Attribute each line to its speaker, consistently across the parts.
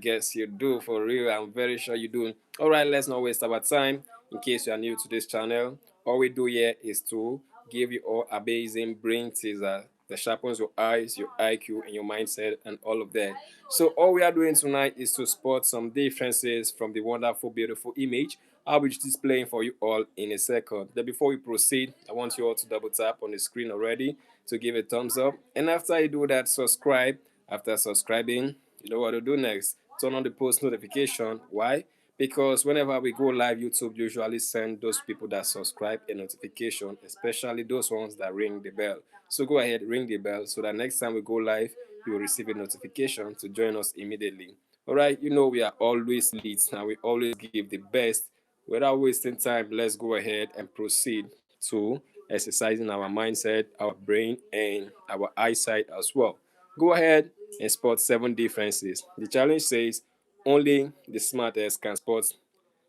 Speaker 1: guess you do, for real. I'm very sure you do. All right, let's not waste our time. In case you are new to this channel, all we do here is to give you all amazing brain teaser that sharpens your eyes, your IQ, and your mindset, and all of that. So all we are doing tonight is to spot some differences from the wonderful, beautiful image I'll be displaying for you all in a second. Then before we proceed, I want you all to double tap on the screen already to give a thumbs up. And after you do that, subscribe. After subscribing, you know what to do next. Turn on the post notification. Why? Because whenever we go live, YouTube usually send those people that subscribe a notification, especially those ones that ring the bell. So go ahead, ring the bell so that next time we go live, you will receive a notification to join us immediately. All right, you know we are always leads and we always give the best. Without wasting time, let's go ahead and proceed to exercising our mindset, our brain, and our eyesight as well. Go ahead and spot 7 differences. The challenge says only the smartest can spot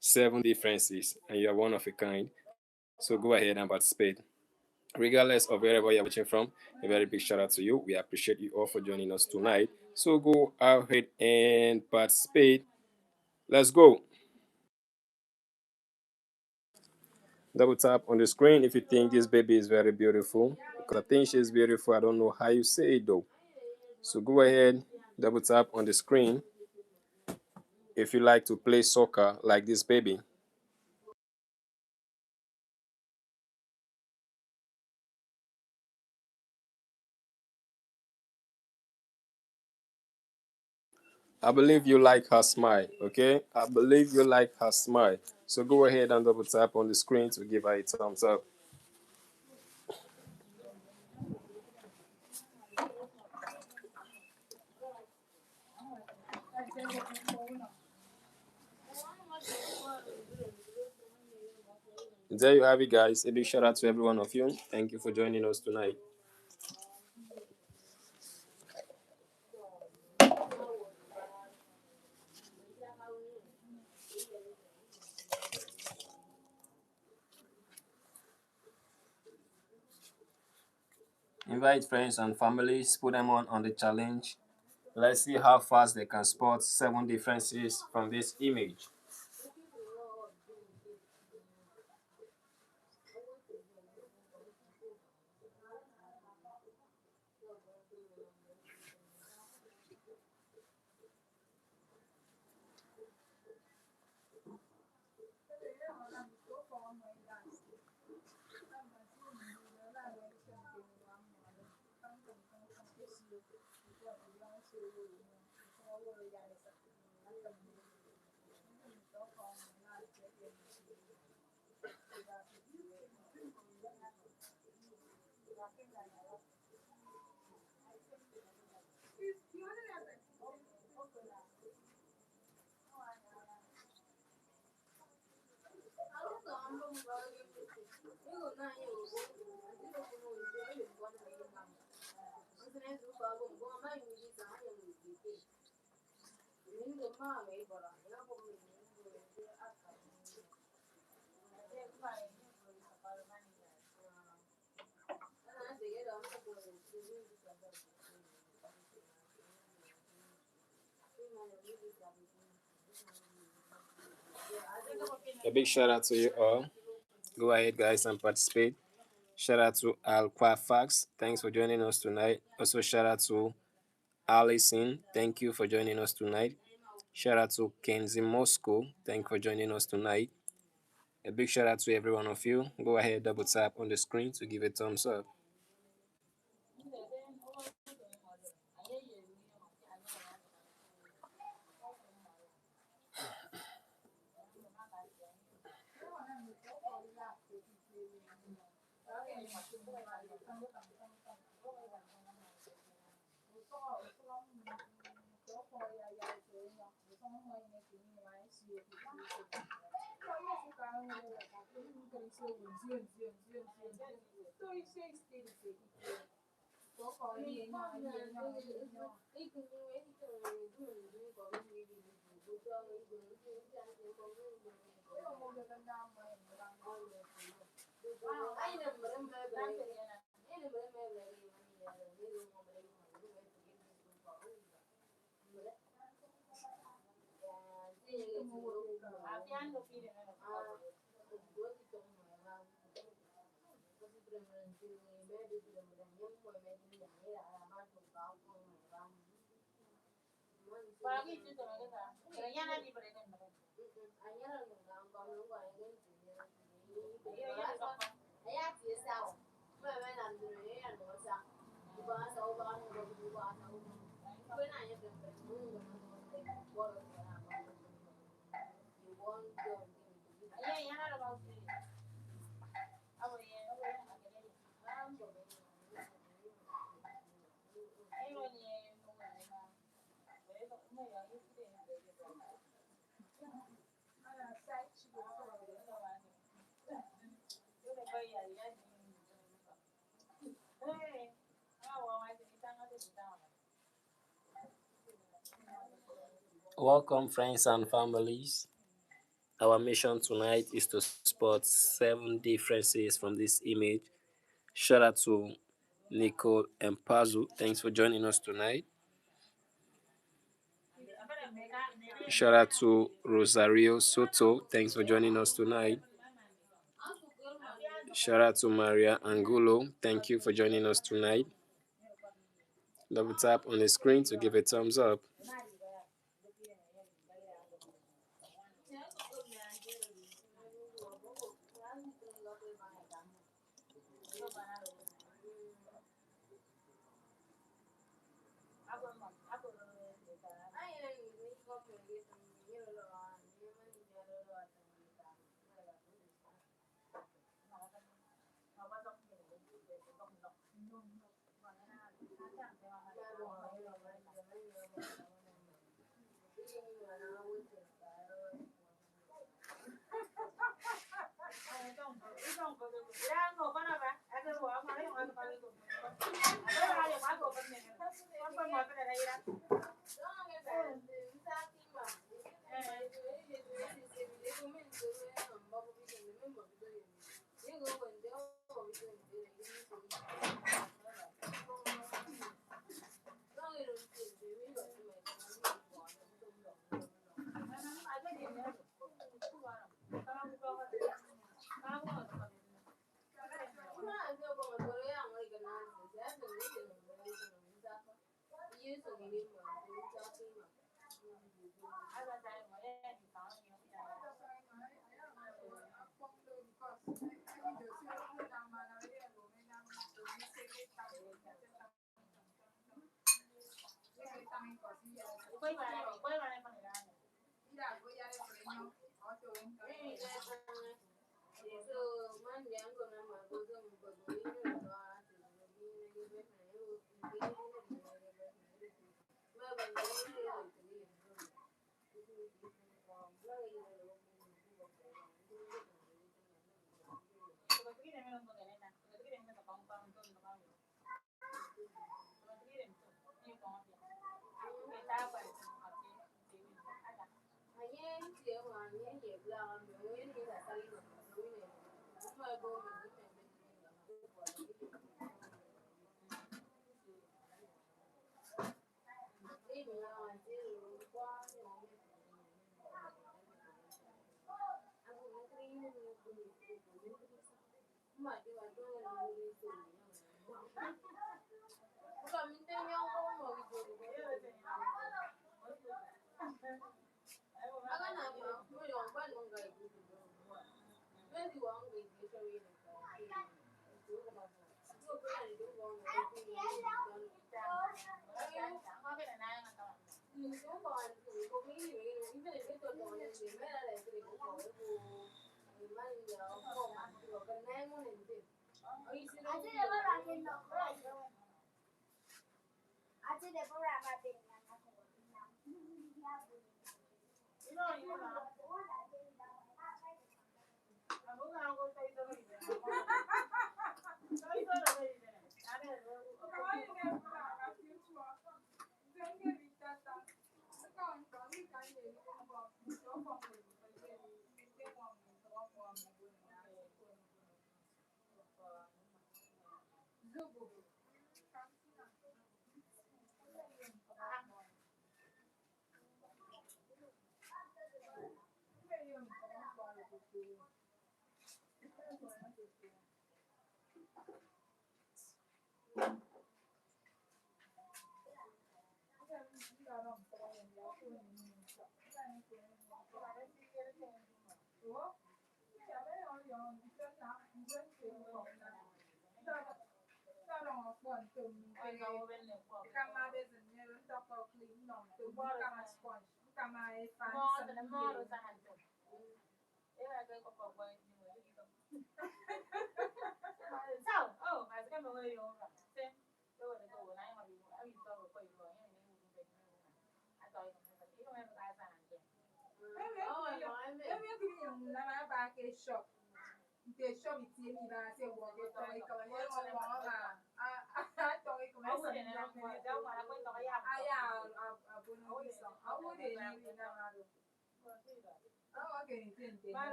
Speaker 1: 7 differences, and you are one of a kind. So go ahead and participate. Regardless of wherever you're watching from, a very big shout out to you. We appreciate you all for joining us tonight. So go ahead and participate. Let's go. Double tap on the screen if you think this baby is very beautiful. Because I think she's beautiful. I don't know how you say it though. So go ahead, double tap on the screen if you like to play soccer like this baby. I believe you like her smile, okay? I believe you like her smile. So go ahead and double tap on the screen to give her a thumbs up. There you have it, guys. A big shout out to every one of you. Thank you for joining us tonight. Invite friends and families, put them on the challenge. Let's see how fast they can spot 7 differences from this image. A big shout out to you all. Go ahead, guys, and participate. Shout out to Alquafax. Thanks for joining us tonight. Also, shout out to Allison. Thank you for joining us tonight. Shout out to Kenzie Moscow. Thank you for joining us tonight. A big shout out to every one of you. Go ahead, double tap on the screen to give a thumbs up. Welcome, friends and families. Our mission tonight is to spot 7 differences from this image. Shout out to Nicole and Pazu. Thanks for joining us tonight. Shout out to Rosario Soto. Thanks for joining us tonight. Shout out to Maria Angulo. Thank you for joining us tonight. Double tap on the screen to give a thumbs up.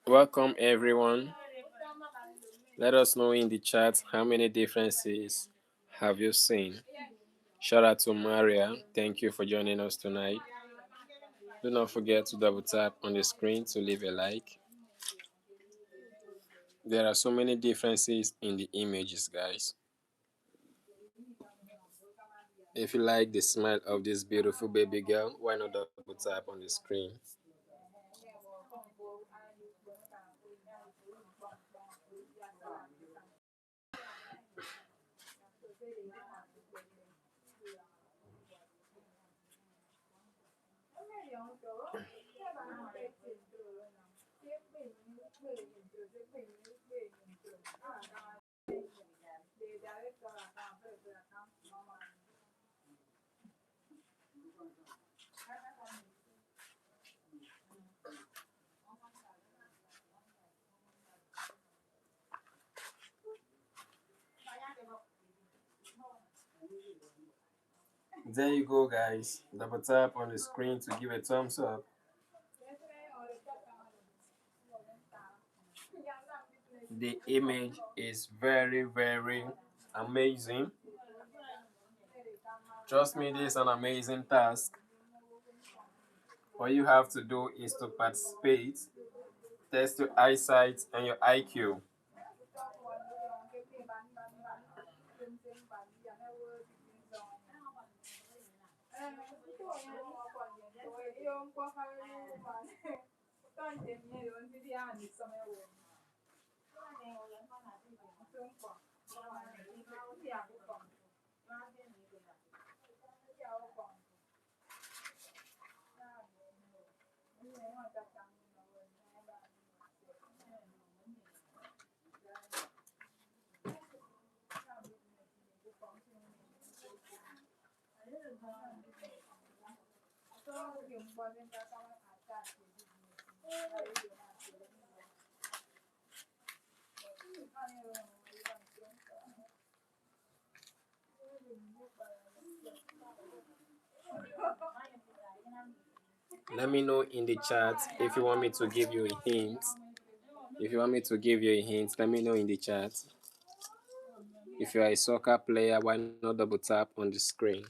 Speaker 1: Welcome everyone. Let us know in the chat how many differences have you seen. Shout out to Maria. Thank you for joining us tonight. Do not forget to double tap on the screen to leave a like. There are so many differences in the images, guys. If you like the smile of this beautiful baby girl, why not double tap on the screen? There you go, guys. Double tap on the screen to give a thumbs up. The image is very, very amazing. Trust me, this is an amazing task. All you have to do is to participate, test your eyesight and your IQ. Let me know in the chat if you want me to give you a hint. If you want me to give you a hint, let me know in the chat. If you are a soccer player, why not double tap on the screen?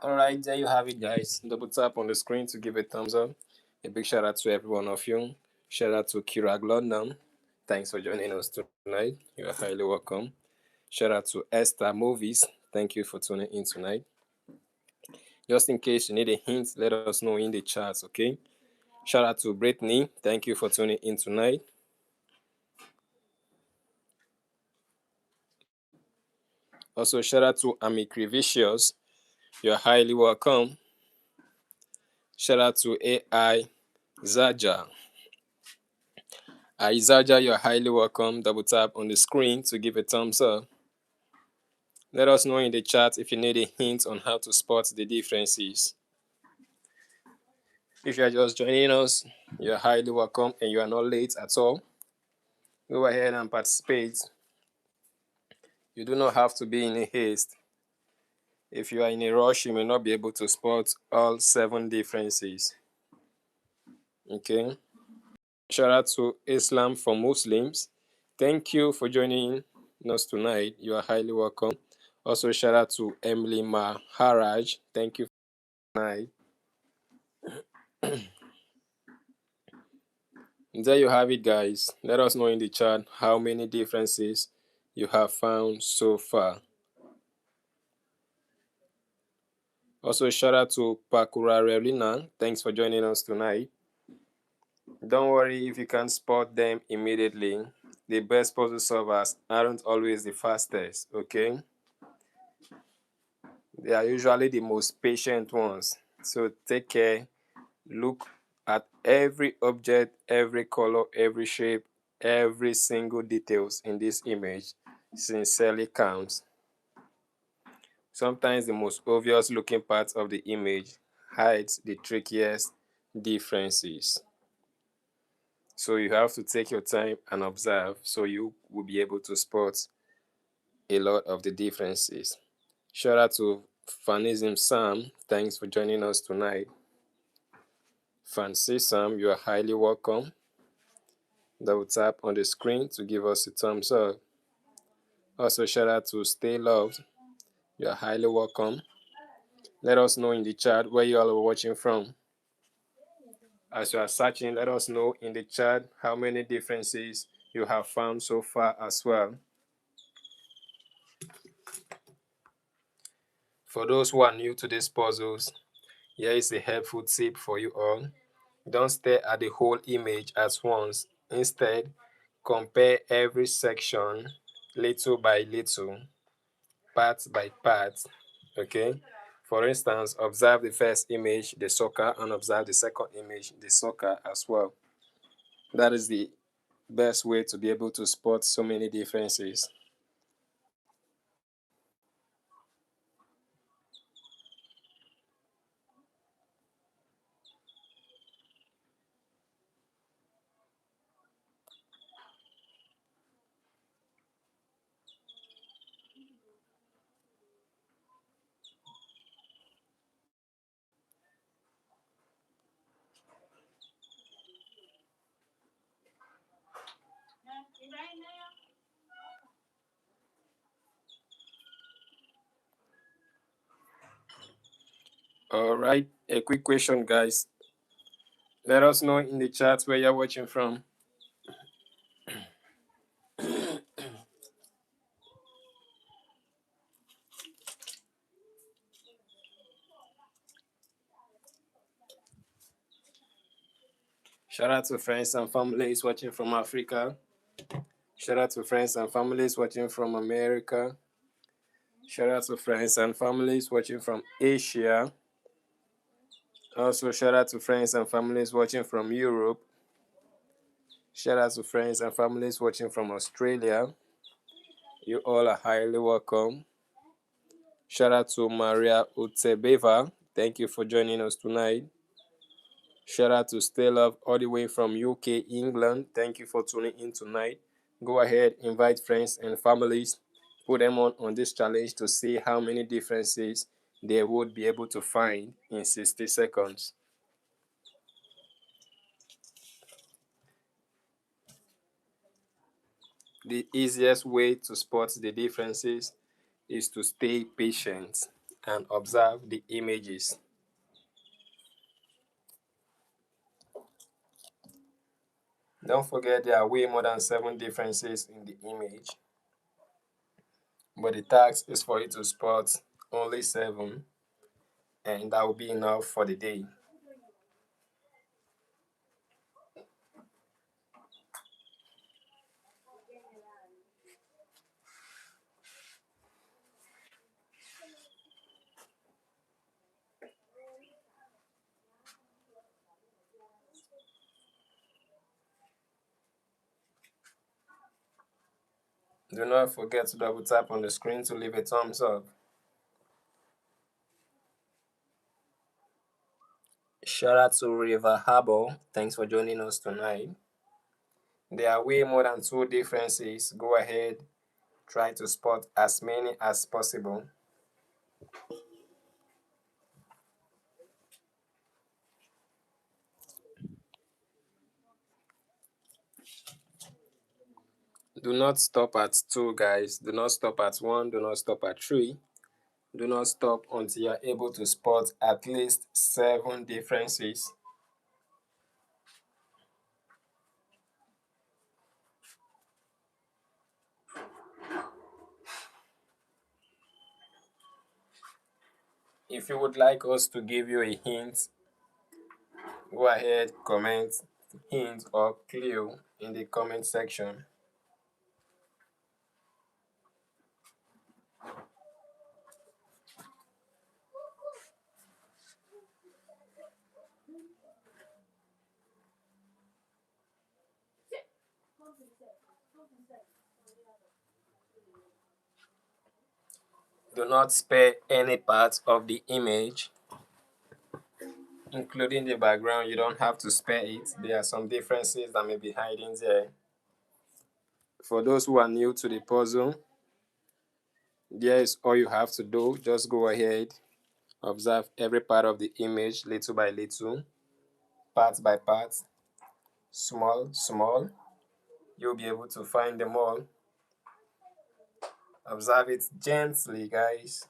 Speaker 1: Alright, there you have it, guys. Double tap on the screen to give a thumbs up. A big shout out to every one of you. Shout out to Kira London. Thanks for joining us tonight. You are highly welcome. Shout out to Esther Movies. Thank you for tuning in tonight. Just in case you need a hint, let us know in the chats, okay? Shout out to Brittany. Thank you for tuning in tonight. Also, shout out to Amicrevicious. You're highly welcome. Shout out to AI Zaja. Izaja, you're highly welcome. Double tap on the screen to give a thumbs up. Let us know in the chat if you need a hint on how to spot the differences. If you are just joining us, you're highly welcome and you are not late at all. Go ahead and participate. You do not have to be in a haste. If you are in a rush, you may not be able to spot all 7 differences. Okay. Shout out to Islam for Muslims. Thank you for joining us tonight. You are highly welcome. Also, shout out to Emily Maharaj. Thank you for tonight. There you have it, guys. Let us know in the chat how many differences you have found so far. Also, shout out to Pakura Relina. Thanks for joining us tonight. Don't worry if you can't spot them immediately. The best puzzle solvers aren't always the fastest, okay? They are usually the most patient ones. So take care. Look at every object, every color, every shape, every single details in this image. Sincerely counts. Sometimes the most obvious looking part of the image hides the trickiest differences. So you have to take your time and observe so you will be able to spot a lot of the differences. Shout out to Fanism Sam. Thanks for joining us tonight. Fancy Sam, you are highly welcome. Double tap on the screen to give us a thumbs up. Also, shout out to Stay Loved. You are highly welcome. Let us know in the chat where you all are watching from. As you are searching, let us know in the chat how many differences you have found so far as well. For those who are new to these puzzles, here is a helpful tip for you all. Don't stare at the whole image at once. Instead, compare every section little by little. part by part. Okay. For instance, observe the first image, the soccer, and observe the second image, the soccer as well. That is the best way to be able to spot so many differences. All right, a quick question, guys. Let us know in the chat where you're watching from. Shout out to friends and families watching from Africa. Shout out to friends and families watching from America. Shout out to friends and families watching from Asia. Also, shout out to friends and families watching from Europe. Shout out to friends and families watching from Australia. You all are highly welcome. Shout out to Maria Utsebeva. Thank you for joining us tonight. Shout out to Stay Love all the way from UK, England. Thank you for tuning in tonight. Go ahead, invite friends and families. Put them on this challenge to see how many differences they would be able to find in 60 seconds. The easiest way to spot the differences is to stay patient and observe the images. Don't forget there are way more than 7 differences in the image, but the task is for you to spot only 7, and that will be enough for the day. Do not forget to double tap on the screen to leave a thumbs up. Shout out to River Harbor. Thanks for joining us tonight. There are way more than 2 differences. Go ahead, try to spot as many as possible. Do not stop at 2, guys. Do not stop at 1. Do not stop at 3. Do not stop until you are able to spot at least 7 differences. If you would like us to give you a hint, go ahead, comment hint or clue in the comment section. Do not spare any part of the image, including the background. You don't have to spare it. There are some differences that may be hiding there. For those who are new to the puzzle, there is all you have to do. Just go ahead, observe every part of the image little by little, part by part, small. You'll be able to find them all. Observe it gently, guys.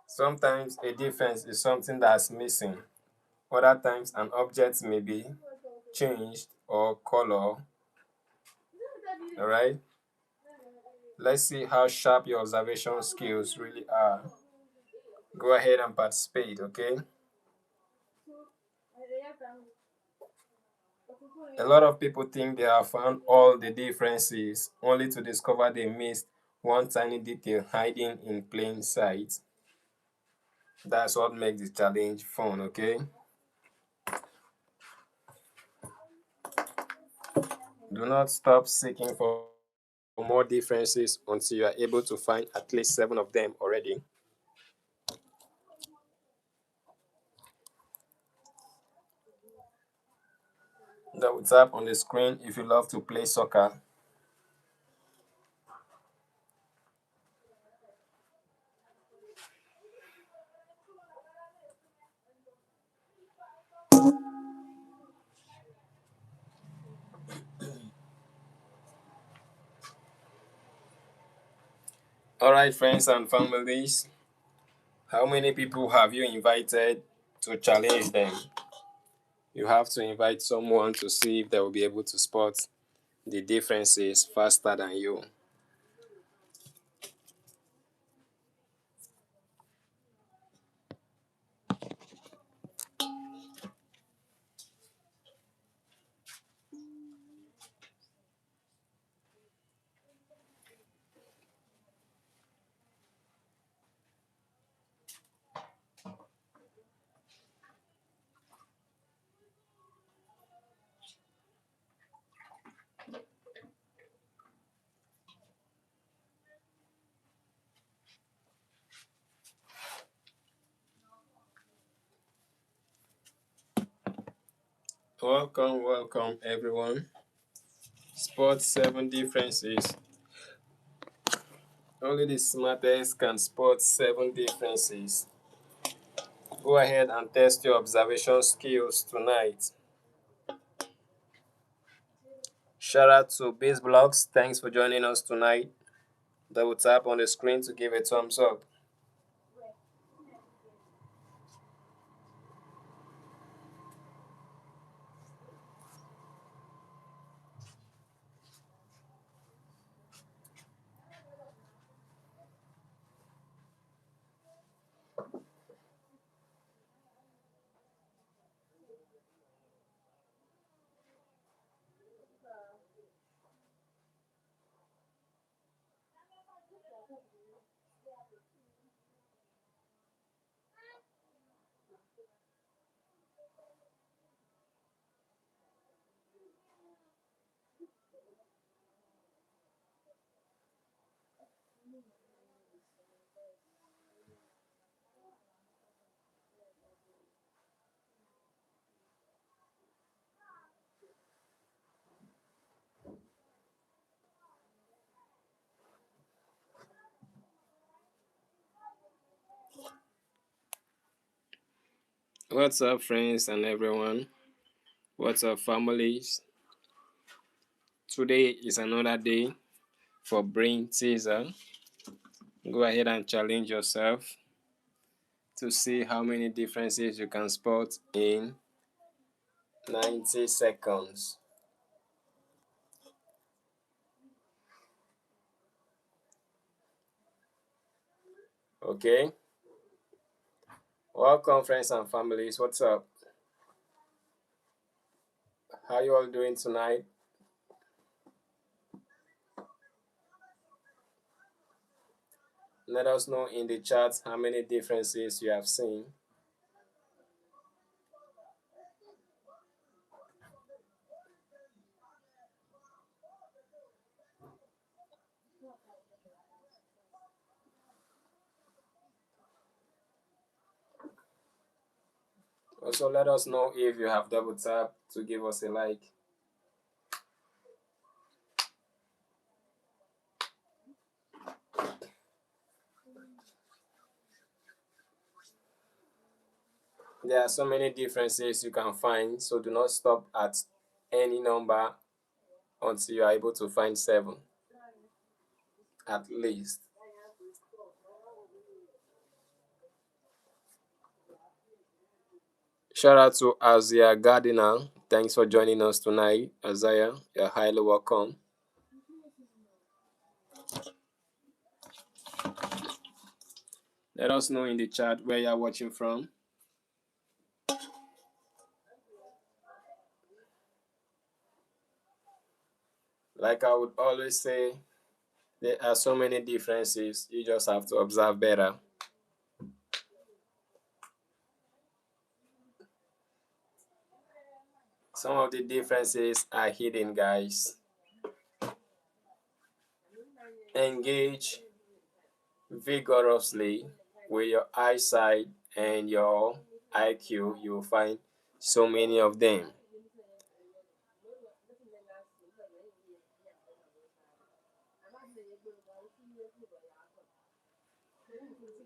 Speaker 1: Sometimes a difference is something that's missing. Other times an object may be changed or color. Alright? Let's see how sharp your observation skills really are. Go ahead and participate, okay? A lot of people think they have found all the differences only to discover they missed one tiny detail hiding in plain sight. That's what makes the challenge fun, okay? Do not stop seeking for more differences until you are able to find at least 7 of them already. Double tap on the screen if you love to play soccer. Alright, friends and families, how many people have you invited to challenge them? You have to invite someone to see if they will be able to spot the differences faster than you. Welcome, welcome everyone. Spot 7 differences. Only the smartest can spot 7 differences. Go ahead and test your observation skills tonight. Shout out to Base Blocks. Thanks for joining us tonight. Double tap on the screen to give a thumbs up. What's up, friends and everyone? What's up, families? Today is another day for brain teaser. Go ahead and challenge yourself to see how many differences you can spot in 90 seconds. Okay? Welcome, friends and families. What's up? How you all doing tonight? Let us know in the chat how many differences you have seen. Also, let us know if you have double tap to give us a like. There are so many differences you can find, so do not stop at any number until you are able to find 7 at least. Shout out to Azia Gardiner. Thanks for joining us tonight, Isaiah. You're highly welcome. Let us know in the chat where you're watching from. Like I would always say, There are so many differences. You just have to observe better. Some of the differences are hidden, guys. Engage vigorously with your eyesight and your IQ. You will find so many of them.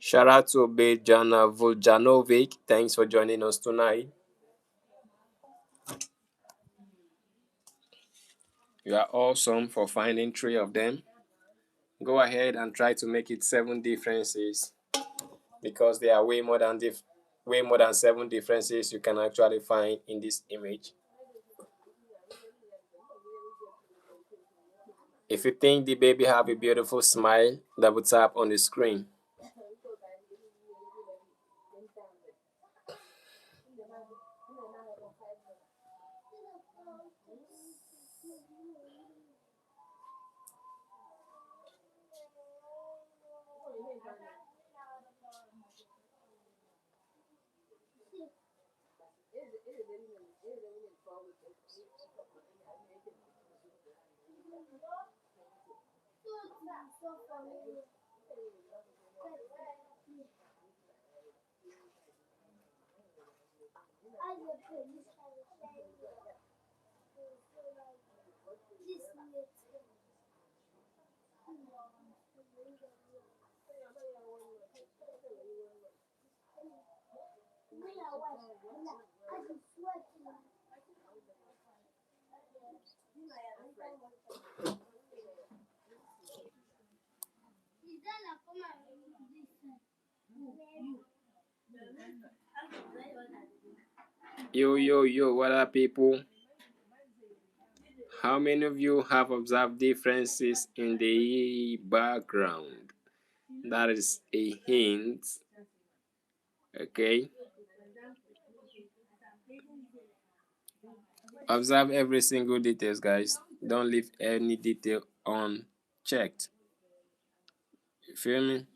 Speaker 1: Shout out to Bejana Vuljanovic. Thanks for joining us tonight. You are awesome for finding three of them. Go ahead and try to make it seven differences, because there are way more than seven differences you can actually find in this image. If you think the baby have a beautiful smile, double tap on the screen. Yo, what up, people? How many of you have observed differences in the background? That is a hint. Okay. Observe every single details, guys. Don't leave any detail unchecked. You feel me?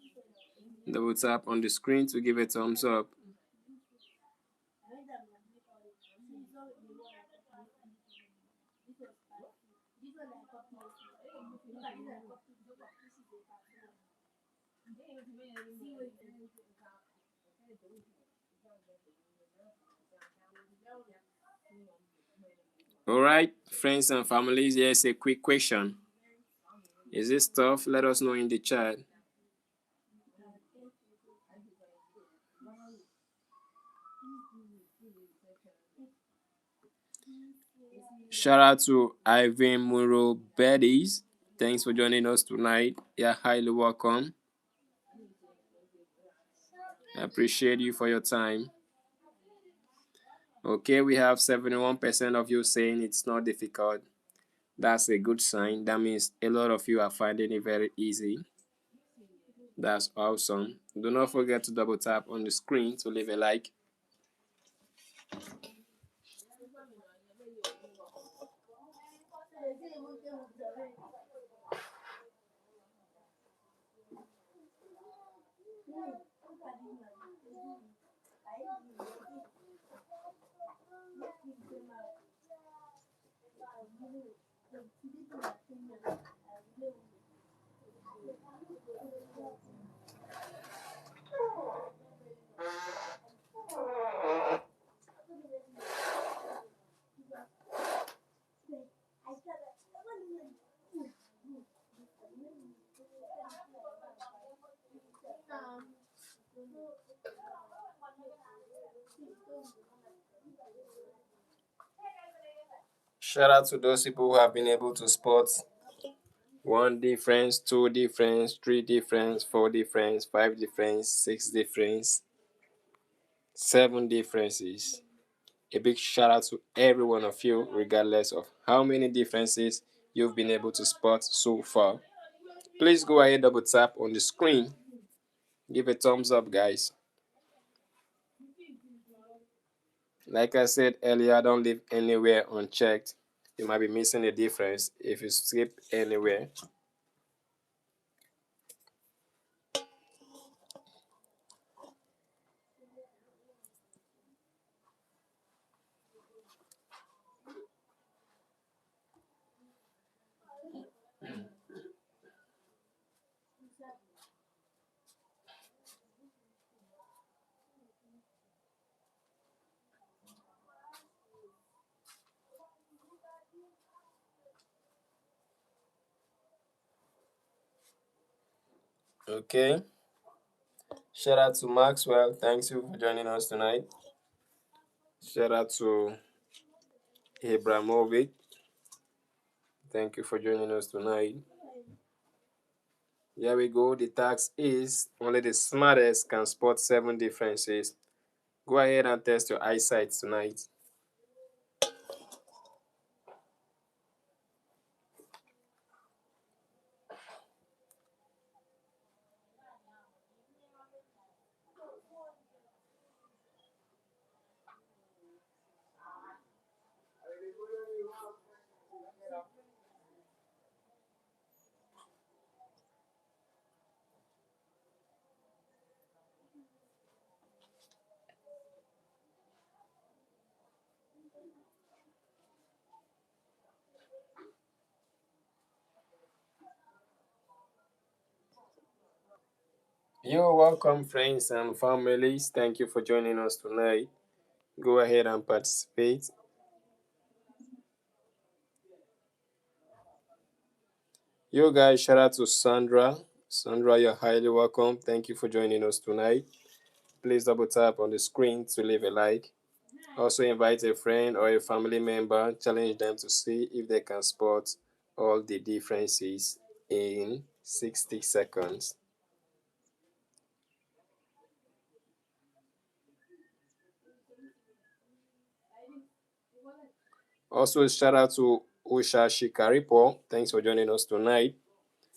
Speaker 1: Double tap on the screen to give a thumbs up. All right, friends and families, here's a quick question. Is this tough? Let us know in the chat. Shout out to Ivan Muro Beddies. Thanks for joining us tonight. You're highly welcome. I appreciate you for your time. Okay, we have 71% of you saying it's not difficult. That's a good sign. That means a lot of you are finding it very easy. That's awesome. Do not forget to double tap on the screen to leave a like. Shout out to those people who have been able to spot one difference, two difference, three difference, four difference, five difference, six difference, seven differences. A big shout out to every one of you, regardless of how many differences you've been able to spot so far. Please go ahead, double tap on the screen. Give a thumbs up, guys. Like I said earlier, don't leave anywhere unchecked. You might be missing a difference if you skip anywhere. Okay. Shout out to Maxwell. Thanks you for joining us tonight. Shout out to Abramovic. Thank you for joining us tonight. Here we go. The task is only the smartest can spot 7 differences. Go ahead and test your eyesight tonight. You're welcome, friends and families. Thank you for joining us tonight. Go ahead and participate. You guys, shout out to Sandra. Sandra, you're highly welcome. Thank you for joining us tonight. Please double tap on the screen to leave a like. Also, invite a friend or a family member, challenge them to see if they can spot all the differences in 60 seconds. Also, shout out to Usha Shikaripo. Thanks for joining us tonight.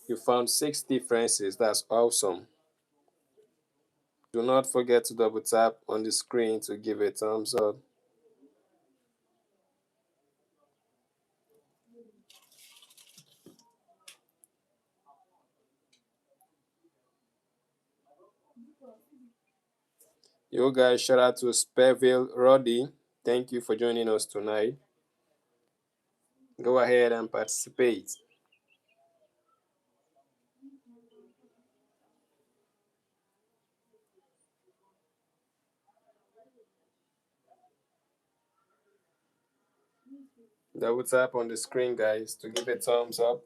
Speaker 1: You found 6 differences. That's awesome. Do not forget to double tap on the screen to give a thumbs up. You guys, shout out to Speville Roddy. Thank you for joining us tonight. Go ahead and participate. Double tap on the screen, guys, to give a thumbs up.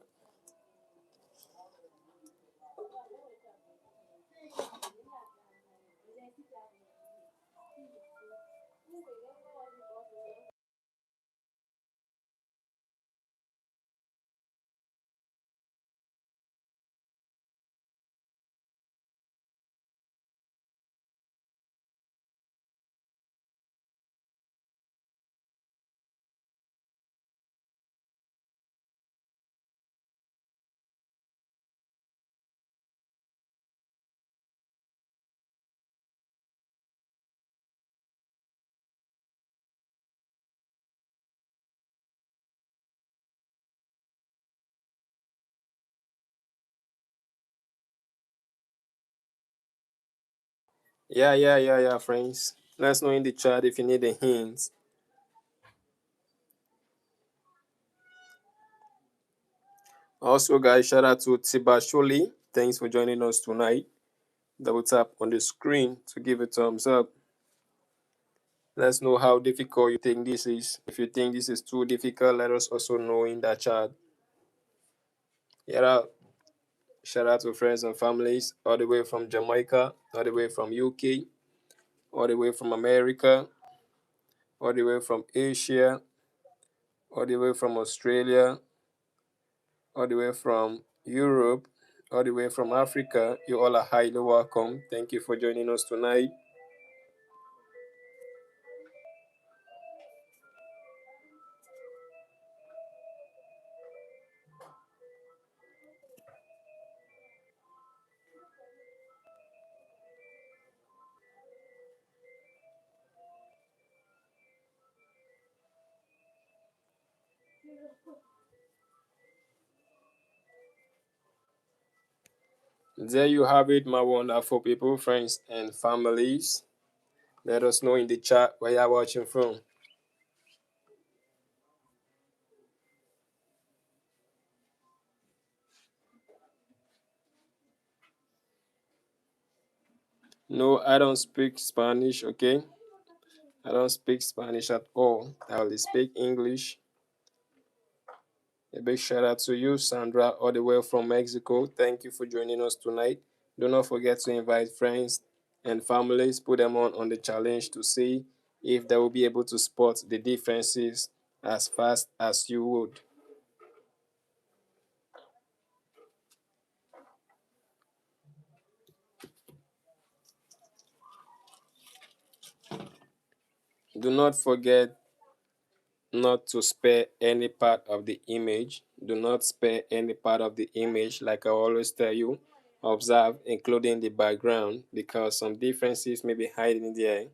Speaker 1: Yeah, friends. Let us know in the chat if you need a hint. Also, guys, shout out to Tibasholi. Thanks for joining us tonight. Double tap on the screen to give a thumbs up. Let us know how difficult you think this is. If you think this is too difficult, let us also know in the chat. Yeah, shout out to friends and families all the way from Jamaica, all the way from UK, all the way from America, all the way from Asia, all the way from Australia, all the way from Europe, all the way from Africa. You all are highly welcome. Thank you for joining us tonight. There you have it, my wonderful people, friends, and families. Let us know in the chat where you're watching from. No, I don't speak Spanish, okay? I don't speak Spanish at all. I only speak English. A big shout out to you, Sandra, all the way from Mexico. Thank you for joining us tonight. Do not forget to invite friends and families, put them on the challenge to see if they will be able to spot the differences as fast as you would. Do not forget not to spare any part of the image. Do not spare any part of the image, like I always tell you. Observe, including the background, because some differences may be hiding there.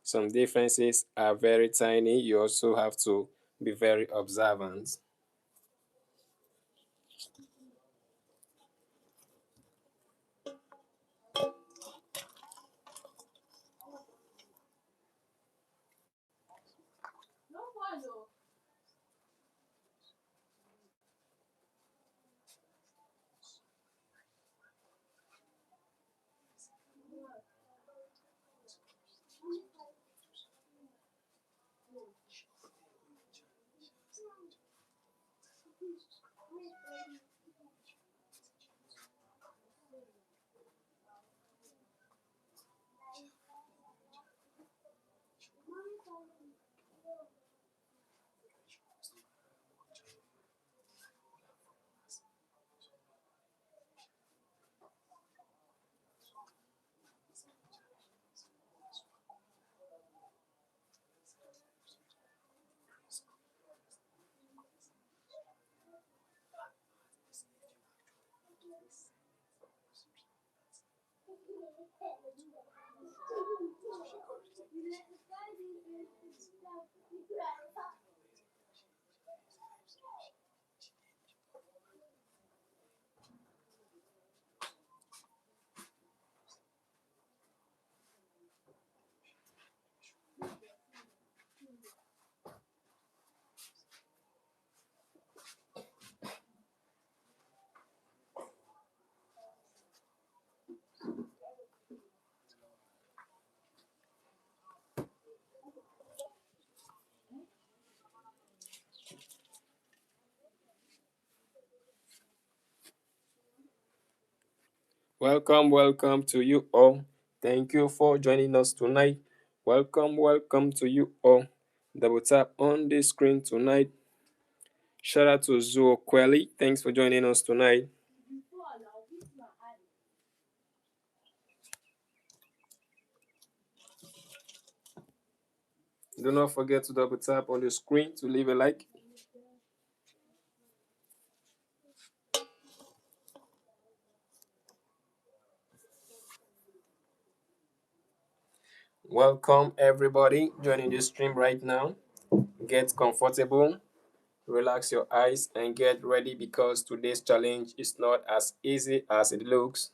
Speaker 1: Some differences are very tiny. You also have to be very observant. Welcome, welcome to you all. Thank you for joining us tonight. Welcome, welcome to you all. Double tap on the screen tonight. Shout out to Zuo Quelly. Thanks for joining us tonight. Do not forget to double tap on the screen to leave a like. Welcome everybody joining the stream right now. Get comfortable, relax your eyes, and get ready because today's challenge is not as easy as it looks.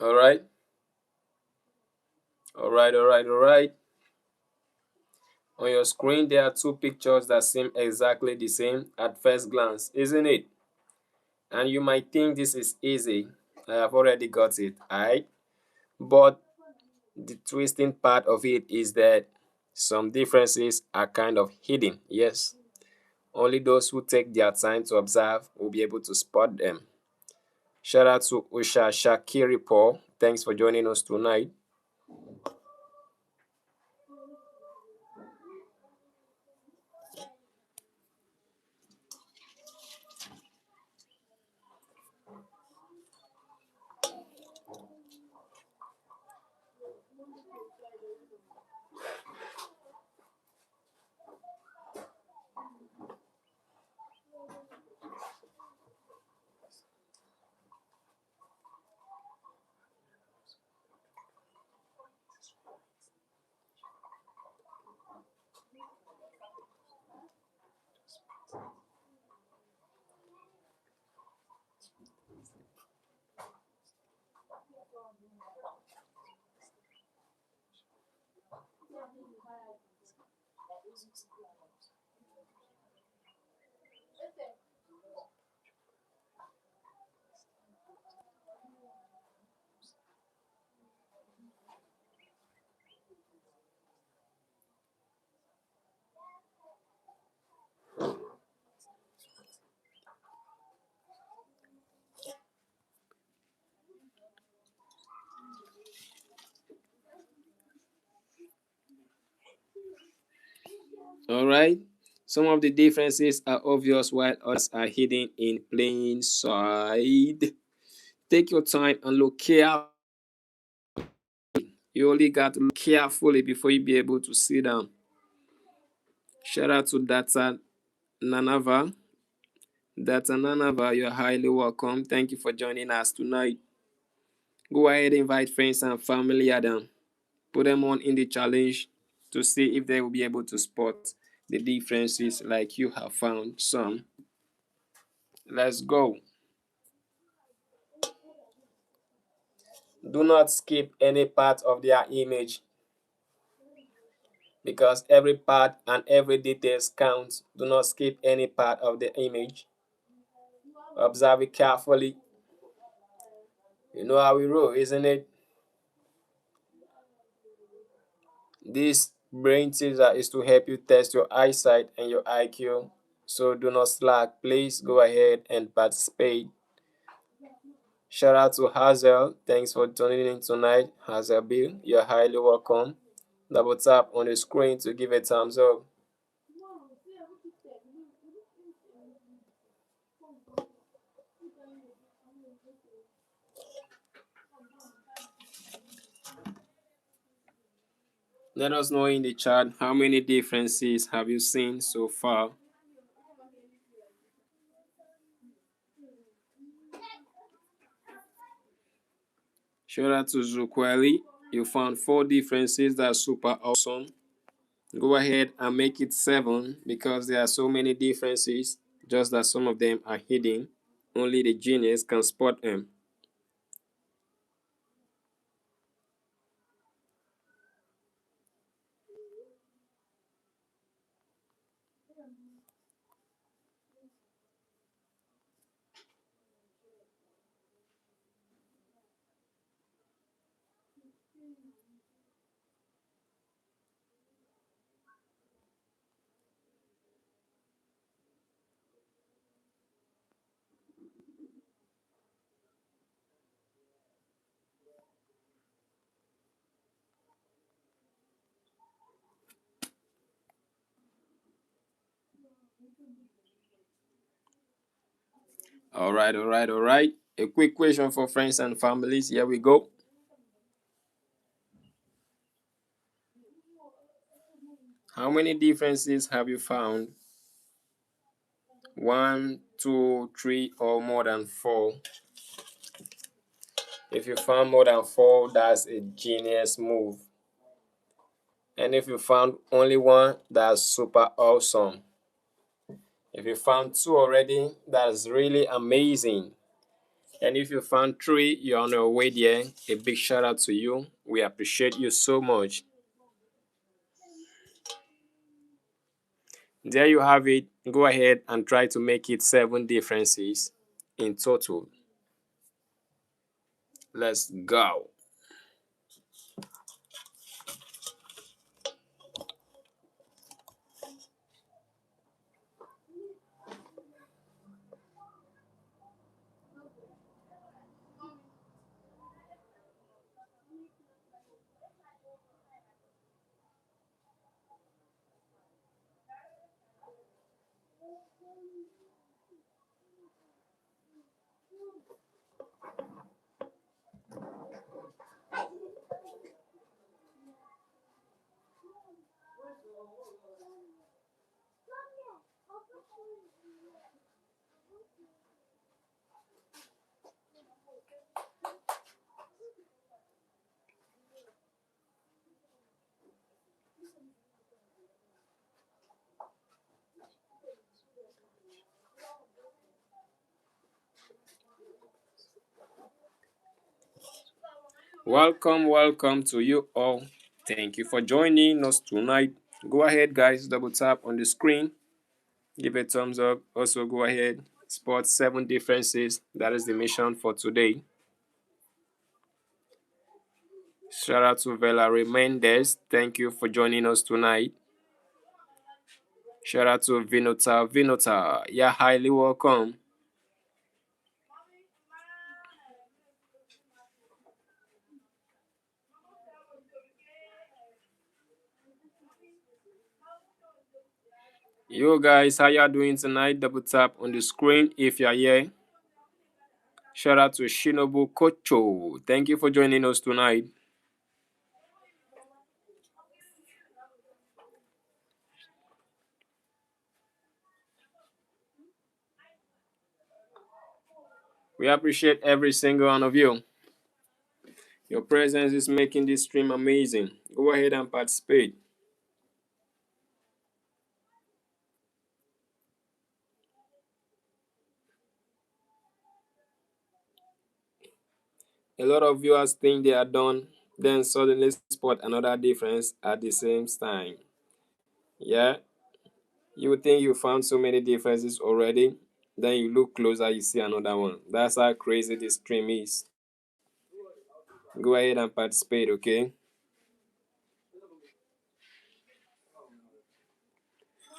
Speaker 1: All right, all right, all right, all right. On your screen, there are two pictures that seem exactly the same at first glance, isn't it? And you might think this is easy. I have already got it, alright? But the twisting part of it is that some differences are kind of hidden, yes. Only those who take their time to observe will be able to spot them. Shout out to Usha Shakiri Paul. Thanks for joining us tonight. All right. Some of the differences are obvious while others are hidden in plain sight. Take your time and look carefully. You only got to look carefully before you be able to see them. Shout out to Data Nanava. Data Nanava, you're highly welcome. Thank you for joining us tonight. Go ahead, invite friends and family, Adam. Put them on in the challenge to see if they will be able to spot the differences like you have found some. Let's go. Do not skip any part of their image because every part and every details counts. Do not skip any part of the image. Observe it carefully. You know how we roll, isn't it? This brain teaser is to help you test your eyesight and your IQ. So do not slack. Please go ahead and participate. Shout out to Hazel. Thanks for tuning in tonight. Hazel Bill, you're highly welcome. Double tap on the screen to give a thumbs up. Let us know in the chat how many differences have you seen so far. Shout out to Zukweli. You found 4 differences. That's super awesome. Go ahead and make it 7 because there are so many differences, just that some of them are hidden. Only the genius can spot them. All right, all right, all right. A quick question for friends and families. Here we go. How many differences have you found? 1, 2, 3, or more than 4? If you found more than 4, that's a genius move. And if you found only 1, that's super awesome. If you found 2 already, that's really amazing. And if you found 3, you're on your way there. A big shout out to you. We appreciate you so much. There you have it. Go ahead and try to make it 7 differences in total. Let's go. Welcome, welcome to you all. Thank you for joining us tonight. Go ahead, guys, double tap on the screen, give a thumbs up. Also, go ahead, spot 7 differences. That is the mission for today. Shout out to Valerie Mendes. Thank you for joining us tonight. Shout out to Vinota. Vinota, you're highly welcome. Yo guys, how y'all doing tonight? Double tap on the screen if you're here. Shout out to Shinobu Kocho. Thank you for joining us tonight. We appreciate every single one of you. Your presence is making this stream amazing. Go ahead and participate. A lot of viewers think they are done, then suddenly spot another difference at the same time. Yeah, you would think you found so many differences already, then you look closer, you see another one. That's how crazy this stream is. Go ahead and participate, okay?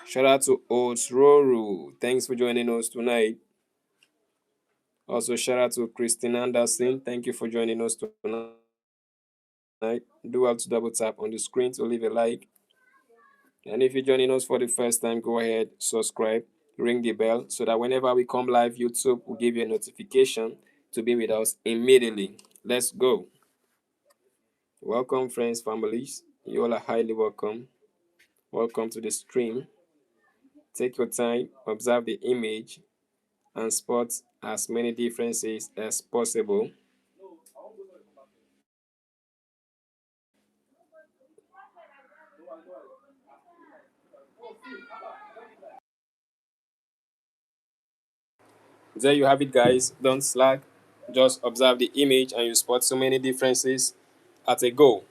Speaker 1: Shout out to Oats Roro. Thanks for joining us tonight. Also, shout out to Christine Anderson. Thank you for joining us tonight. Do have to double tap on the screen to leave a like. And if you're joining us for the first time, go ahead, subscribe, ring the bell so that whenever we come live, YouTube will give you a notification to be with us immediately. Let's go. Welcome, friends, families. You all are highly welcome. Welcome to the stream. Take your time, observe the image, and spot as many differences as possible. There you have it, guys. Don't slack. Just observe the image and you spot so many differences at a go.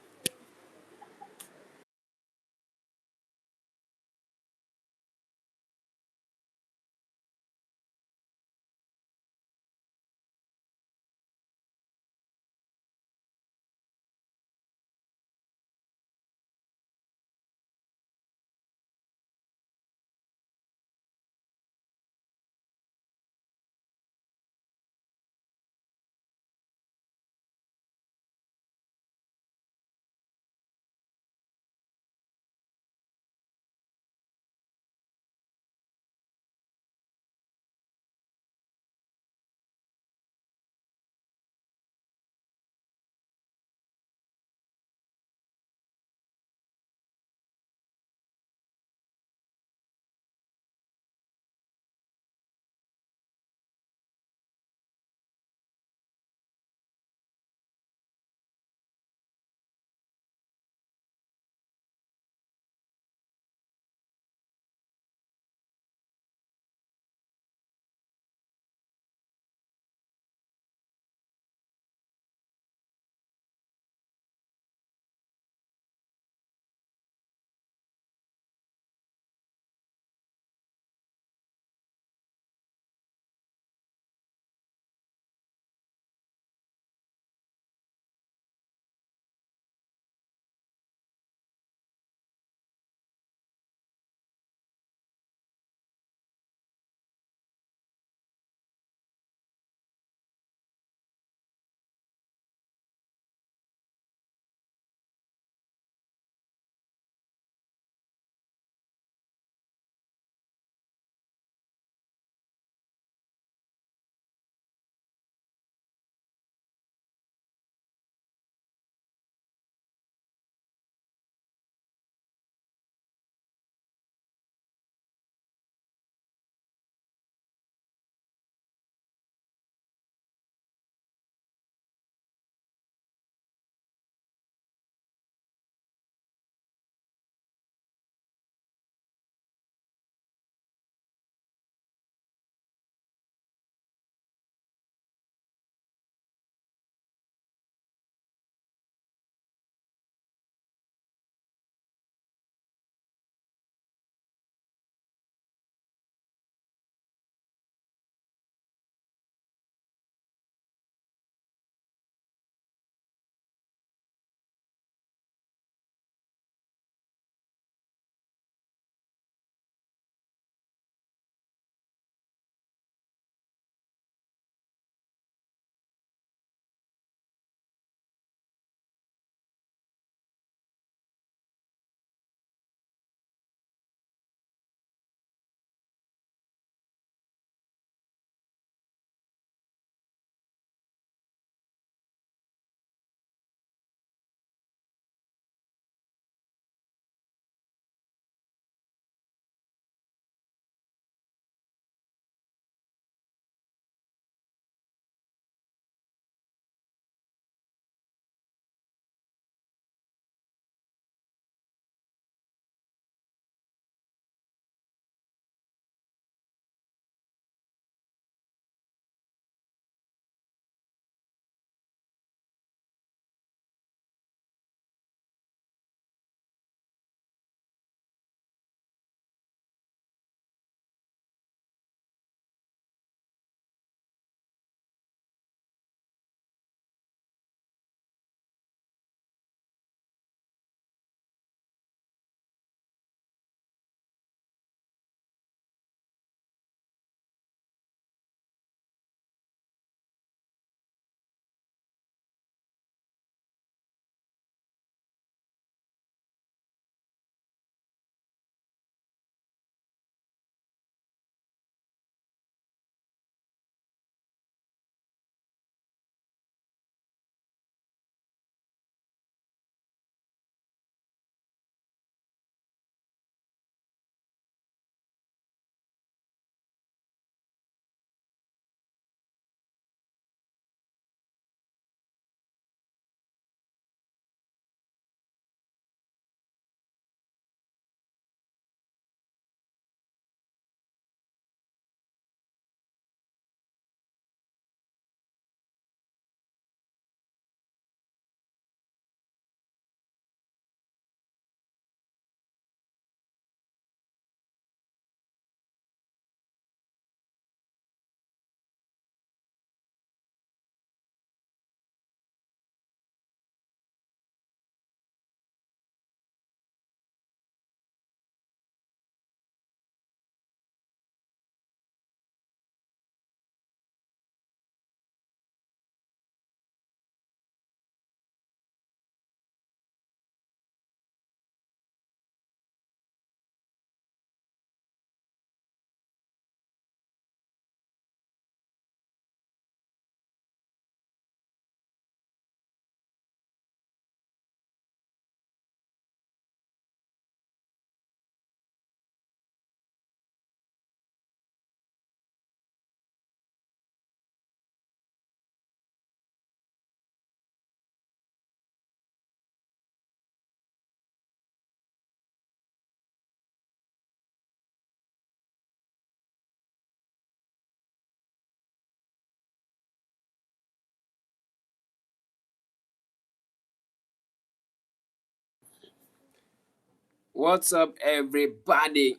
Speaker 1: What's up, everybody?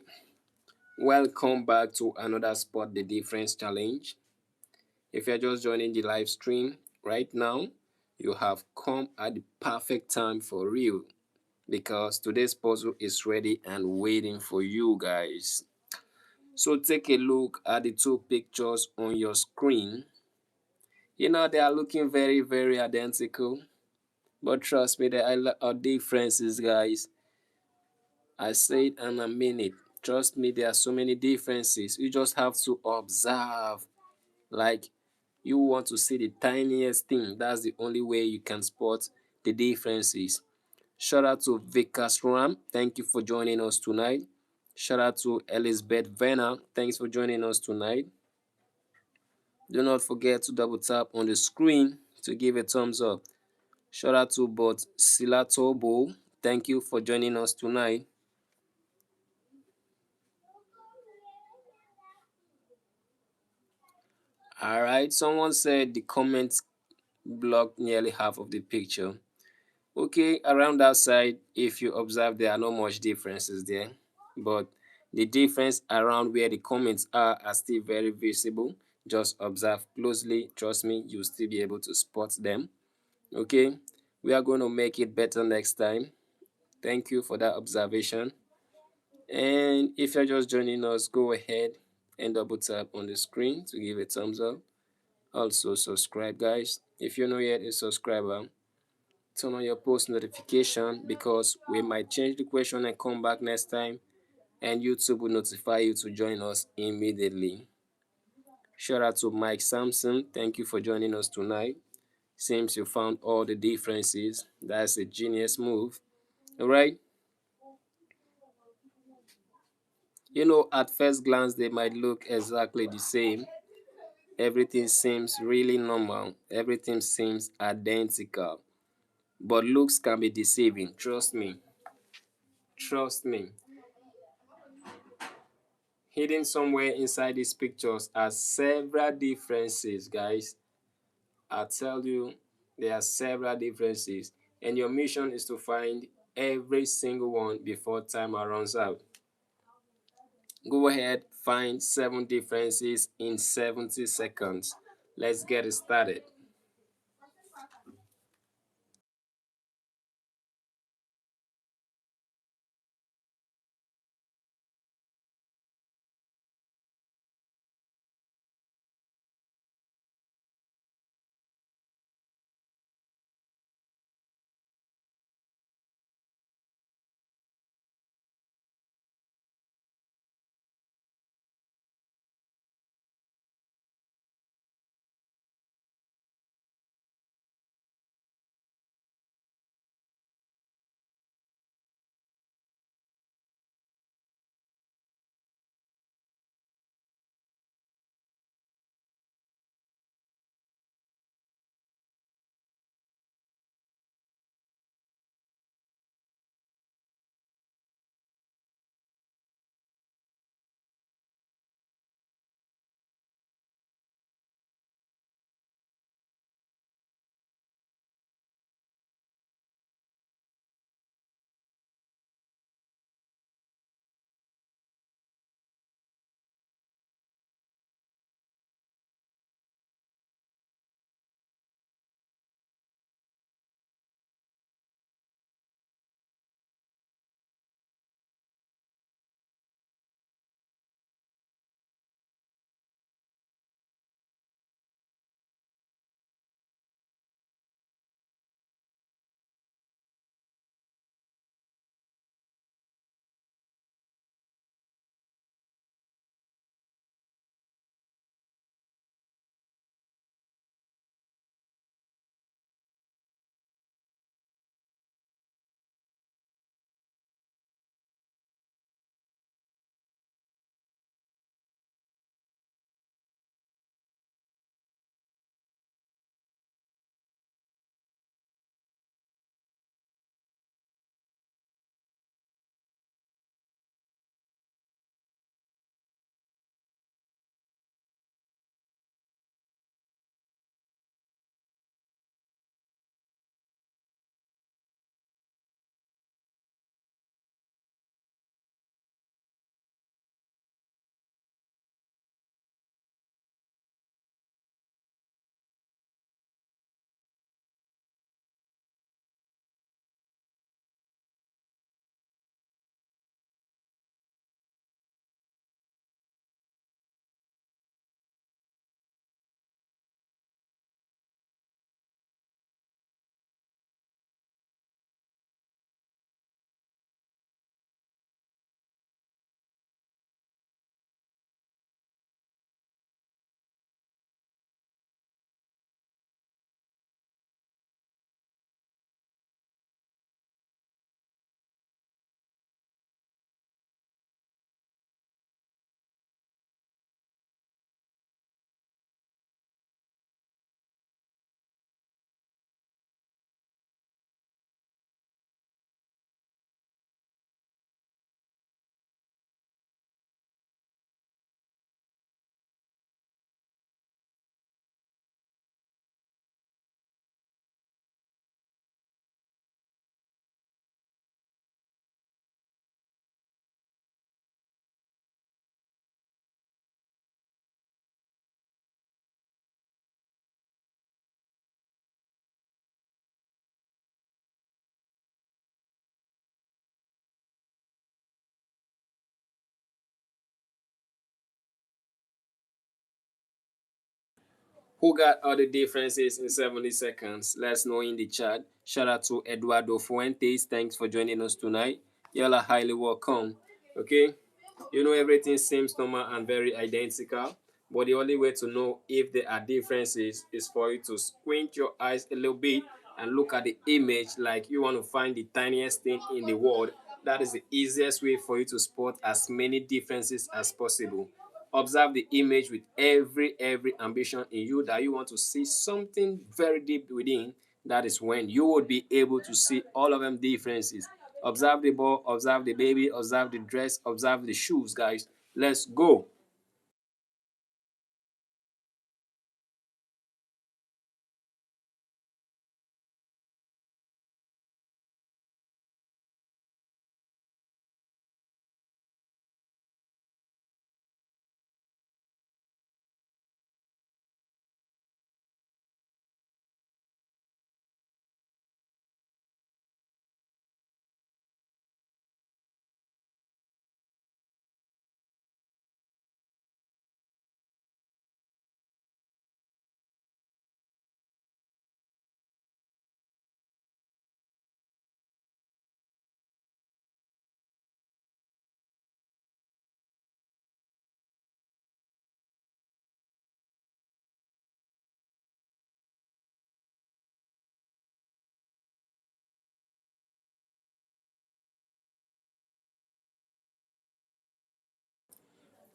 Speaker 1: Welcome back to another Spot the Difference challenge. If you're just joining the live stream right now, you have come at the perfect time for real because today's puzzle is ready and waiting for you guys. So take a look at the two pictures on your screen. They are looking very identical, but trust me, there are a lot of differences, guys. I say it and I mean it. Trust me, there are so many differences. You just have to observe. Like, you want to see the tiniest thing. That's the only way you can spot the differences. Shout out to Vikas Ram. Thank you for joining us tonight. Shout out to Elizabeth Venner. Thanks for joining us tonight. Do not forget to double tap on the screen to give a thumbs up. Shout out to Bot Silatobo. Thank you for joining us tonight. Alright, someone said the comments blocked nearly half of the picture. Okay, around that side, if you observe, there are not much differences there, but the difference around where the comments are still very visible. Just observe closely. Trust me, you'll still be able to spot them. Okay, we are going to make it better next time. Thank you for that observation. And if you're just joining us, go ahead and double tap on the screen to give a thumbs up. Also subscribe, guys. If you're not yet a subscriber, turn on your post notification because we might change the question and come back next time, and YouTube will notify you to join us immediately. Shout out to Mike Sampson. Thank you for joining us tonight. Seems you found all the differences. That's a genius move. All right. At first glance, they might look exactly the same. Everything seems really normal. Everything seems identical. But looks can be deceiving. Trust me. Trust me. Hidden somewhere inside these pictures are several differences, guys. I tell you, there are several differences. And your mission is to find every single one before timer runs out. Go ahead, find 7 differences in 70 seconds. Let's get it started. Who got all the differences in 70 seconds? Let's know in the chat. Shout out to Eduardo Fuentes. Thanks for joining us tonight. Y'all are highly welcome. Okay? You know, everything seems normal and very identical, but the only way to know if there are differences is for you to squint your eyes a little bit and look at the image like you want to find the tiniest thing in the world. That is the easiest way for you to spot as many differences as possible. Observe the image with every ambition in you that you want to see something very deep within. That is when you would be able to see all of them differences. Observe the ball, observe the baby, observe the dress, observe the shoes, guys. Let's go.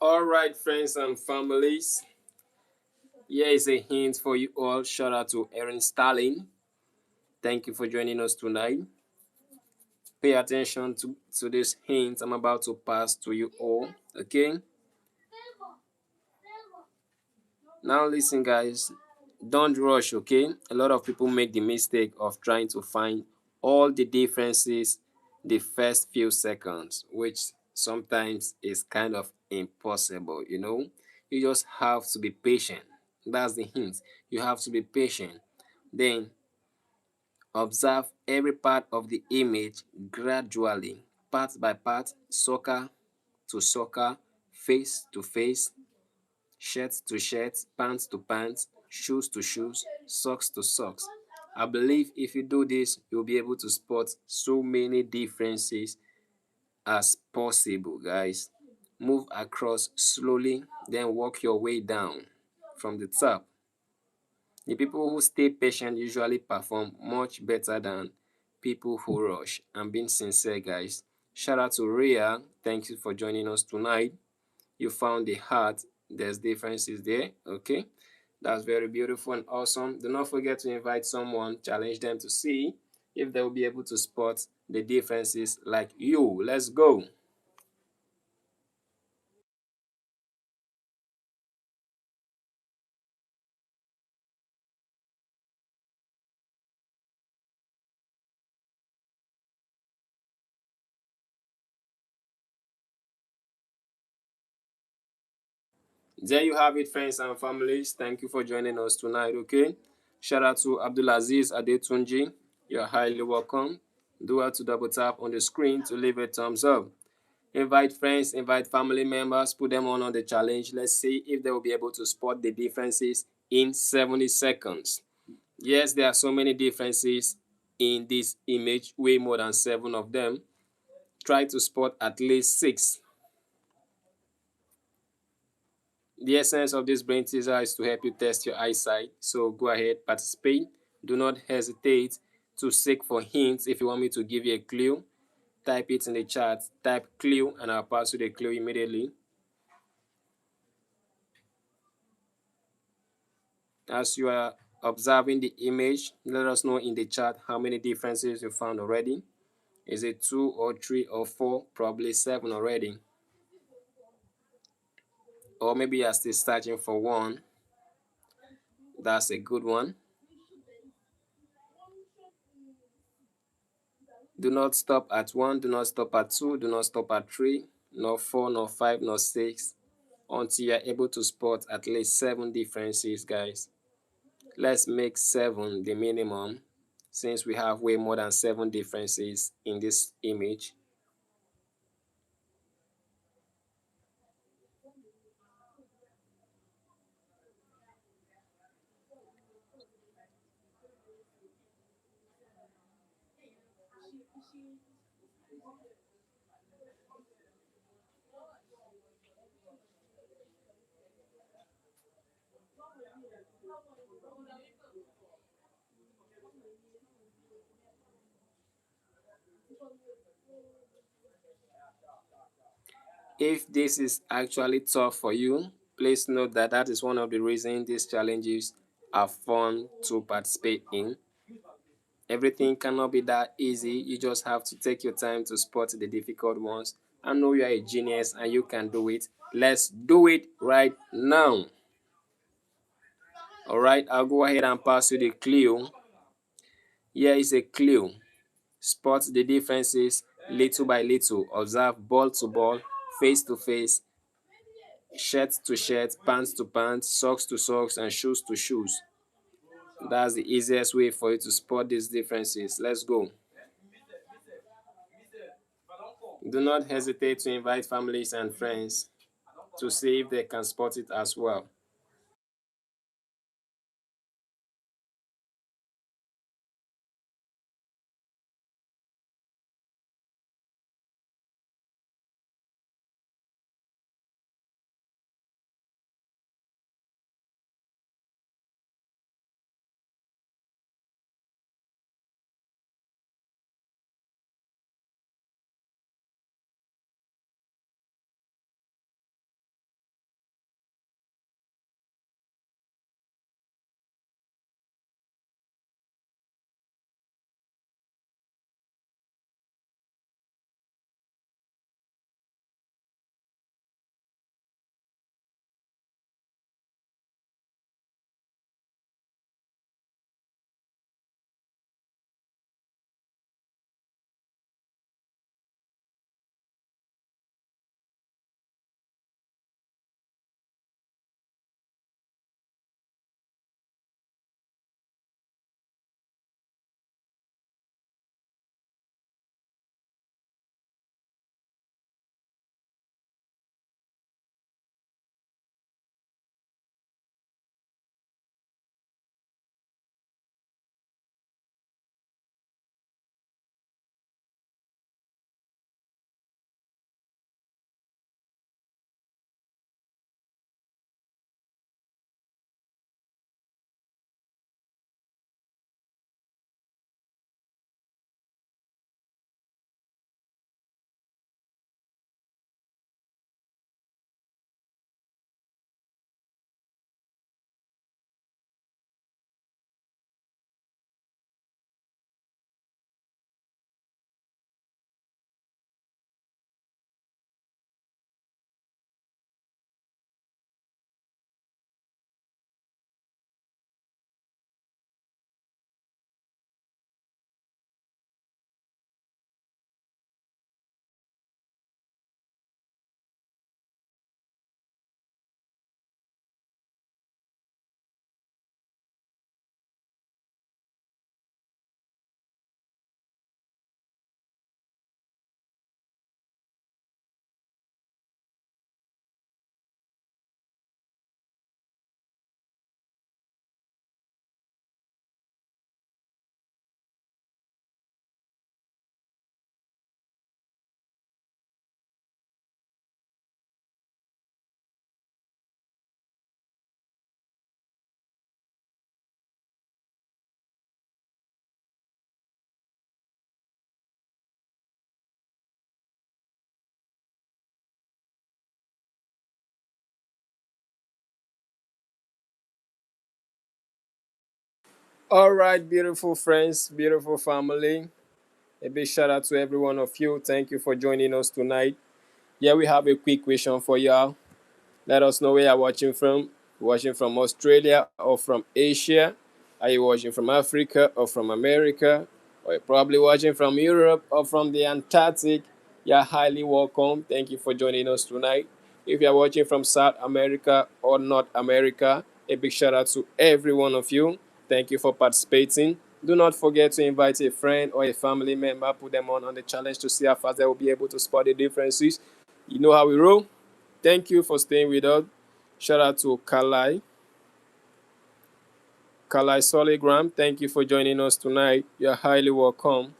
Speaker 1: All right, friends and families. Here is a hint for you all. Shout out to Erin Starling. Thank you for joining us tonight. Pay attention to this hint I'm about to pass to you all. Okay? Now listen, guys. Don't rush, okay? A lot of people make the mistake of trying to find all the differences the first few seconds, which sometimes is kind of impossible, you know? You just have to be patient. That's the hint. You have to be patient. Then observe every part of the image gradually, part by part, sucker to sucker, face to face, shirt to shirt, pants to pants, shoes to shoes, socks to socks. I believe if you do this, you'll be able to spot so many differences as possible, guys. Move across slowly, then work your way down from the top. The people who stay patient usually perform much better than people who rush. I'm being sincere, guys. Shout out to Ria. Thank you for joining us tonight. You found the heart. There's differences there. Okay. That's very beautiful and awesome. Do not forget to invite someone, challenge them to see if they will be able to spot the differences like you. Let's go. There you have it, friends and families. Thank you for joining us tonight, okay? Shout out to Abdulaziz Adetunji. You're highly welcome. Do well to double tap on the screen to leave a thumbs up. Invite friends, invite family members, put them on the challenge. Let's see if they will be able to spot the differences in 70 seconds. Yes, there are so many differences in this image, way more than 7 of them. Try to spot at least 6. The essence of this brain teaser is to help you test your eyesight. So go ahead, participate. Do not hesitate to seek for hints. If you want me to give you a clue, type it in the chat. Type clue and I'll pass you the clue immediately. As you are observing the image, let us know in the chat how many differences you found already. Is it 2 or 3 or 4? Probably 7 already. Or maybe you're still searching for one. That's a good one. Do not stop at 1, do not stop at 2, do not stop at 3, nor 4, nor 5, nor 6, until you are able to spot at least 7 differences, guys. Let's make 7 the minimum, since we have way more than 7 differences in this image. If this is actually tough for you, please note that that is one of the reasons these challenges are fun to participate in. Everything cannot be that easy. You just have to take your time to spot the difficult ones. I know you are a genius and you can do it. Let's do it right now. All right, I'll go ahead and pass you the clue. Here is a clue. Spot the differences little by little. Observe ball to ball, face to face, shirt to shirt, pants to pants, socks to socks, and shoes to shoes. That's the easiest way for you to spot these differences. Let's go. Do not hesitate to invite families and friends to see if they can spot it as well. All right, beautiful friends, beautiful family. A big shout out to every one of you. Thank you for joining us tonight. Yeah, we have a quick question for y'all. Let us know where you're watching from. Watching from Australia or from Asia? Are you watching from Africa or from America? Or you're probably watching from Europe or from the Antarctic? You're highly welcome. Thank you for joining us tonight. If you're watching from South America or North America, a big shout out to every one of you. Thank you for participating. Do not forget to invite a friend or a family member, put them on the challenge to see how fast they will be able to spot the differences. You know how we roll. Thank you for staying with us. Shout out to Kalai Soligram. Thank you for joining us tonight. You're highly welcome.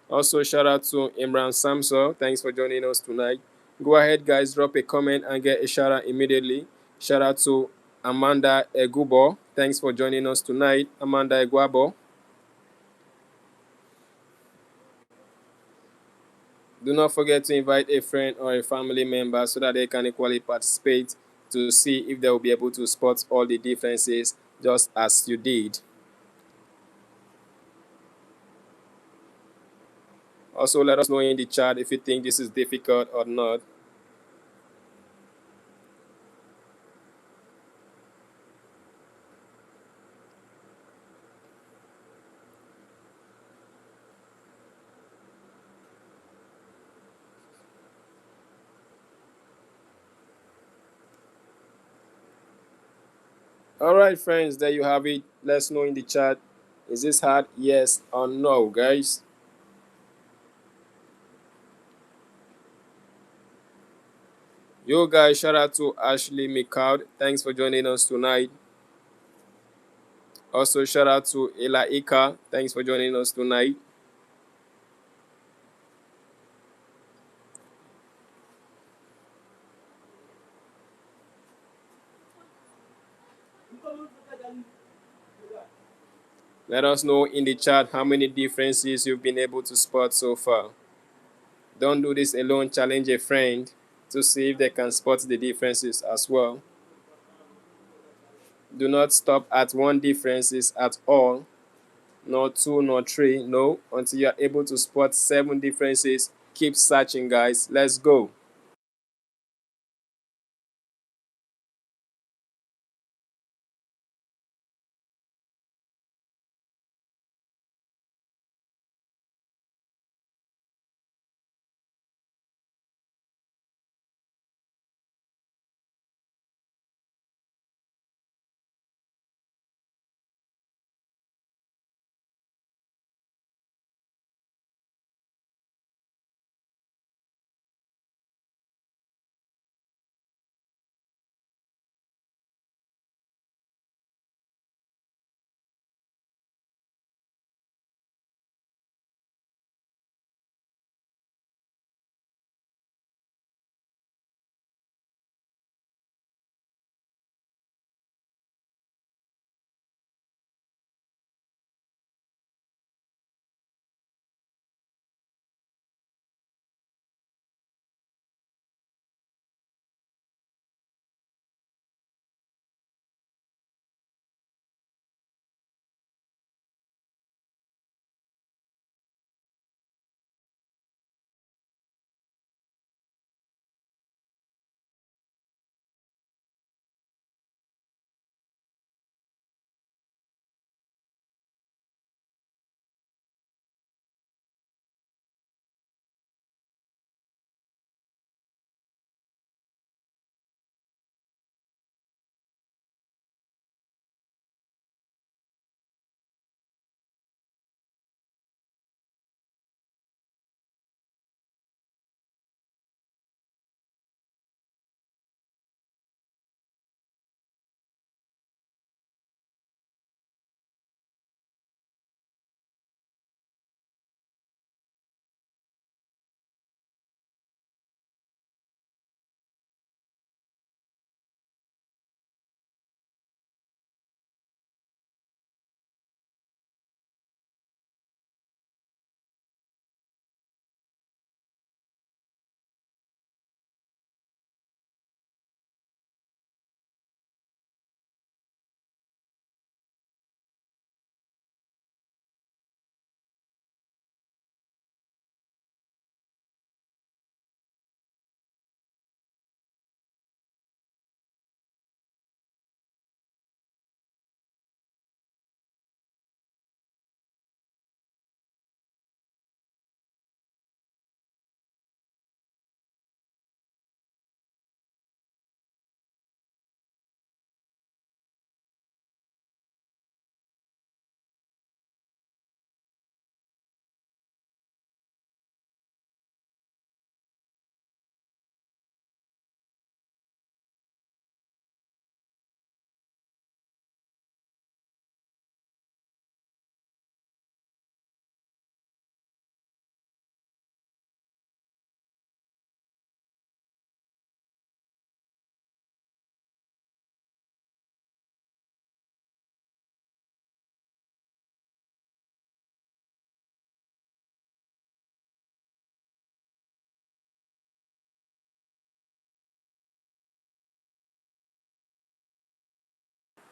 Speaker 1: Also, shout out to Imran Samso. Thanks for joining us tonight. Go ahead, guys, drop a comment and get a shout out immediately. Shout out to Amanda Egubo. Thanks for joining us tonight, Amanda Eguabo. Do not forget to invite a friend or a family member so that they can equally participate to see if they will be able to spot all the differences just as you did. Also, let us know in the chat if you think this is difficult or not. All right, friends, there you have it. Let's know in the chat. Is this hard? Yes or no, guys? Yo, guys, shout out to Ashley McCoud. Thanks for joining us tonight. Also, shout out to Ela Ika. Thanks for joining us tonight. Let us know in the chat how many differences you've been able to spot so far. Don't do this alone. Challenge a friend to see if they can spot the differences as well. Do not stop at one differences at all. Not two, not three. No, until you are able to spot 7 differences. Keep searching, guys. Let's go.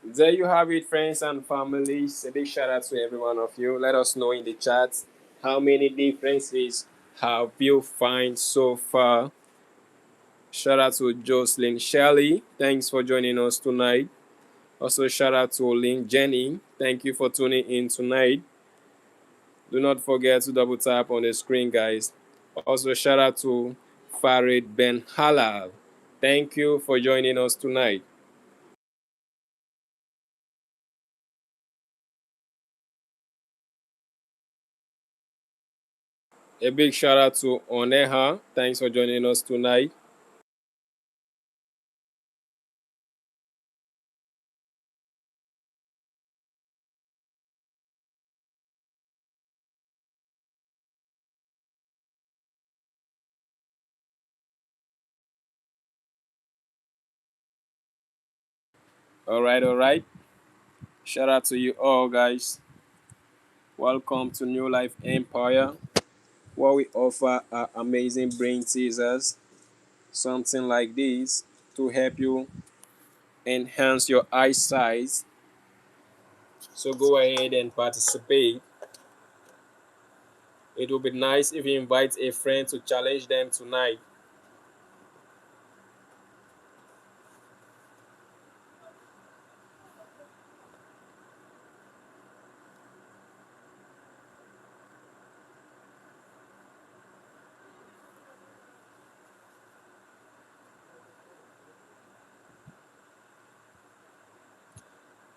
Speaker 1: There you have it, friends and families. A big shout out to every one of you. Let us know in the chat how many differences have you find so far. Shout out to Jocelyn Shelley. Thanks for joining us tonight. Also, shout out to Lynn Jenny. Thank you for tuning in tonight. Do not forget to double tap on the screen, guys. Also, shout out to Farid Ben Halal. Thank you for joining us tonight. A big shout out to Oneha. Thanks for joining us tonight. All right, all right. Shout out to you all, guys. Welcome to New Life Empire, where we offer our amazing brain teasers, something like this, to help you enhance your eyesight. So go ahead and participate. It will be nice if you invite a friend to challenge them tonight.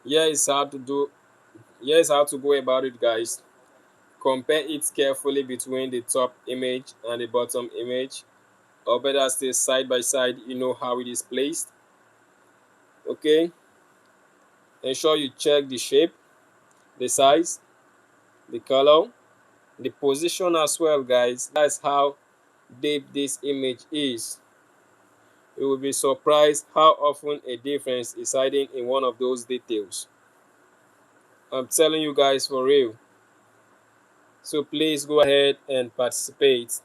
Speaker 1: Here's how to do. Here's how to go about it, guys. Compare it carefully between the top image and the bottom image, or better still side by side. You know how it is placed. Okay. Ensure you check the shape, the size, the color, the position as well, guys. That's how deep this image is. You will be surprised how often a difference is hiding in one of those details. I'm telling you guys for real. So please go ahead and participate.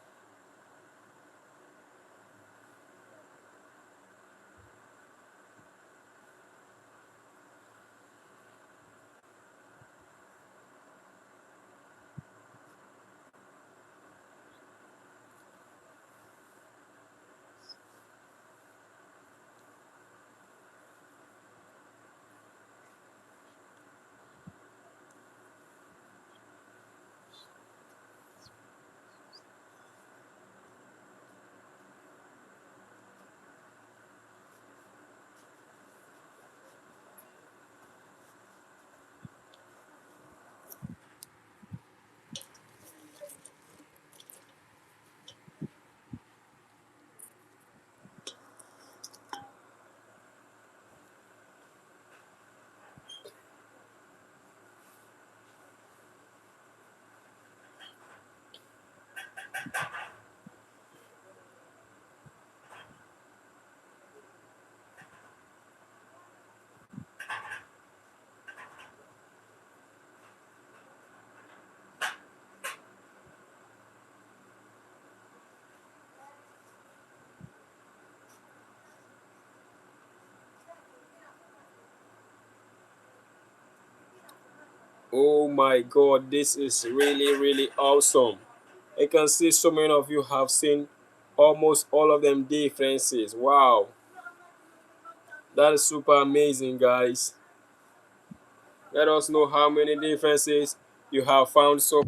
Speaker 1: Oh my god, this is really, really awesome. I can see so many of you have seen almost all of them differences. Wow, that is super amazing, guys. Let us know how many differences you have found so.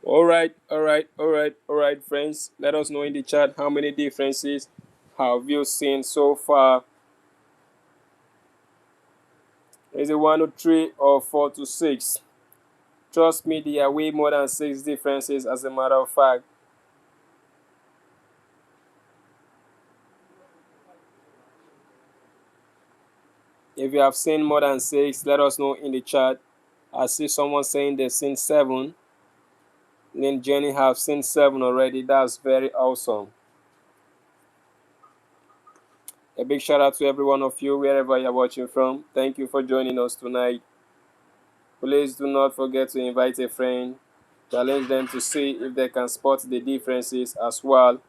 Speaker 1: All right, all right, all right, all right, friends. Let us know in the chat how many differences have you seen so far. Is it 1 to 3 or 4 to 6? Trust me, there are way more than 6 differences, as a matter of fact. If you have seen more than 6, let us know in the chat. I see someone saying they've seen 7. Then Jenny have seen 7 already. That's very awesome. A big shout out to every one of you wherever you're watching from. Thank you for joining us tonight. Please do not forget to invite a friend. Challenge them to see if they can spot the differences as well.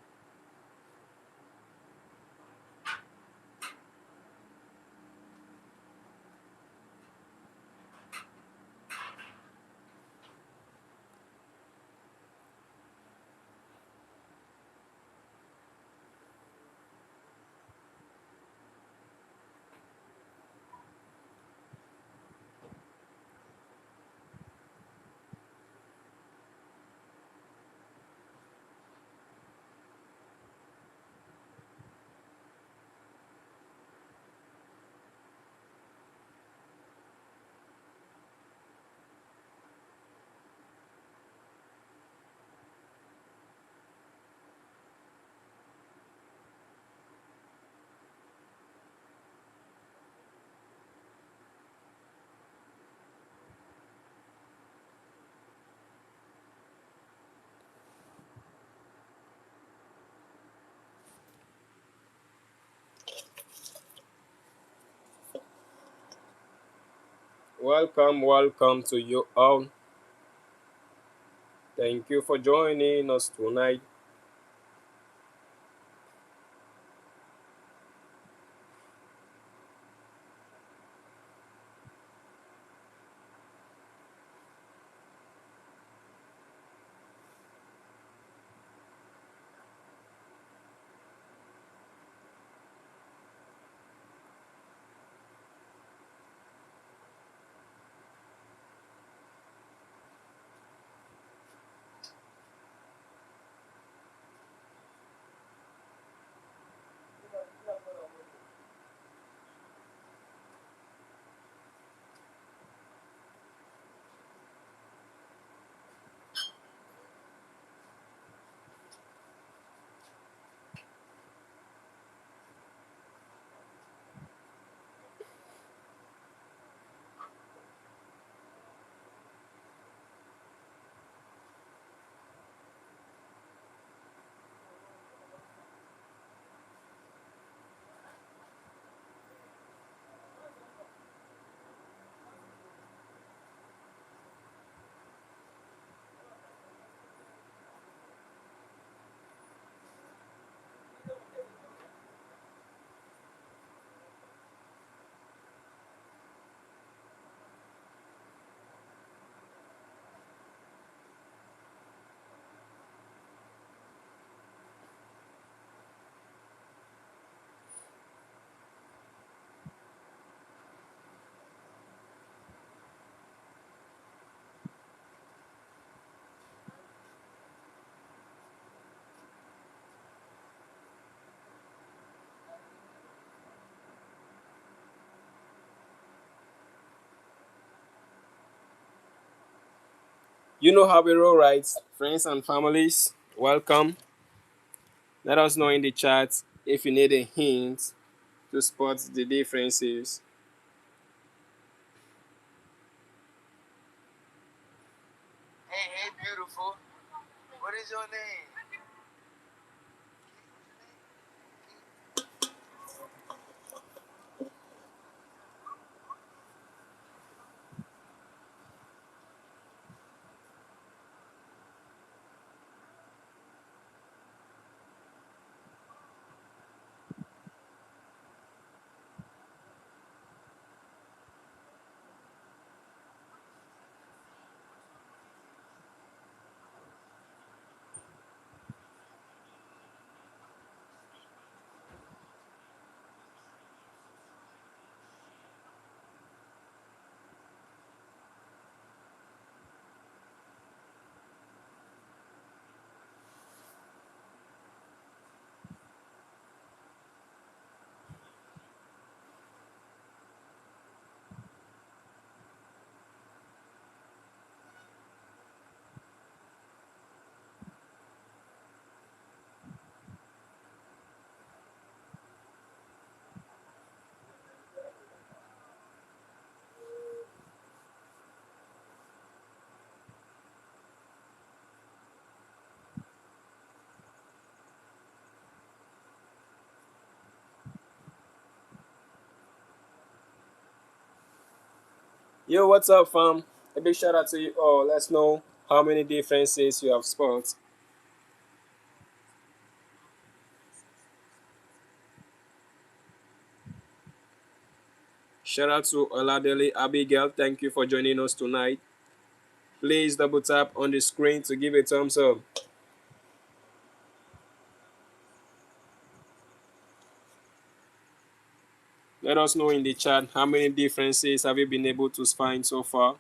Speaker 1: Welcome to you all. Thank you for joining us tonight. You know how we roll, right? Friends and families, welcome. Let us know in the chat if you need a hint to spot the differences.
Speaker 2: Hey, beautiful. What is your name?
Speaker 1: Yo, what's up, fam? A big shout out to you all. Let's know how many differences you have spot. Shout out to Oladele Abigail. Thank you for joining us tonight. Please double tap on the screen to give a thumbs up. Let us know in the chat how many differences have you been able to find so far.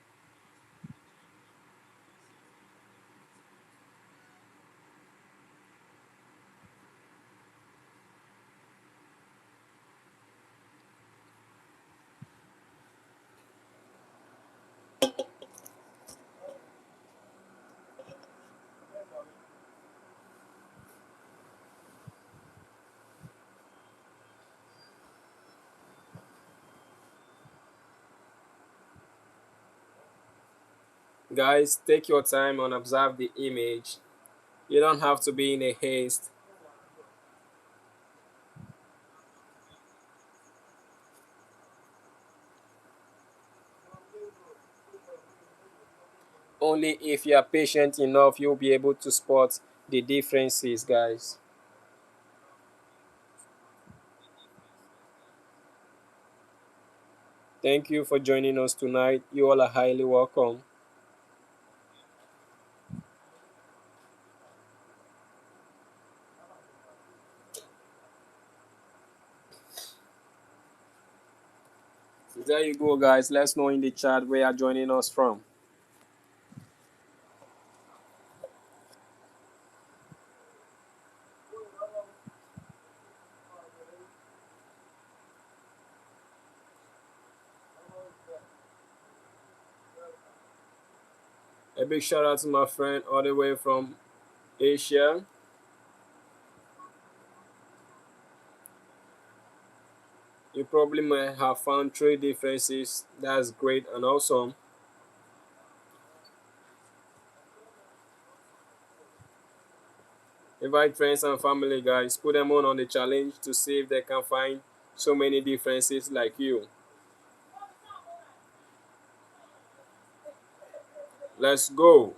Speaker 1: Guys, take your time and observe the image. You don't have to be in a haste. Only if you are patient enough, you'll be able to spot the differences, guys. Thank you for joining us tonight. You all are highly welcome. So there you go, guys. Let's know in the chat where you are joining us from. A big shout out to my friend all the way from Asia. You probably might have found three differences. That's great and awesome. Invite friends and family, guys. Put them on the challenge to see if they can find so many differences like you. Let's go.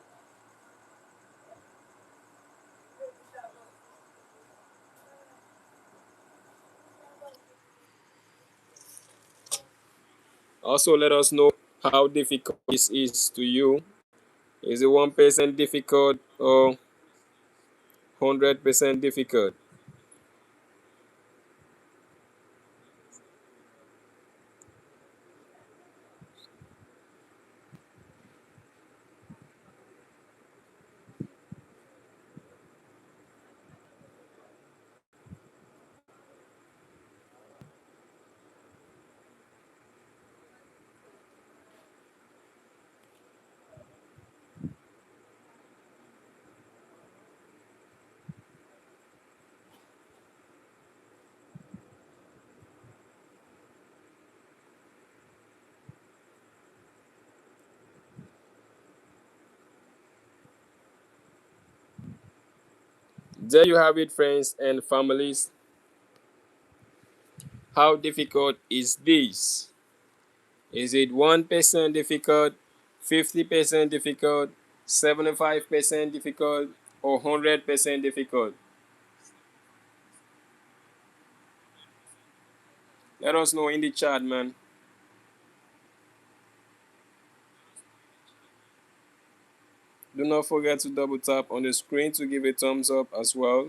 Speaker 1: Also, let us know how difficult this is to you. Is it 1% difficult or 100% difficult? There you have it, friends and families. How difficult is this? Is it 1% difficult, 50% difficult, 75% difficult, or 100% difficult? Let us know in the chat, man. Do not forget to double tap on the screen to give a thumbs up as well.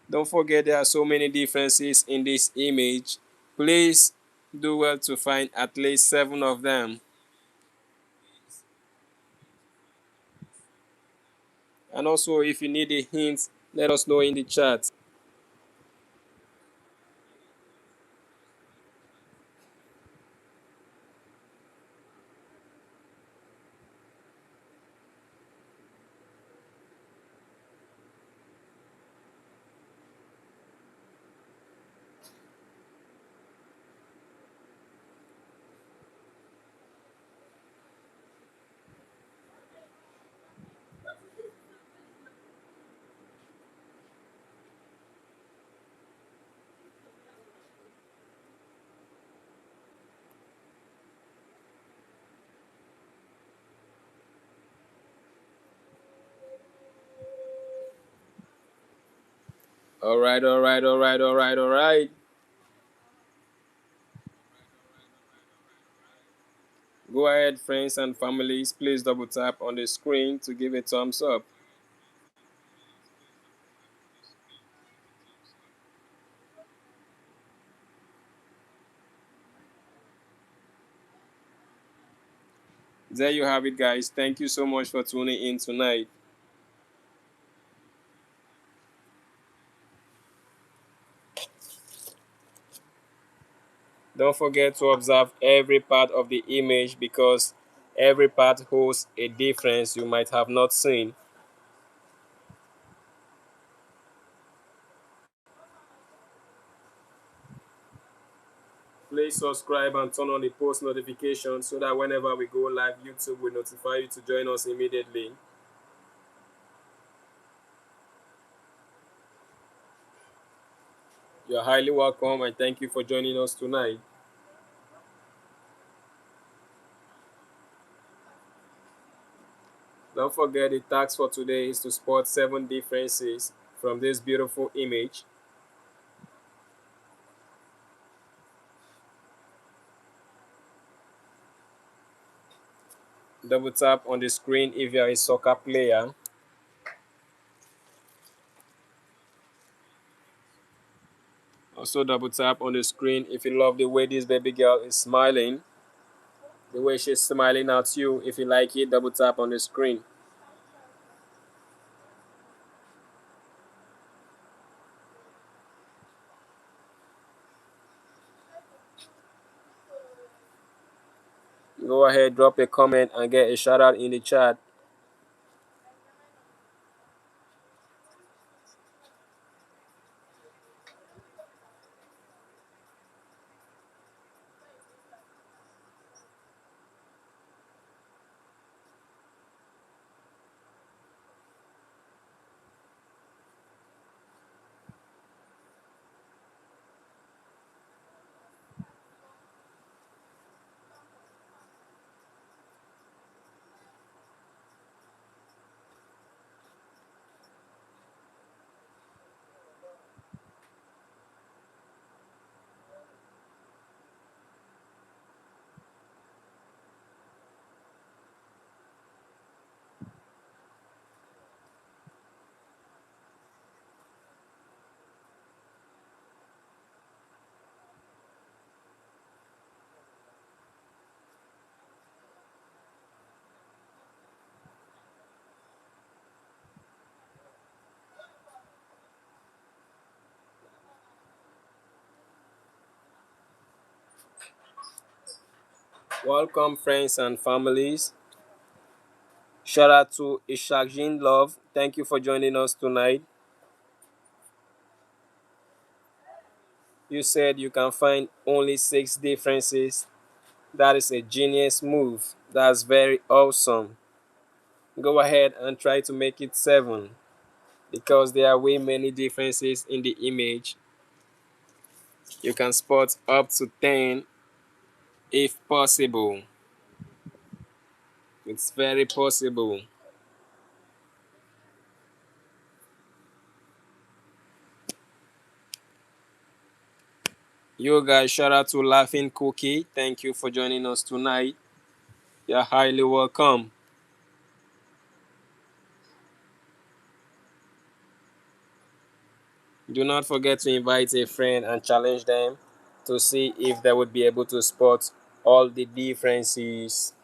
Speaker 1: Don't forget there are so many differences in this image. Please do well to find at least 7 of them. And also, if you need a hint, let us know in the chat. All right, all right, all right, all right, all right. Go ahead, friends and families. Please double tap on the screen to give a thumbs up. There you have it, guys. Thank you so much for tuning in tonight. Don't forget to observe every part of the image because every part holds a difference you might have not seen. Please subscribe and turn on the post notification so that whenever we go live, YouTube will notify you to join us immediately. You're highly welcome and thank you for joining us tonight. Don't forget the task for today is to spot 7 differences from this beautiful image. Double tap on the screen if you're a soccer player. Also double tap on the screen if you love the way this baby girl is smiling. The way she's smiling at you. If you like it, double tap on the screen. Go ahead, drop a comment and get a shout out in the chat. Welcome, friends and families. Shout out to Ishakjin Love. Thank you for joining us tonight. You said you can find only 6 differences. That is a genius move. That's very awesome. Go ahead and try to make it 7 because there are way many differences in the image. You can spot up to 10 if possible. It's very possible. You guys, shout out to Laughing Cookie. Thank you for joining us tonight. You're highly welcome. Do not forget to invite a friend and challenge them to see if they would be able to spot all the differences.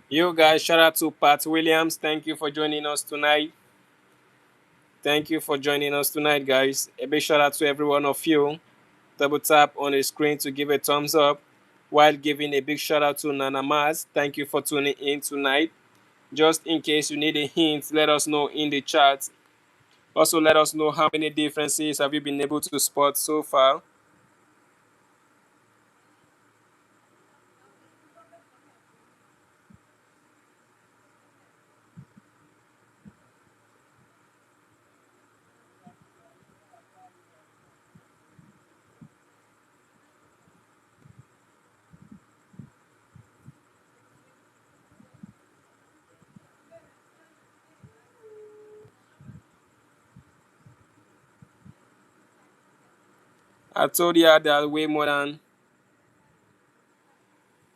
Speaker 1: You guys, shout out to Pat Williams. Thank you for joining us tonight. Thank you for joining us tonight, guys. A big shout out to every one of you. Double tap on the screen to give a thumbs up while giving a big shout out to Nana Maz. Thank you for tuning in tonight. Just in case you need a hint, let us know in the chat. Also, let us know how many differences have you been able to spot so far. I told you there are way more than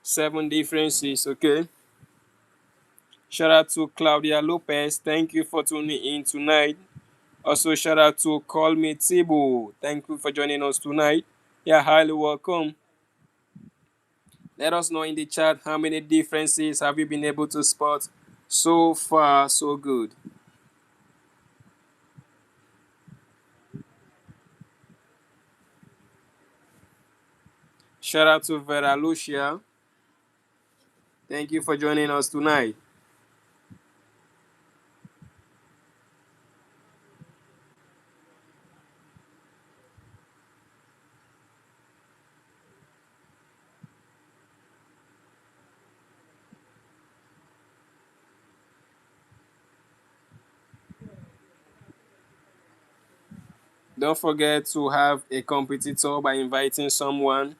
Speaker 1: 7 differences, okay? Shout out to Claudia Lopez. Thank you for tuning in tonight. Also, shout out to Call Me Tibu. Thank you for joining us tonight. You're highly welcome. Let us know in the chat how many differences have you been able to spot so far, so good. Shout out to Vera Lucia. Thank you for joining us tonight. Don't forget to have a competitor by inviting someone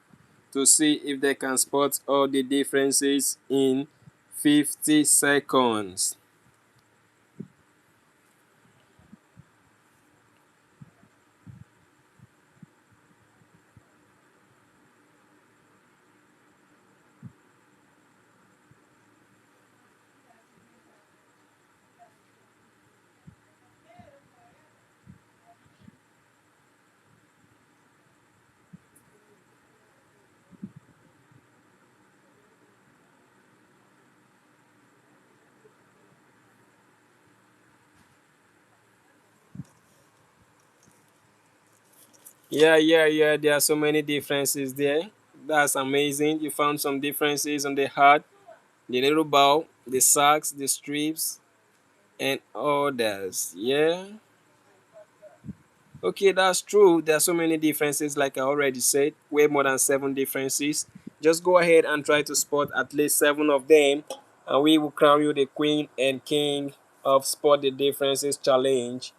Speaker 1: to see if they can spot all the differences in 50 seconds. Yeah. There are so many differences there. That's amazing. You found some differences on the heart, the little bow, the socks, the strips, and others. Yeah. Okay, that's true. There are so many differences, like I already said, way more than 7 differences. Just go ahead and try to spot at least 7 of them, and we will crown you the queen and king of Spot the Differences Challenge.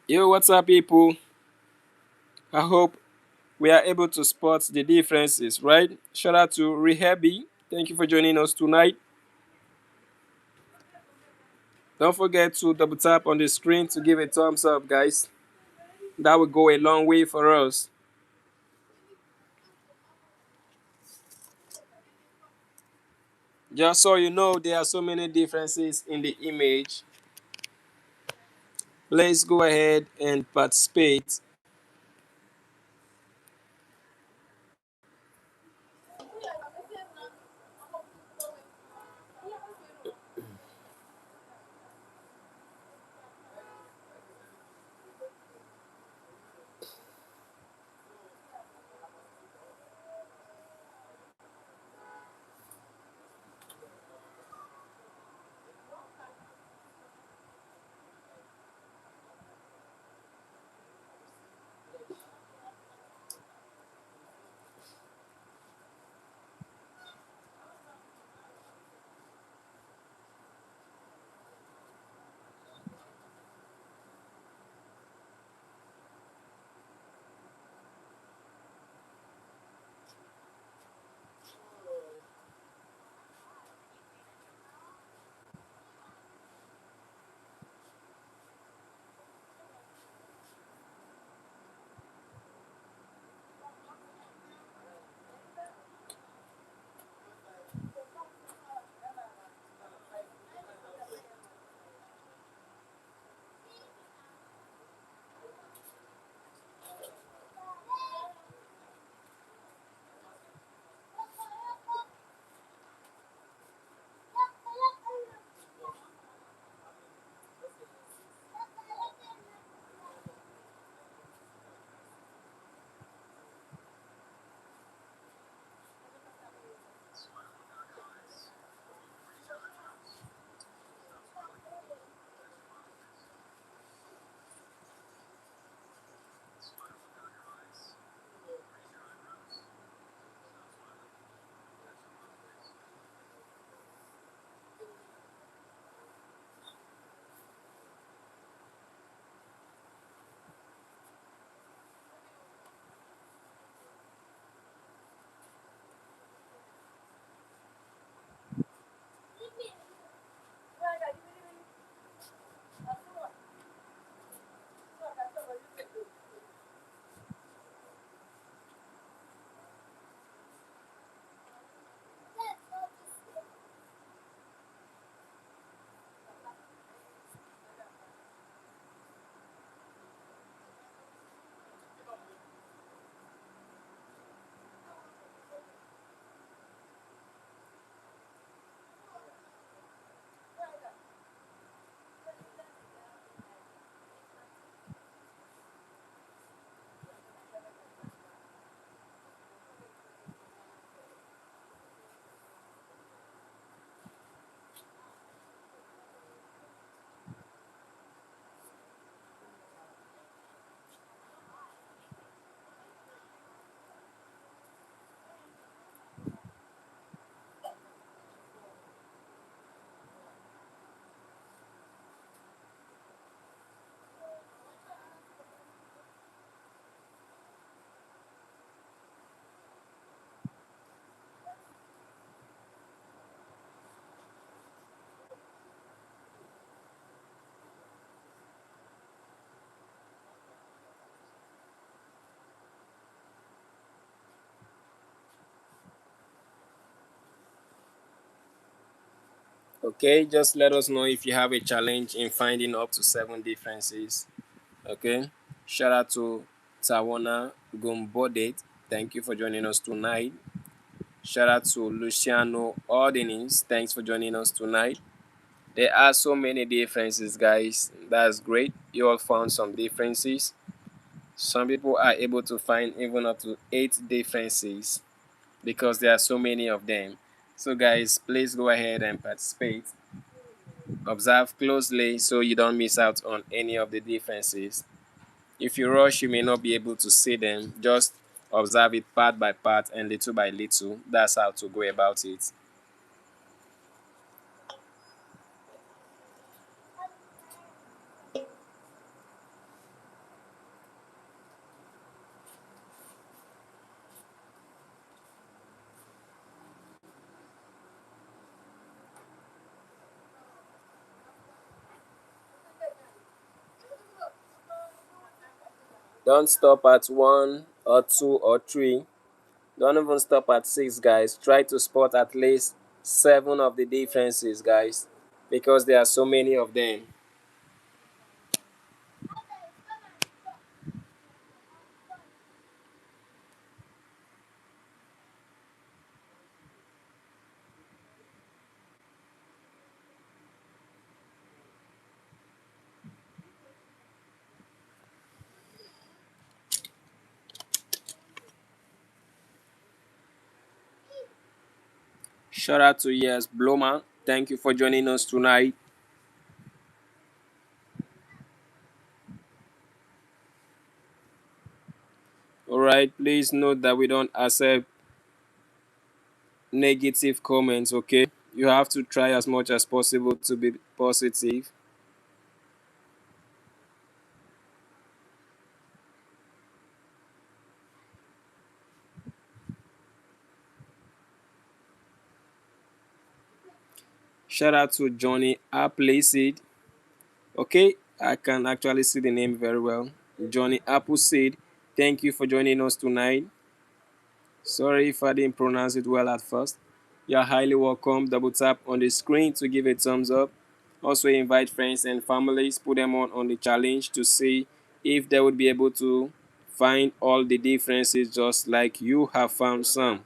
Speaker 1: Yo, what's up, people? I hope we are able to spot the differences, right? Shout out to Rehabi. Thank you for joining us tonight. Don't forget to double tap on the screen to give a thumbs up, guys. That will go a long way for us. Just so you know, there are so many differences in the image. Let's go ahead and participate. Okay, just let us know if you have a challenge in finding up to 7 differences. Okay, shout out to Tawana Gumbodet. Thank you for joining us tonight. Shout out to Luciano Ordinis. Thanks for joining us tonight. There are so many differences, guys. That's great. You all found some differences. Some people are able to find even up to 8 differences because there are so many of them. So, guys, please go ahead and participate. Observe closely so you don't miss out on any of the differences. If you rush, you may not be able to see them. Just observe it part by part and little by little. That's how to go about it. Don't stop at one or two or three. Don't even stop at six, guys. Try to spot at least seven of the differences, guys, because there are so many of them. Shout out to Yes Bloma. Thank you for joining us tonight. All right, please note that we don't accept negative comments, okay? You have to try as much as possible to be positive. Shout out to Johnny Appleseed. Okay, I can actually see the name very well. Johnny Appleseed. Thank you for joining us tonight. Sorry if I didn't pronounce it well at first. You're highly welcome. Double tap on the screen to give a thumbs up. Also invite friends and families, put them on the challenge to see if they would be able to find all the differences just like you have found some.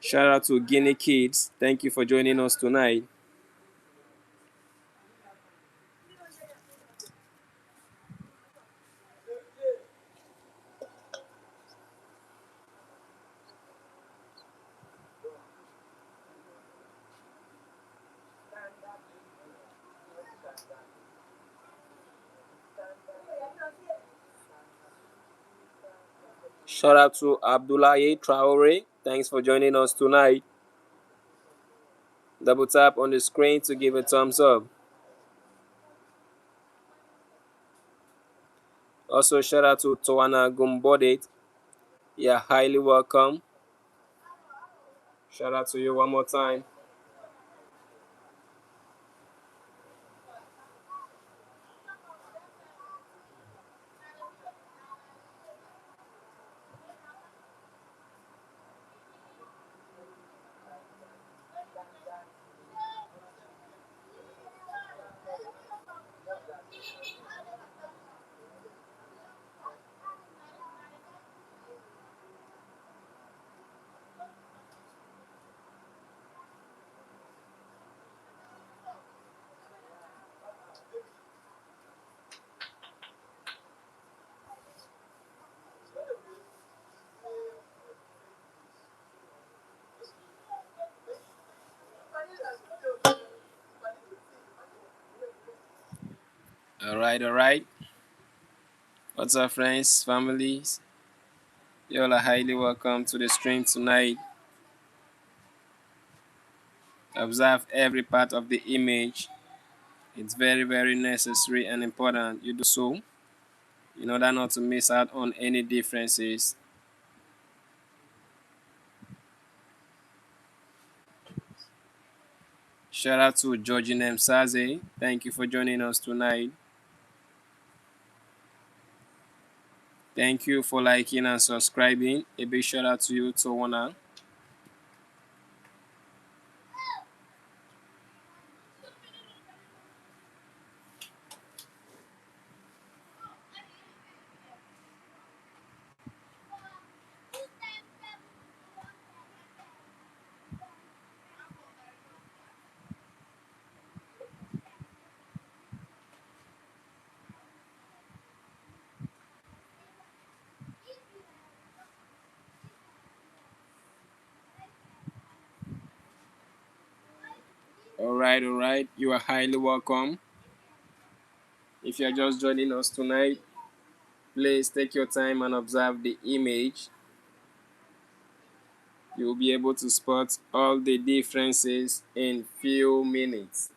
Speaker 1: Shout out to Guinea Kids. Thank you for joining us tonight. Shout out to Abdoulaye Traore. Thanks for joining us tonight. Double tap on the screen to give a thumbs up. Also, shout out to Toana Gumbodet. You're highly welcome. Shout out to you one more time. All right, all right. What's up, friends, families? You all are highly welcome to the stream tonight. Observe every part of the image. It's very, very necessary and important you do so in order not to miss out on any differences. Shout out to Georgine Msaze. Thank you for joining us tonight. Thank you for liking and subscribing. A big shout out to you, Tawana. All right, all right. You are highly welcome. If you are just joining us tonight, please take your time and observe the image. You will be able to spot all the differences in few minutes.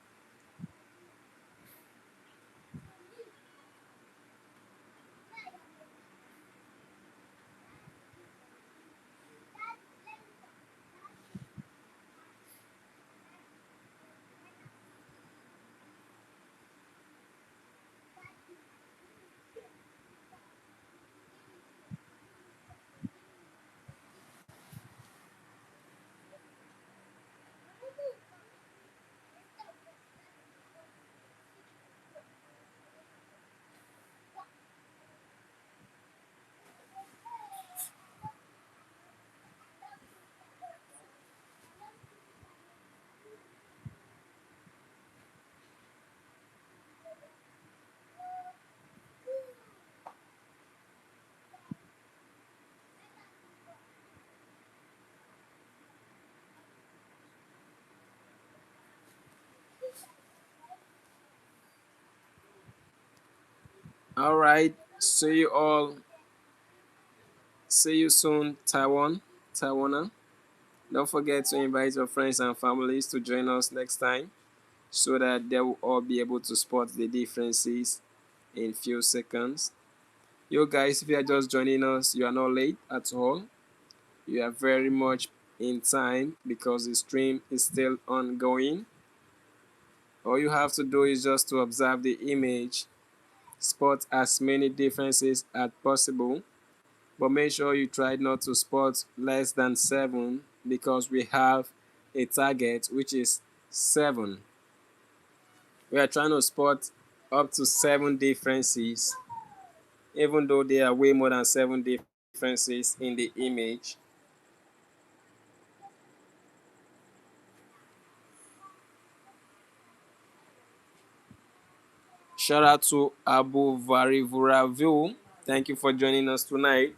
Speaker 1: All right. See you all. See you soon, Taiwana. Don't forget to invite your friends and families to join us next time so that they will all be able to spot the differences in few seconds. You guys, if you are just joining us, you are not late at all. You are very much in time because the stream is still ongoing. All you have to do is just to observe the image, spot as many differences as possible, but make sure you try not to spot less than 7 because we have a target which is 7. We are trying to spot up to 7 differences, even though there are way more than 7 differences in the image. Shout out to Abu Varivuravu. Thank you for joining us tonight.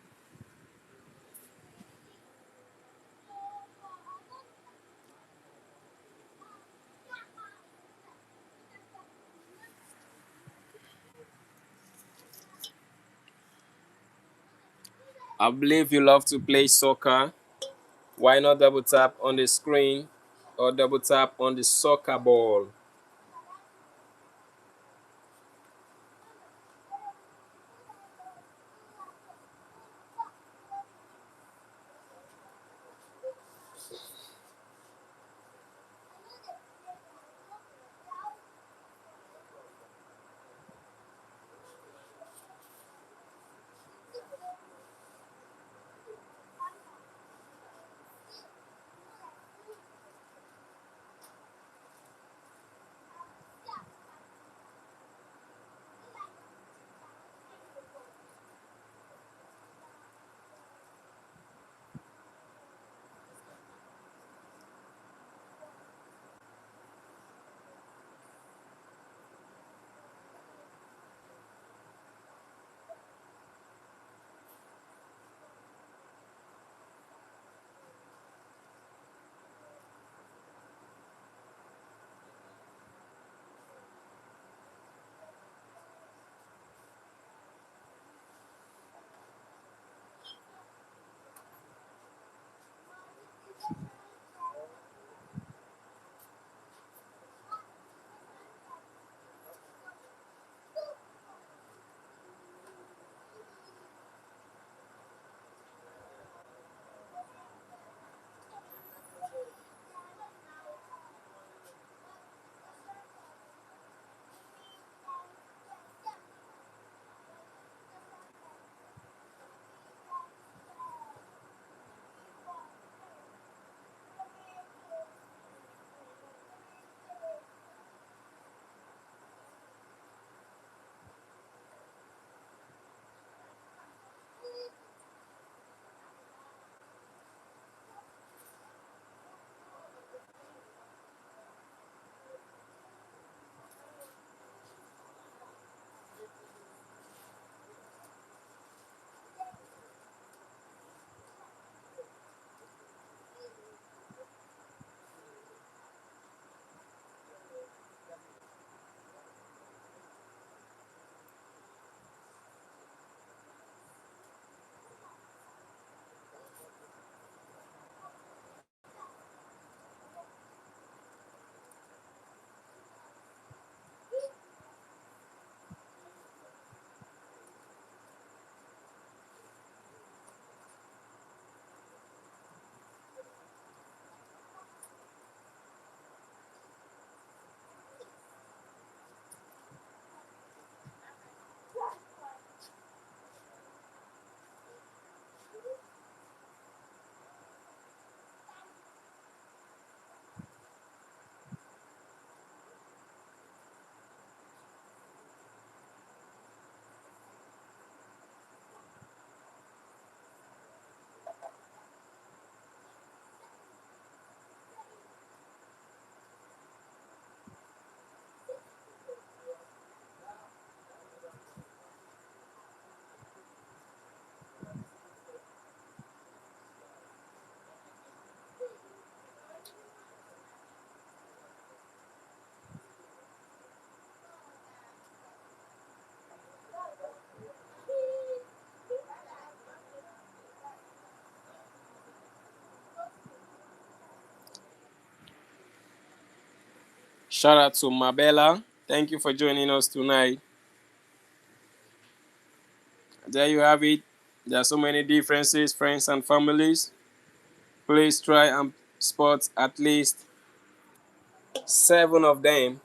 Speaker 1: I believe you love to play soccer. Why not double tap on the screen or double tap on the soccer ball? Shout out to Mabella. Thank you for joining us tonight. There you have it. There are so many differences, friends and families. Please try and spot at least 7 of them.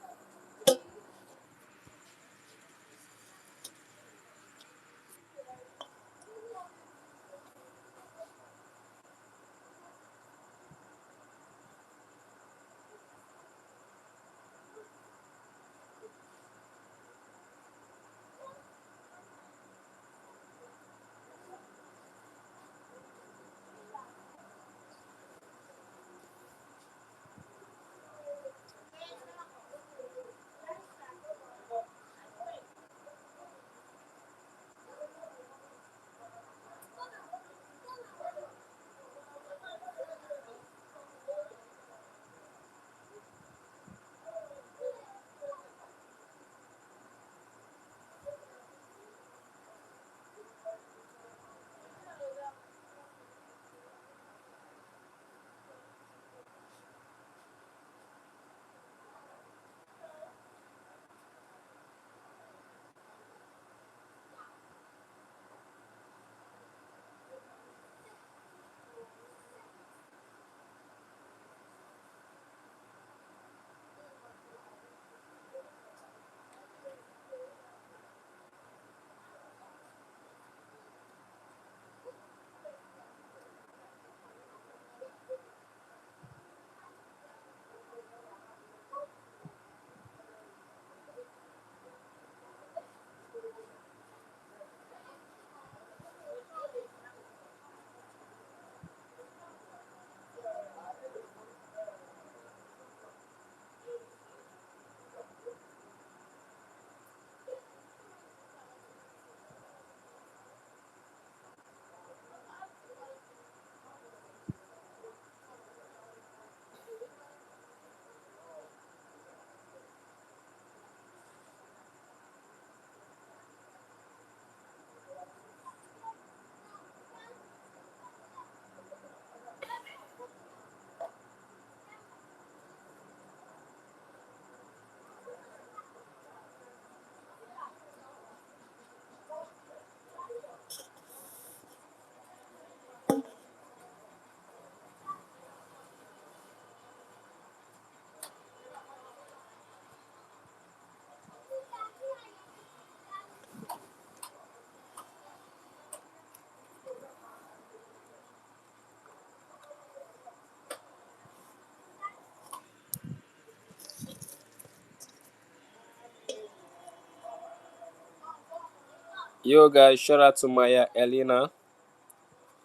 Speaker 1: Yo guys, shout out to Maya Elena.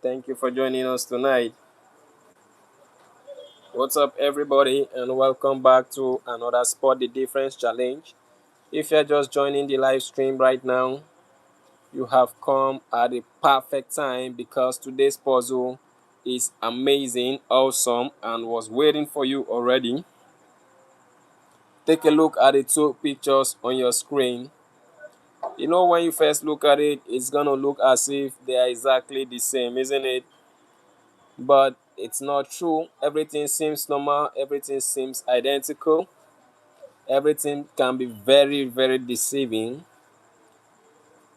Speaker 1: Thank you for joining us tonight. What's up everybody and welcome back to another Spot the Difference challenge. If you're just joining the live stream right now, you have come at the perfect time because today's puzzle is amazing, awesome, and was waiting for you already. Take a look at the two pictures on your screen. You know, when you first look at it, it's gonna look as if they are exactly the same, isn't it? But it's not true. Everything seems normal, everything seems identical, everything can be very, very deceiving.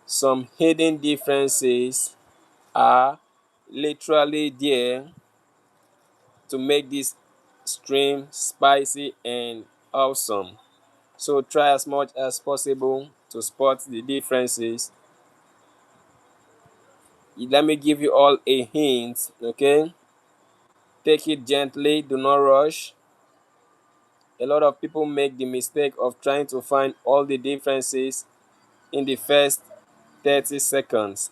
Speaker 1: Some hidden differences are literally there to make this stream spicy and awesome. So try as much as possible to spot the differences. Let me give you all a hint, okay? Take it gently, do not rush. A lot of people make the mistake of trying to find all the differences in the first 30 seconds.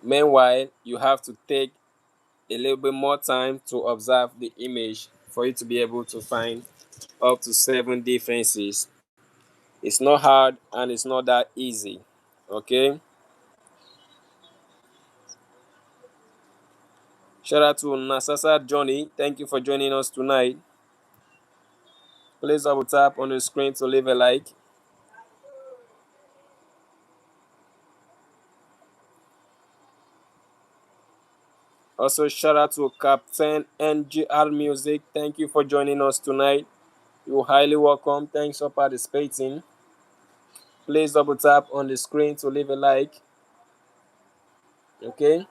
Speaker 1: Meanwhile, you have to take a little bit more time to observe the image for you to be able to find up to 7 differences. It's not hard and it's not that easy. Okay? Shout out to Nasasa Johnny. Thank you for joining us tonight. Please double tap on the screen to leave a like. Also, shout out to Captain NGR Music. Thank you for joining us tonight. You're highly welcome. Thanks for participating. Please double tap on the screen to leave a like. Okay.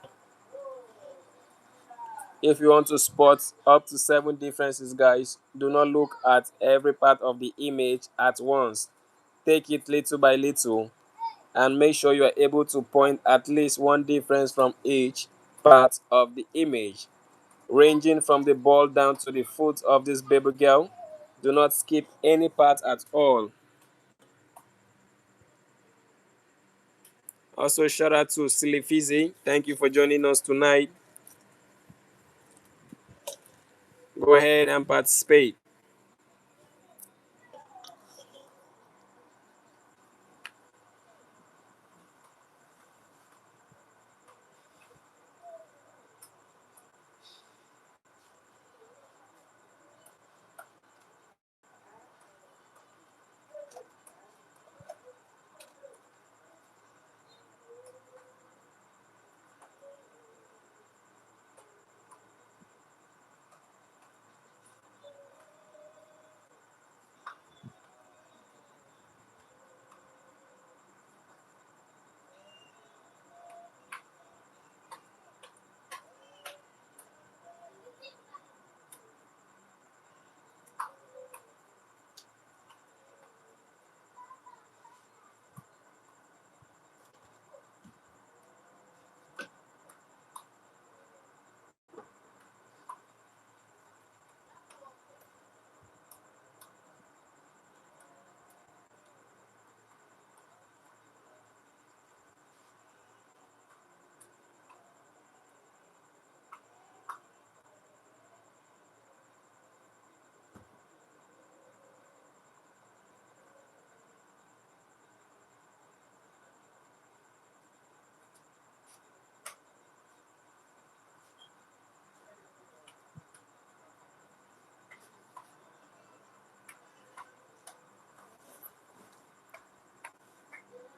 Speaker 1: If you want to spot up to 7 differences, guys, do not look at every part of the image at once. Take it little by little and make sure you are able to point at least one difference from each part of the image, ranging from the ball down to the foot of this baby girl. Do not skip any part at all. Also, shout out to Silly Fizzy. Thank you for joining us tonight. Go ahead and participate.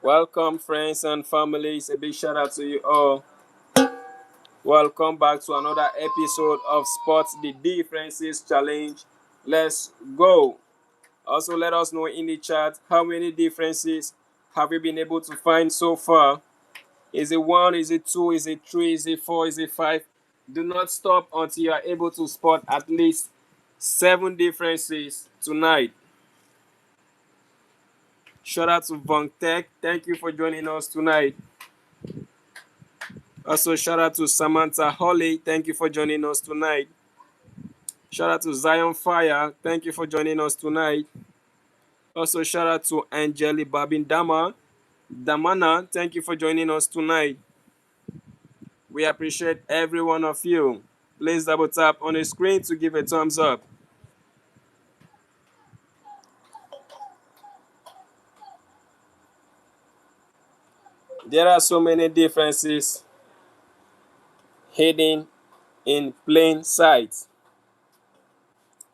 Speaker 1: Welcome, friends and families. A big shout out to you all. Welcome back to another episode of Spot the Differences Challenge. Let's go. Also, let us know in the chat how many differences have you been able to find so far. Is it 1? Is it 2? Is it 3? Is it 4? Is it 5? Do not stop until you are able to spot at least 7 differences tonight. Shout out to Von Tech. Thank you for joining us tonight. Also, shout out to Samantha Holly. Thank you for joining us tonight. Shout out to Zion Fire. Thank you for joining us tonight. Also, shout out to Angeli Babindama. Damana, thank you for joining us tonight. We appreciate every one of you. Please double tap on the screen to give a thumbs up. There are so many differences hidden in plain sight.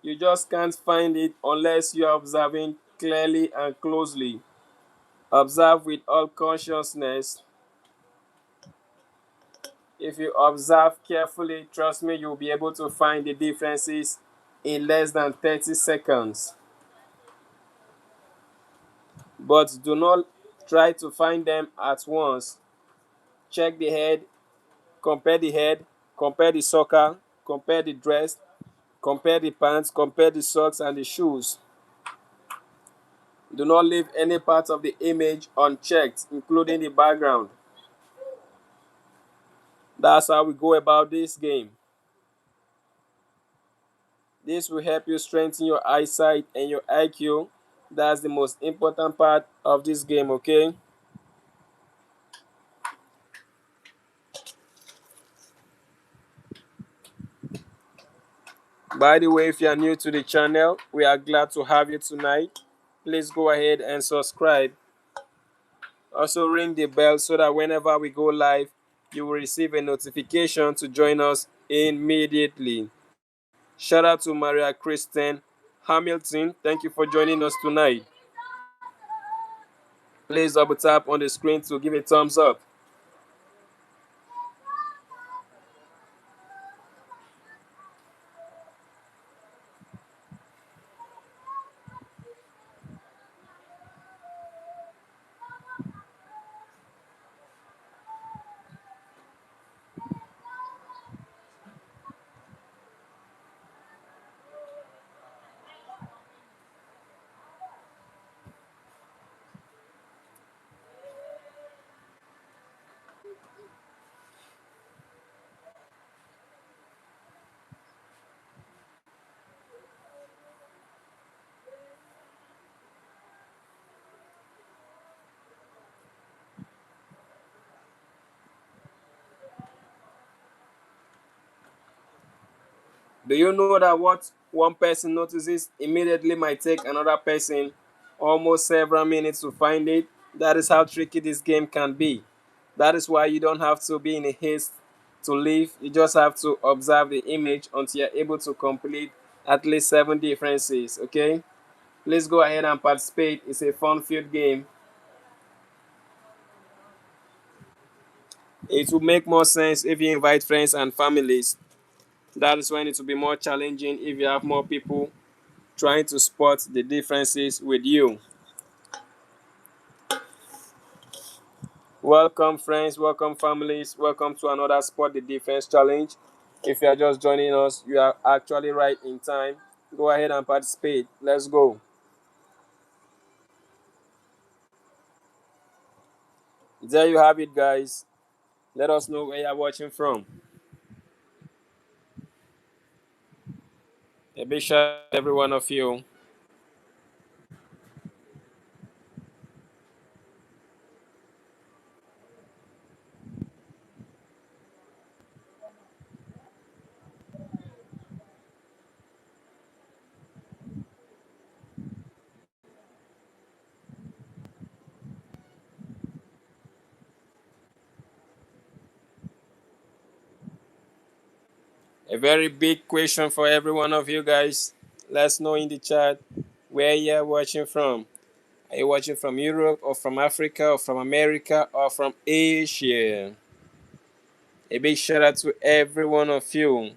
Speaker 1: You just can't find it unless you are observing clearly and closely. Observe with all consciousness. If you observe carefully, trust me, you'll be able to find the differences in less than 30 seconds. But do not try to find them at once. Check the head, compare the soccer, compare the dress, compare the pants, compare the socks and the shoes. Do not leave any part of the image unchecked, including the background. That's how we go about this game. This will help you strengthen your eyesight and your IQ. That's the most important part of this game, okay? By the way, if you are new to the channel, we are glad to have you tonight. Please go ahead and subscribe. Also ring the bell so that whenever we go live, you will receive a notification to join us immediately. Shout out to Maria Kristen Hamilton. Thank you for joining us tonight. Please double tap on the screen to give a thumbs up. Do you know that what one person notices immediately might take another person almost several minutes to find it? That is how tricky this game can be. That is why you don't have to be in a haste to leave. You just have to observe the image until you're able to complete at least 7 differences. Okay? Please go ahead and participate. It's a fun-filled game. It will make more sense if you invite friends and families. That is when it will be more challenging if you have more people trying to spot the differences with you. Welcome, friends. Welcome, families. Welcome to another Spot the Difference challenge. If you are just joining us, you are actually right in time. Go ahead and participate. Let's go. There you have it, guys. Let us know where you are watching from. A big shout out to every one of you. A very big question for every one of you guys. Let's know in the chat where you are watching from. Are you watching from Europe or from Africa or from America or from Asia? A big shout out to every one of you.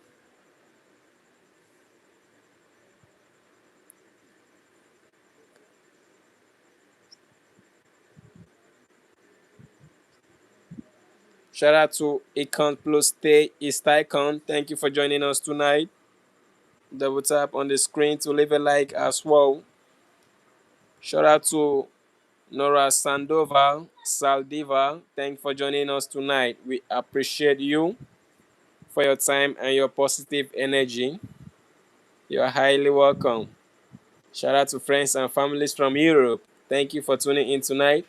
Speaker 1: Shout out to Icon Plus Stay is Icon. Thank you for joining us tonight. Double tap on the screen to leave a like as well. Shout out to Nora Sandoval, Saldiva. Thank you for joining us tonight. We appreciate you for your time and your positive energy. You are highly welcome. Shout out to friends and families from Europe. Thank you for tuning in tonight.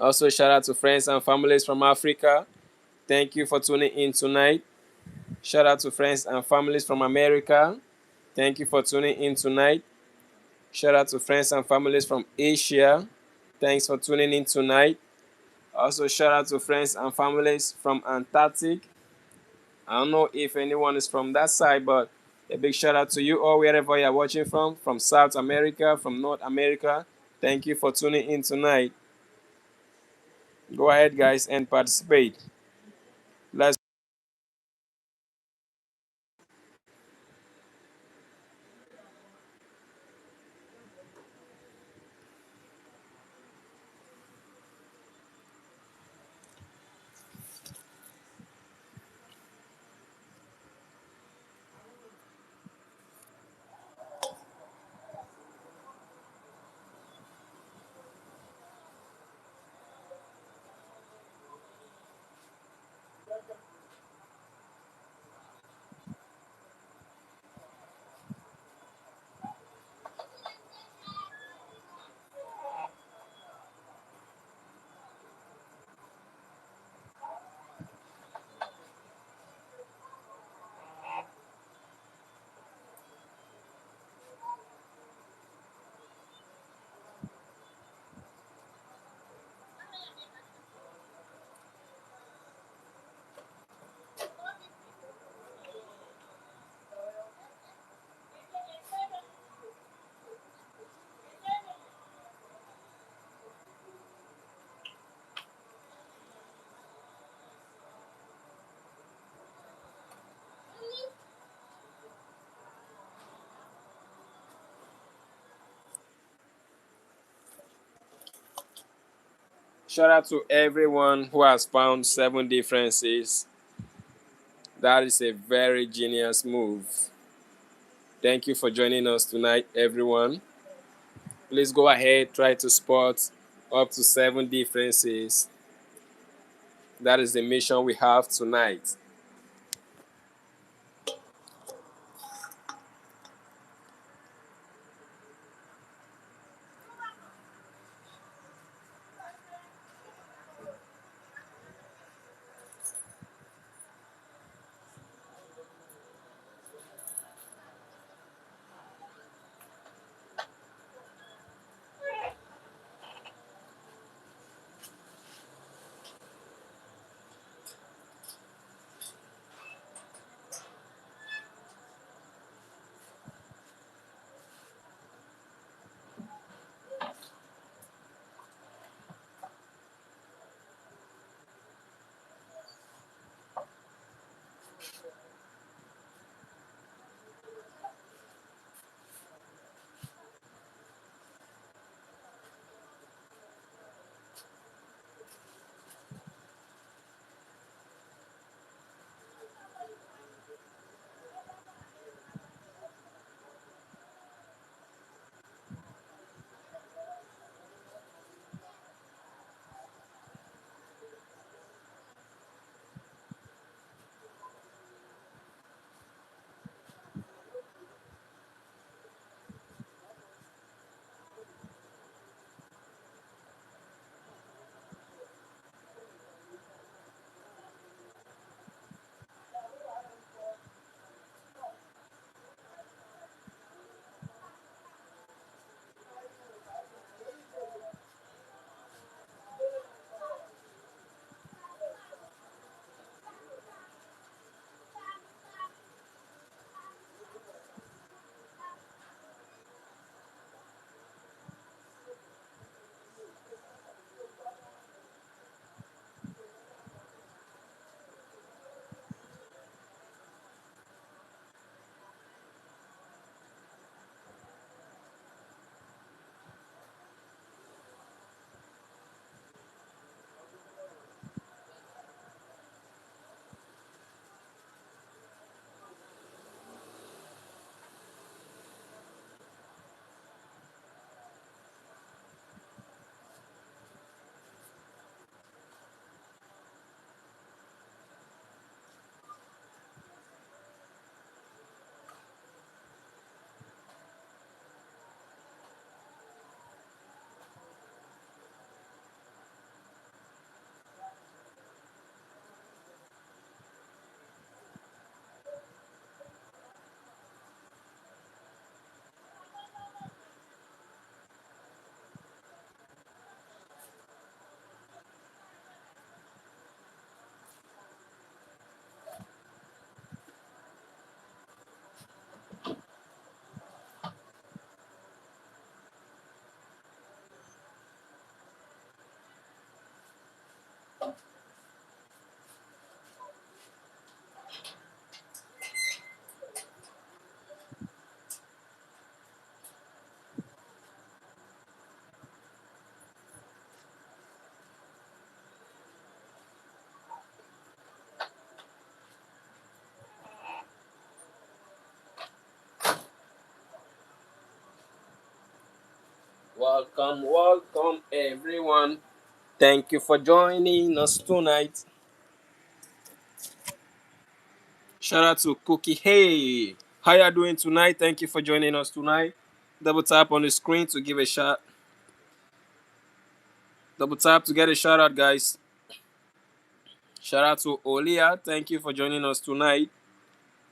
Speaker 1: Also, shout out to friends and families from Africa. Thank you for tuning in tonight. Shout out to friends and families from America. Thank you for tuning in tonight. Shout out to friends and families from Asia. Thanks for tuning in tonight. Also, shout out to friends and families from Antarctic. I don't know if anyone is from that side, but a big shout out to you all wherever you're watching from South America, from North America. Thank you for tuning in tonight. Go ahead, guys, and participate. Let's shout out to everyone who has found 7 differences. That is a very genius move. Thank you for joining us tonight, everyone. Please go ahead, try to spot up to 7 differences. That is the mission we have tonight. Welcome, welcome everyone. Thank you for joining us tonight. Shout out to Cookie. Hey, how you doing tonight? Thank you for joining us tonight. Double tap on the screen to give a shout. Double tap to get a shout out, guys. Shout out to Olia. Thank you for joining us tonight.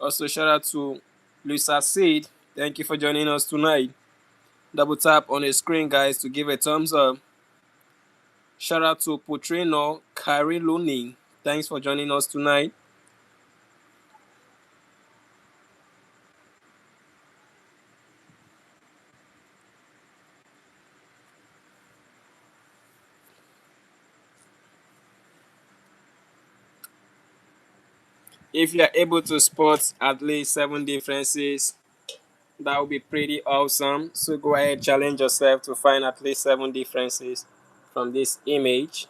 Speaker 1: Also, shout out to Luisa Seed. Thank you for joining us tonight. Double tap on the screen, guys, to give a thumbs up. Shout out to Putrino Kariluni. Thanks for joining us tonight. If you're able to spot at least 7 differences, that would be pretty awesome. So go ahead, challenge yourself to find at least 7 differences from this image.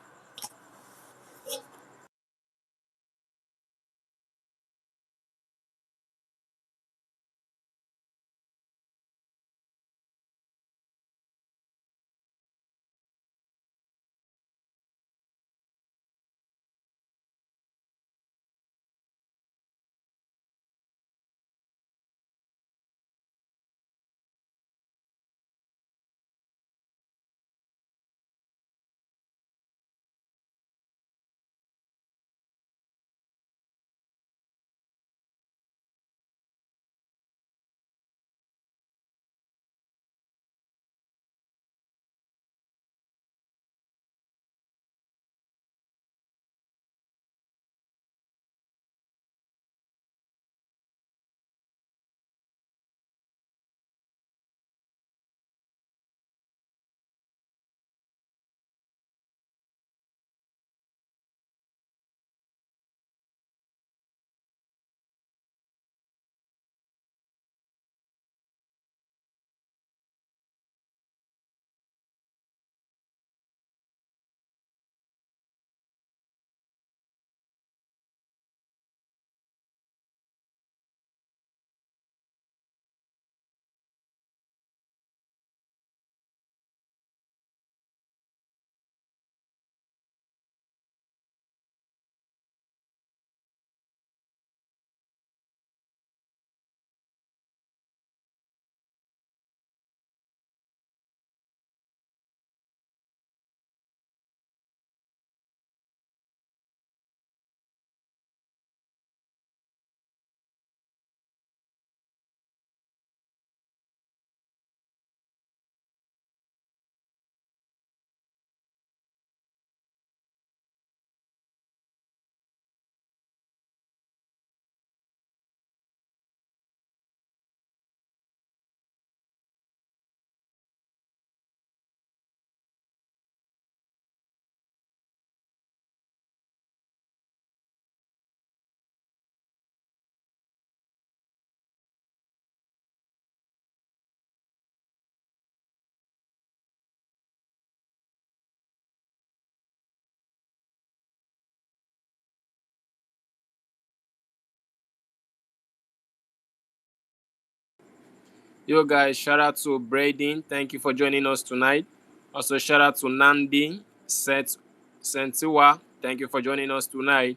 Speaker 1: Yo, guys, shout out to Braden. Thank you for joining us tonight. Also, shout out to Nandi Sentiwa. Thank you for joining us tonight.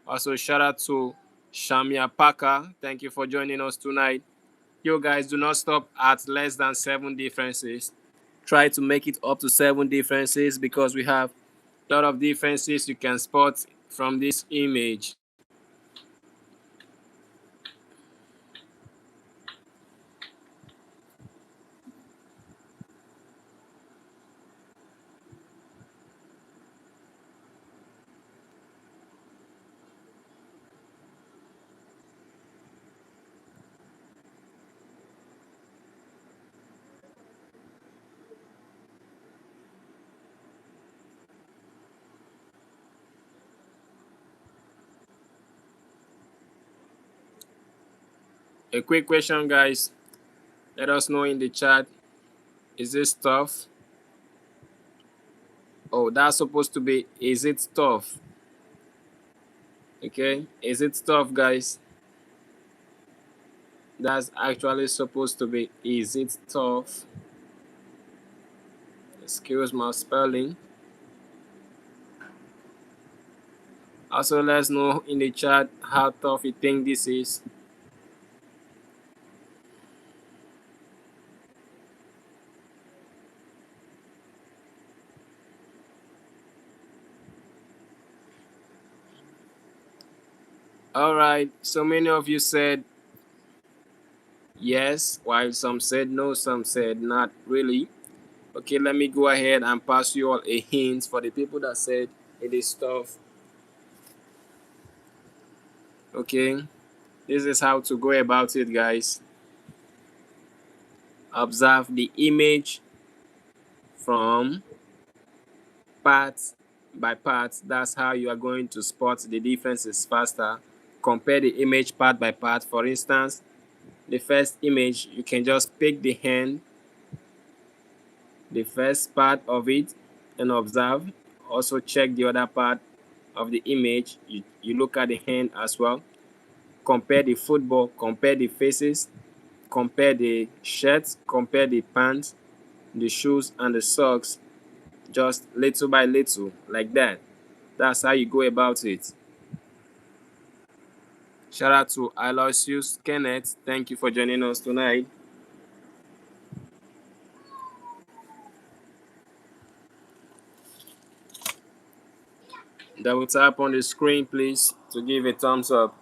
Speaker 1: Also, shout out to Shamia Parker. Thank you for joining us tonight. Yo, guys, do not stop at less than 7 differences. Try to make it up to 7 differences because we have a lot of differences you can spot from this image. A quick question, guys. Let us know in the chat. Is this tough? Oh, that's supposed to be, is it tough? Okay, is it tough, guys? That's actually supposed to be, is it tough? Excuse my spelling. Also, let us know in the chat how tough you think this is. Alright, so many of you said yes, while some said no, some said not really. Okay, let me go ahead and pass you all a hint for the people that said it is tough. Okay, this is how to go about it, guys. Observe the image from part by part. That's how you are going to spot the differences faster. Compare the image part by part. For instance, the first image, you can just pick the hand, the first part of it, and observe. Also check the other part of the image. You look at the hand as well. Compare the football, compare the faces, compare the shirts, compare the pants, the shoes, and the socks, just little by little, like that. That's how you go about it. Shout out to Aloysius Kenneth. Thank you for joining us tonight. Double tap on the screen, please, to give a thumbs up.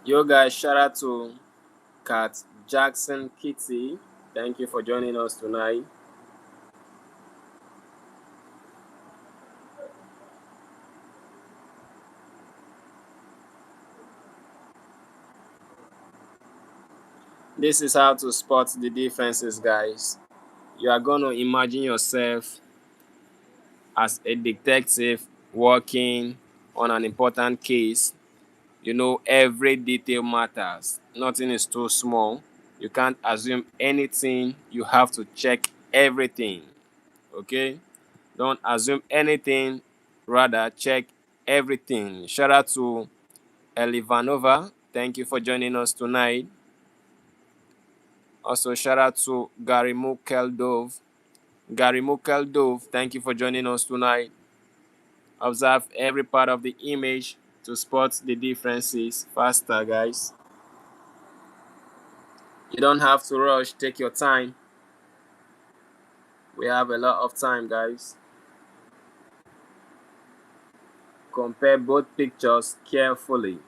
Speaker 1: Yo, guys, shout out to Kat Jackson Kitty. Thank you for joining us tonight. This is how to spot the differences, guys. You are going to imagine yourself as a detective working on an important case. You know, every detail matters. Nothing is too small. You can't assume anything. You have to check everything. Okay? Don't assume anything. Rather, check everything. Shout out to Elivanova. Thank you for joining us tonight. Also, shout out to Gary Mukeldov. Gary Mukeldov, thank you for joining us tonight. Observe every part of the image to spot the differences faster, guys. You don't have to rush, take your time. We have a lot of time, guys. Compare both pictures carefully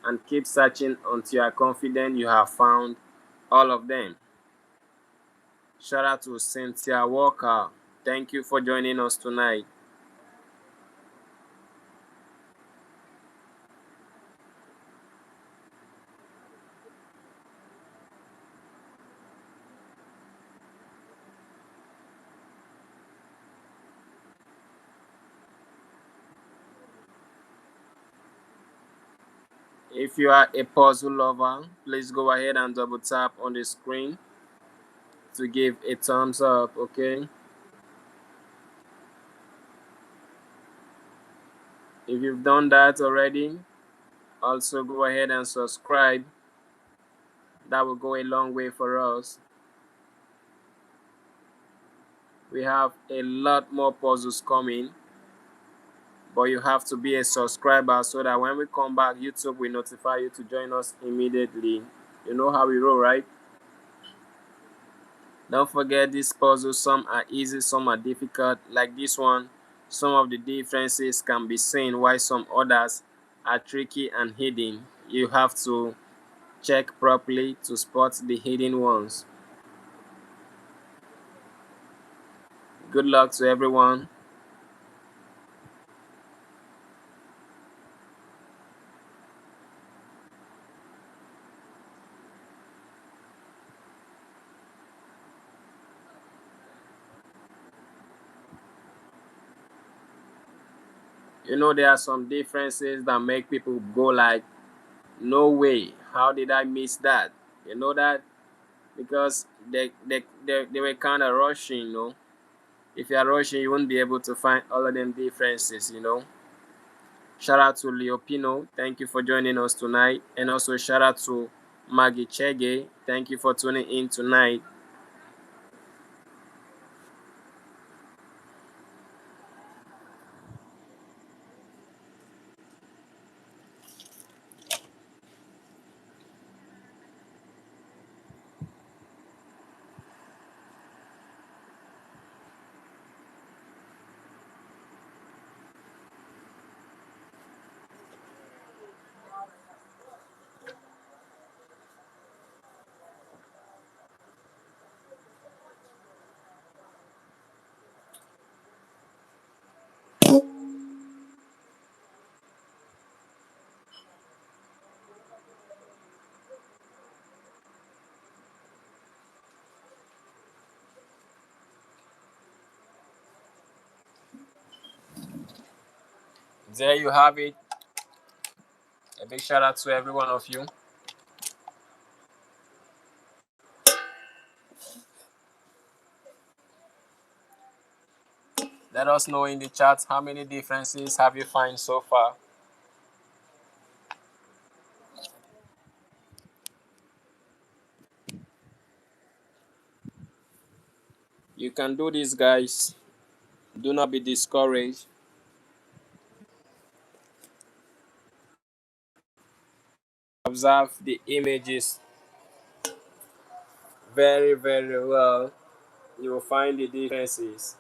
Speaker 1: and keep searching until you are confident you have found all of them. Shout out to Cynthia Walker. Thank you for joining us tonight. If you are a puzzle lover, please go ahead and double tap on the screen to give a thumbs up, okay? If you've done that already, also go ahead and subscribe. That will go a long way for us. We have a lot more puzzles coming, but you have to be a subscriber so that when we come back, YouTube will notify you to join us immediately. You know how we roll, right? Don't forget these puzzles, some are easy, some are difficult. Like this one, some of the differences can be seen while some others are tricky and hidden. You have to check properly to spot the hidden ones. Good luck to everyone. You know, there are some differences that make people go like, no way, how did I miss that? You know that? Because they were kind of rushing, you know. If you are rushing, you won't be able to find all of them differences, you know. Shout out to Leopino, thank you for joining us tonight. And also shout out to Maggie Chege, thank you for tuning in tonight. There you have it. A big shout out to every one of you. Let us know in the chat how many differences have you found so far. You can do this, guys. Do not be discouraged. Observe the images very, very well. You will find the differences.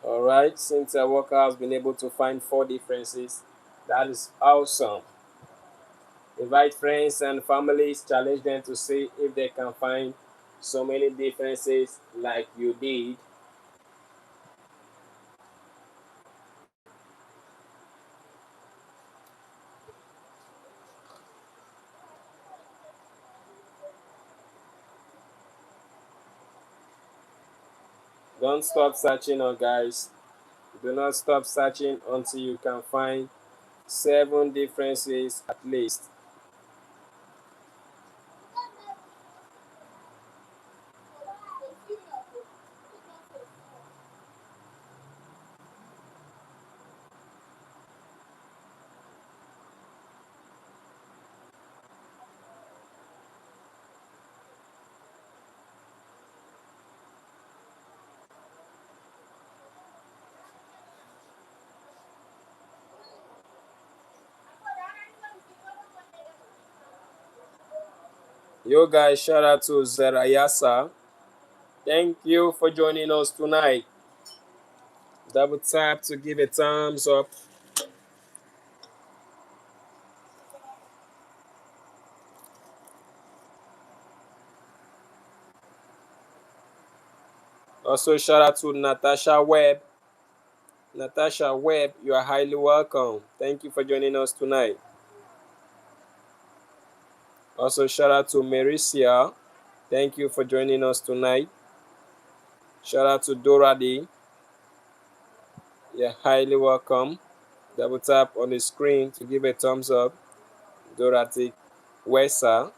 Speaker 1: Alright, Cynthia Walker has been able to find 4 differences. That is awesome. Invite friends and families, challenge them to see if they can find so many differences like you did. Don't stop searching, guys. Do not stop searching until you can find 7 differences at least. Yo guys, shout out to Zerayasa. Thank you for joining us tonight. Double tap to give a thumbs up. Also, shout out to Natasha Webb. Natasha Webb, you are highly welcome. Thank you for joining us tonight. Also, shout out to Maricia. Thank you for joining us tonight. Shout out to Doradi. You're highly welcome. Double tap on the screen to give a thumbs up. Dorati Wesa.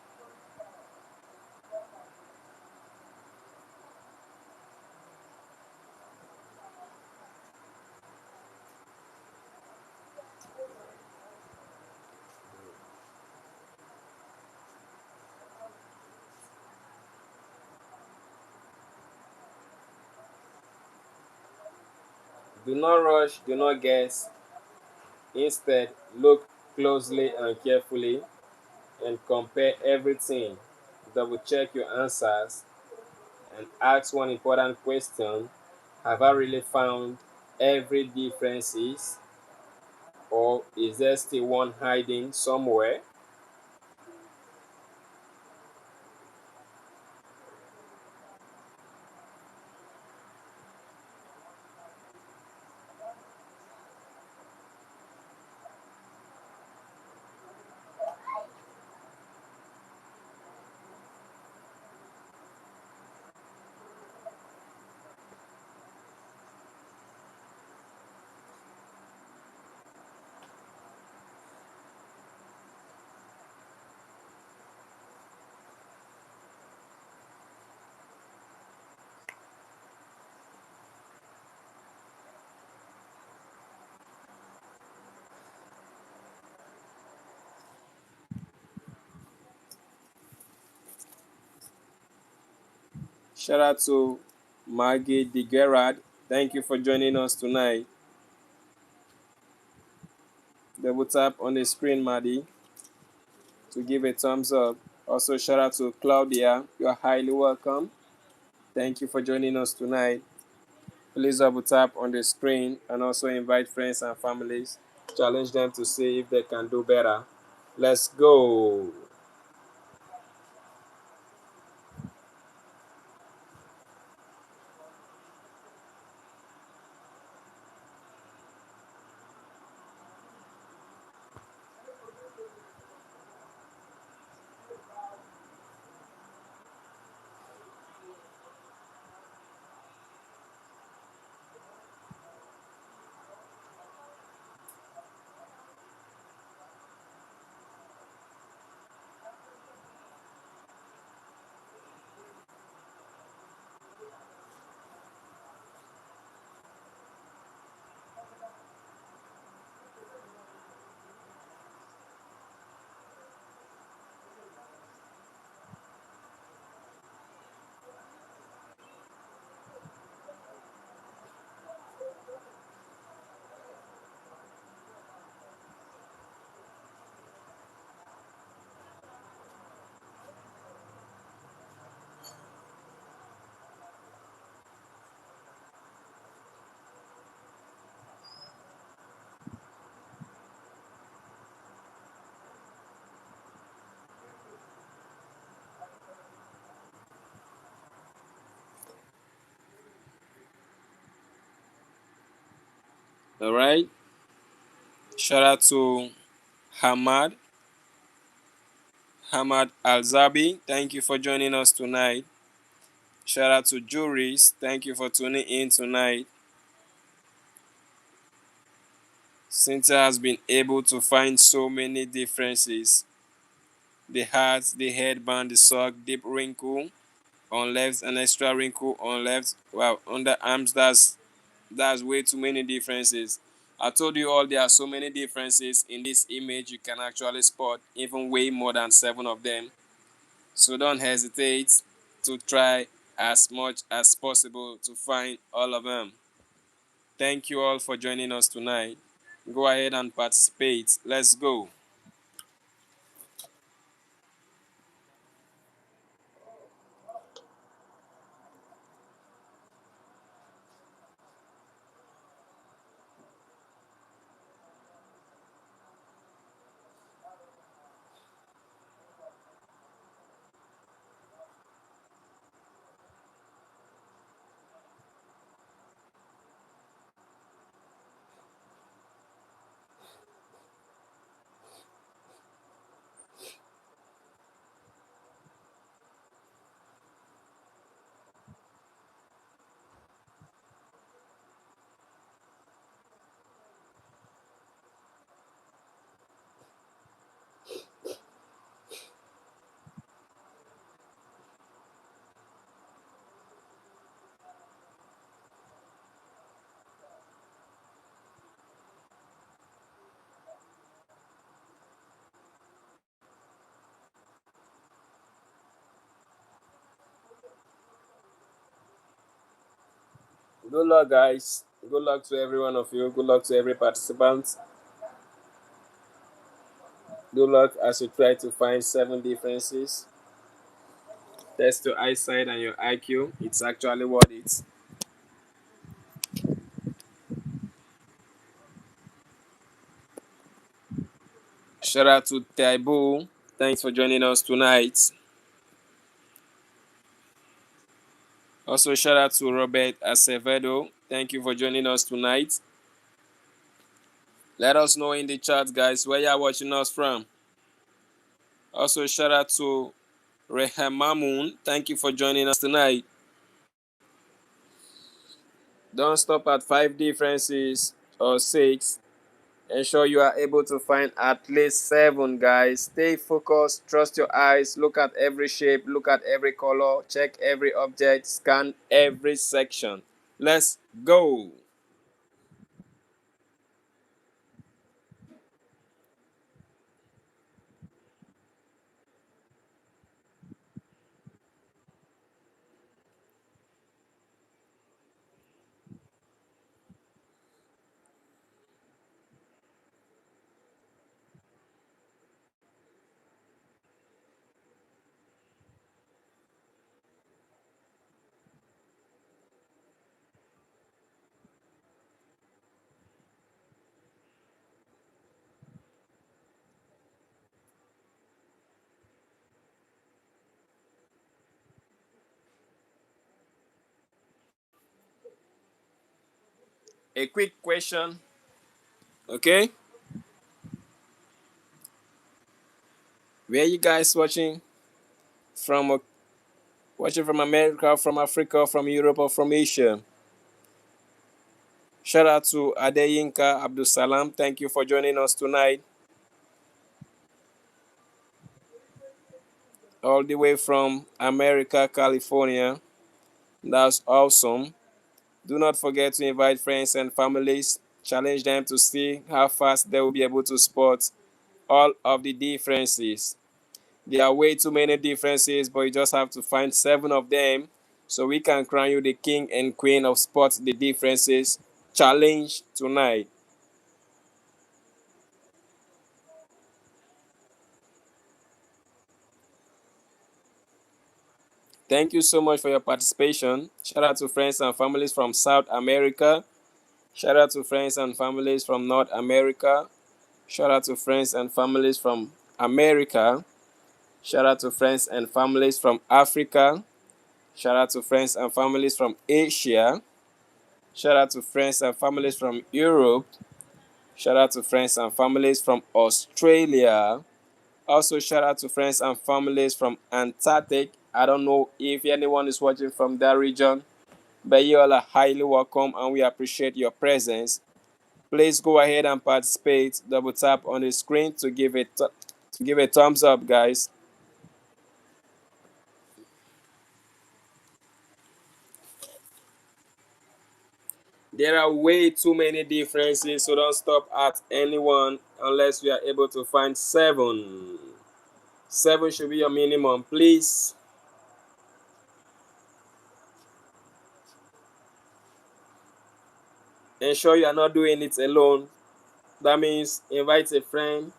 Speaker 1: Do not rush, do not guess. Instead, look closely and carefully and compare everything. Double check your answers and ask one important question. Have I really found every differences, or is there still one hiding somewhere? Shout out to Maggie de Gerard. Thank you for joining us tonight. Double tap on the screen, Maddie, to give a thumbs up. Also, shout out to Claudia. You are highly welcome. Thank you for joining us tonight. Please double tap on the screen and also invite friends and families. Challenge them to see if they can do better. Let's go. All right. Shout out to Hamad. Hamad Alzabi. Thank you for joining us tonight. Shout out to Juris. Thank you for tuning in tonight. Cynthia has been able to find so many differences. The hat, the headband, the sock, deep wrinkle on left, an extra wrinkle on left. Wow, underarms, that's way too many differences. I told you all there are so many differences in this image. You can actually spot even way more than 7 of them. So don't hesitate to try as much as possible to find all of them. Thank you all for joining us tonight. Go ahead and participate. Let's go. Good luck, guys. Good luck to every one of you. Good luck to every participant. Good luck as you try to find 7 differences. Test your eyesight and your IQ. It's actually what it's. Shout out to Taibu. Thanks for joining us tonight. Also, shout out to Robert Acevedo. Thank you for joining us tonight. Let us know in the chat, guys, where you are watching us from. Also, shout out to Rehamamun. Thank you for joining us tonight. Don't stop at 5 differences or 6. Ensure you are able to find at least 7, guys. Stay focused, trust your eyes, look at every shape, look at every color, check every object, scan every section. Let's go. A quick question, okay? Where you guys watching from? Watching from America, from Africa, from Europe, or from Asia? Shout out to Adeyinka Abdul Salam. Thank you for joining us tonight. All the way from America, California. That's awesome. Do not forget to invite friends and families. Challenge them to see how fast they will be able to spot all of the differences. There are way too many differences, but you just have to find 7 of them so we can crown you the king and queen of spot the differences challenge tonight. Thank you so much for your participation. Shout out to friends and families from South America. Shout out to friends and families from North America. Shout out to friends and families from America. Shout out to friends and families from Africa. Shout out to friends and families from Asia. Shout out to friends and families from Europe. Shout out to friends and families from Australia. Also, shout out to friends and families from Antarctic. I don't know if anyone is watching from that region, but you all are highly welcome and we appreciate your presence. Please go ahead and participate. Double tap on the screen to give a thumbs up, guys. There are way too many differences, so don't stop at anyone unless we are able to find 7. 7 should be your minimum, please. Ensure you are not doing it alone. That means invite a friend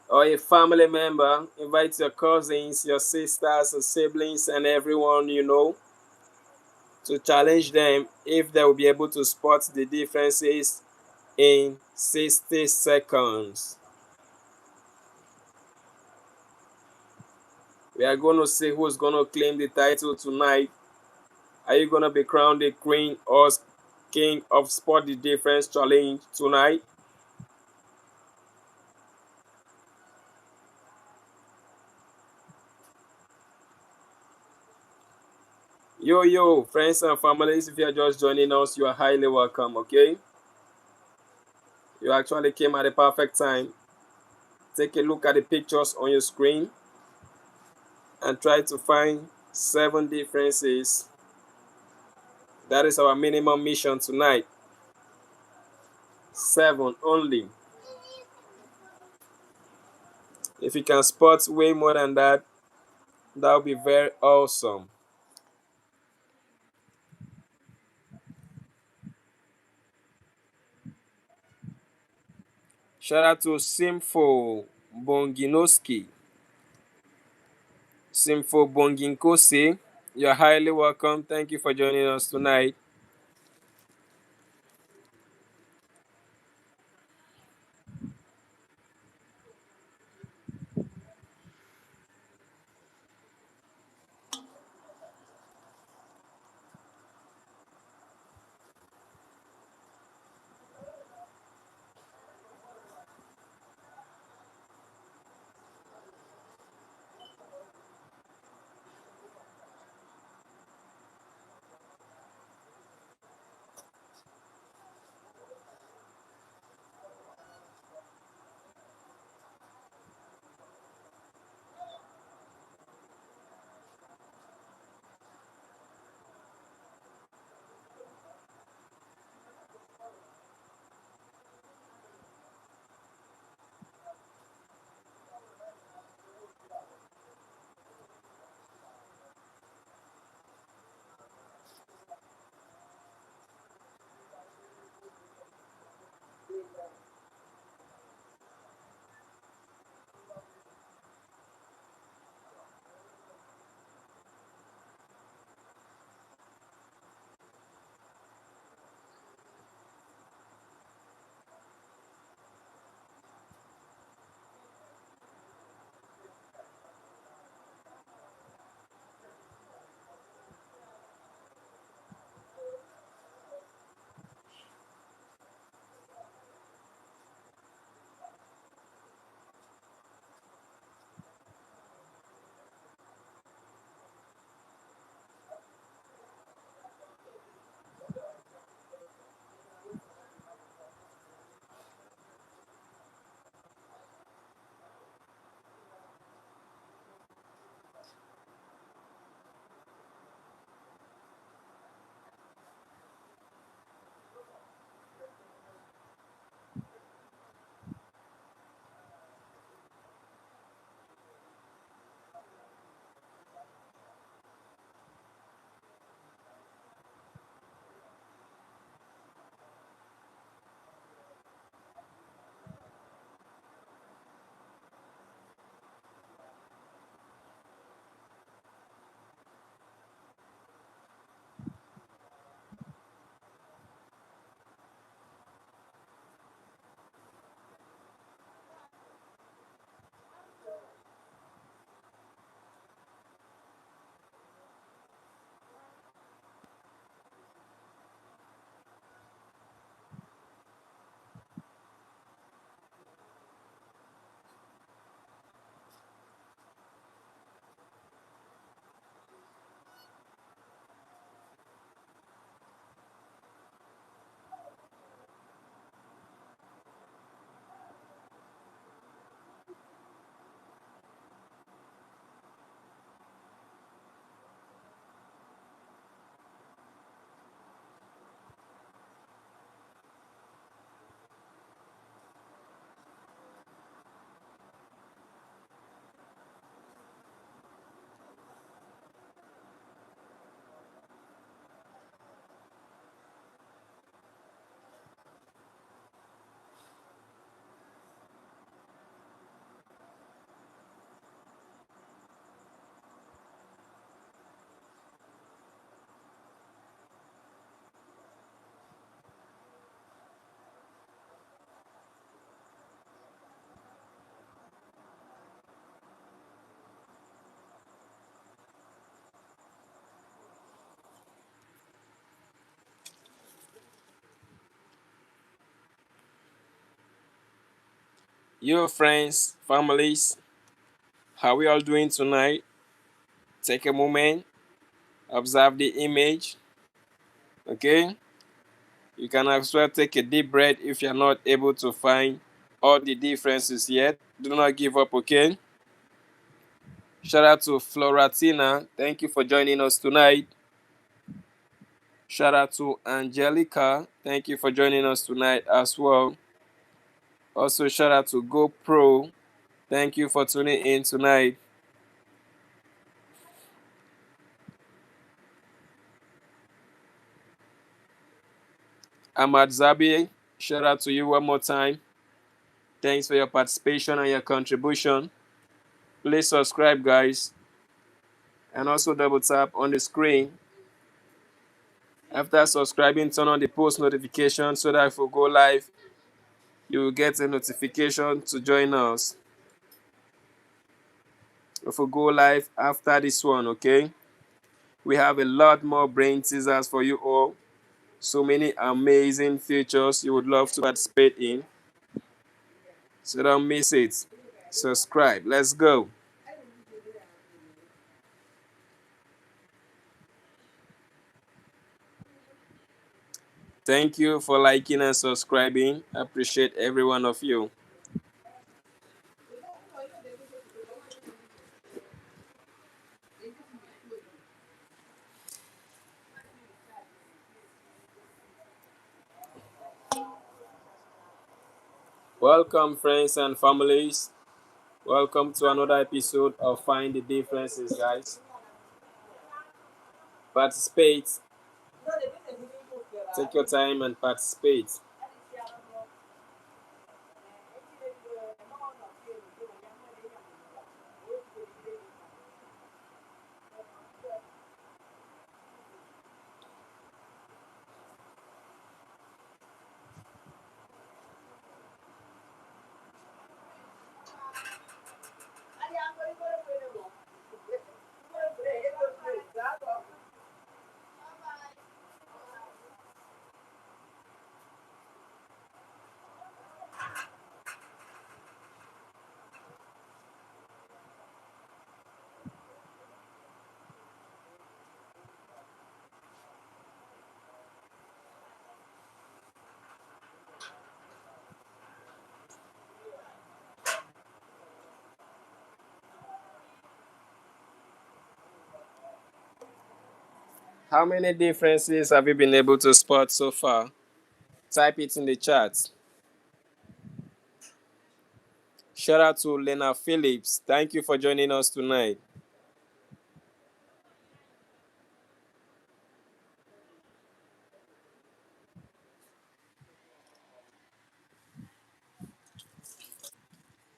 Speaker 1: or a family member. Invite your cousins, your sisters, your siblings, and everyone you know to challenge them if they will be able to spot the differences in 60 seconds. We are going to see who's going to claim the title tonight. Are you going to be crowned the queen or king of Spot the Difference Challenge tonight? Yo, friends and families, if you are just joining us, you are highly welcome, okay? You actually came at the perfect time. Take a look at the pictures on your screen and try to find 7 differences. That is our minimum mission tonight. 7 only. If you can spot way more than that, that would be very awesome. Shout out to Simfo Bonginoski. Simfo Bonginkose. You're highly welcome. Thank you for joining us tonight. Yo, friends, families, how we all doing tonight? Take a moment, observe the image, okay? You can as well take a deep breath if you're not able to find all the differences yet. Do not give up, okay? Shout out to Floratina. Thank you for joining us tonight. Shout out to Angelica. Thank you for joining us tonight as well. Also, shout out to GoPro. Thank you for tuning in tonight. Ahmad Zabi, shout out to you one more time. Thanks for your participation and your contribution. Please subscribe, guys, and also double tap on the screen. After subscribing, turn on the post notification so that if we go live, you will get a notification to join us. If we go live after this one, okay? We have a lot more brain teasers for you all. So many amazing features you would love to participate in. So don't miss it. Subscribe. Let's go. Thank you for liking and subscribing. I appreciate every one of you. Welcome, friends and families. Welcome to another episode of Find the Differences, guys. Participate. Take your time and participate. How many differences have you been able to spot so far? Type it in the chat. Shout out to Lena Phillips. Thank you for joining us tonight.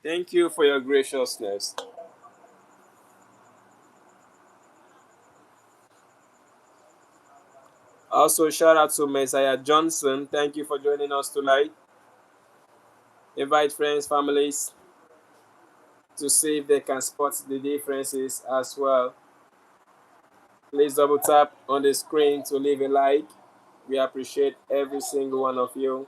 Speaker 1: Thank you for your graciousness. Also, shout out to Messiah Johnson. Thank you for joining us tonight. Invite friends, families to see if they can spot the differences as well. Please double tap on the screen to leave a like. We appreciate every single one of you.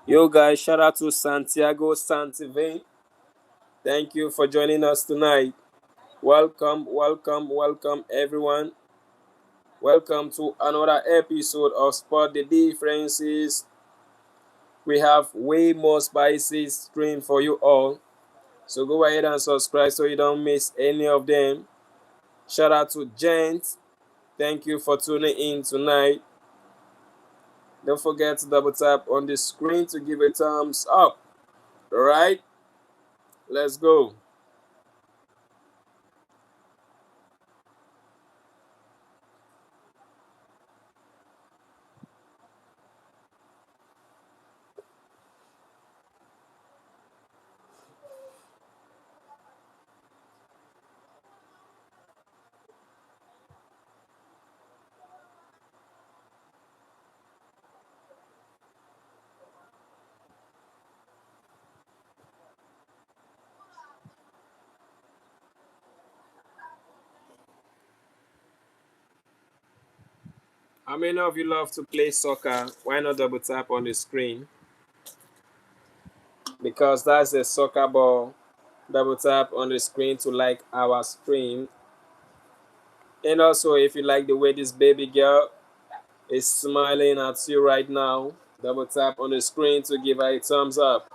Speaker 1: Yo guys, shout out to Santiago Santivin. Thank you for joining us tonight. Welcome, welcome, welcome everyone. Welcome to another episode of Spot the Differences. We have way more spices streamed for you all. So go ahead and subscribe so you don't miss any of them. Shout out to Gent. Thank you for tuning in tonight. Don't forget to double tap on the screen to give a thumbs up. Alright? Let's go. How many of you love to play soccer? Why not double tap on the screen? Because that's a soccer ball. Double tap on the screen to like our stream. And also, if you like the way this baby girl is smiling at you right now, double tap on the screen to give her a thumbs up.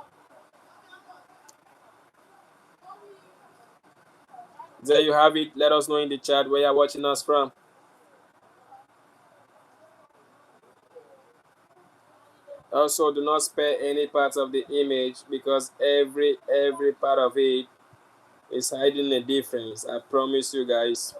Speaker 1: There you have it. Let us know in the chat where you're watching us from. Also, do not spare any part of the image because every part of it is hiding a difference. I promise you guys.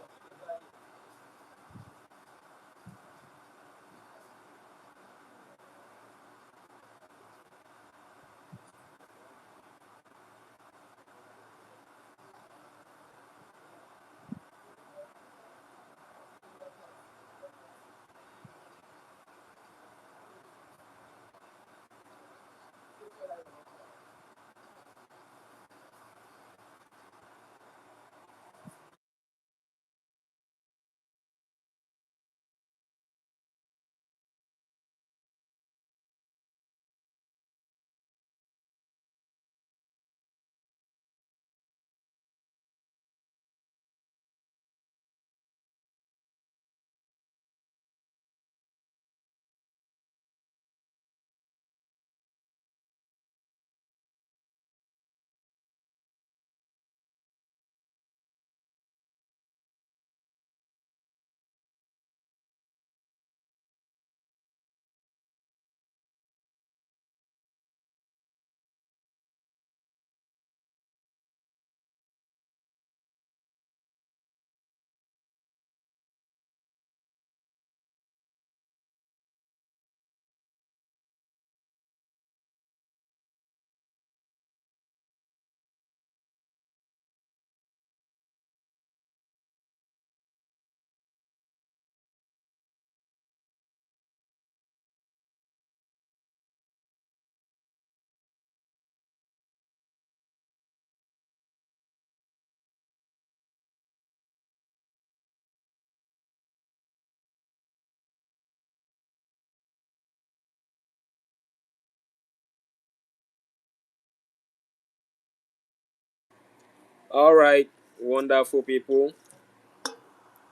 Speaker 1: All right, wonderful people.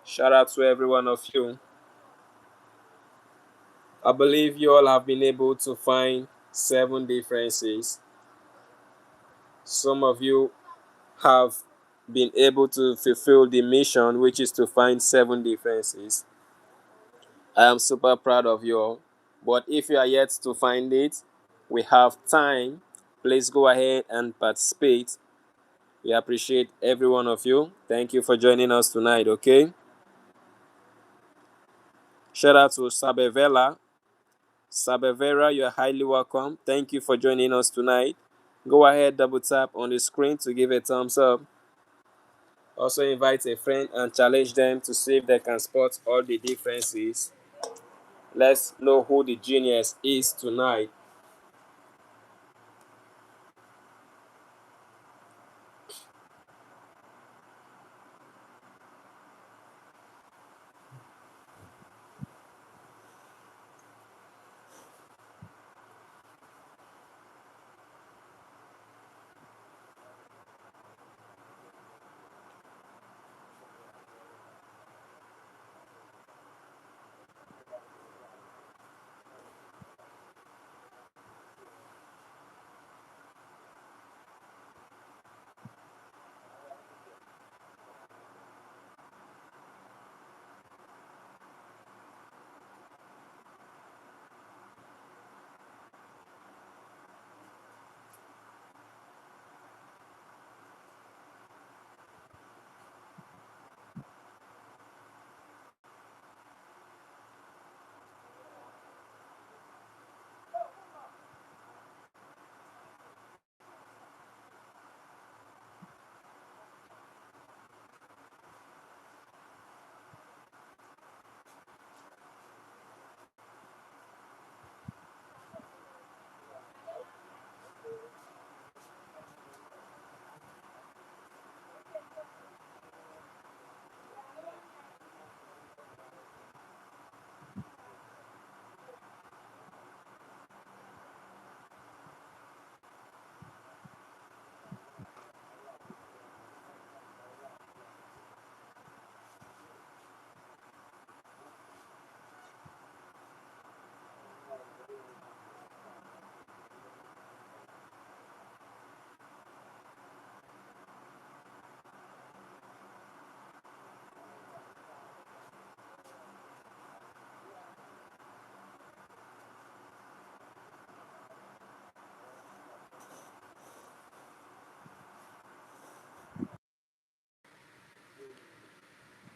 Speaker 1: Shout out to every one of you. I believe you all have been able to find 7 differences. Some of you have been able to fulfill the mission, which is to find 7 differences. I am super proud of you all. But if you are yet to find it, we have time. Please go ahead and participate. We appreciate every one of you. Thank you for joining us tonight, okay? Shout out to Sabevela. Sabevera, you are highly welcome. Thank you for joining us tonight. Go ahead, double tap on the screen to give a thumbs up. Also invite a friend and challenge them to see if they can spot all the differences. Let's know who the genius is tonight.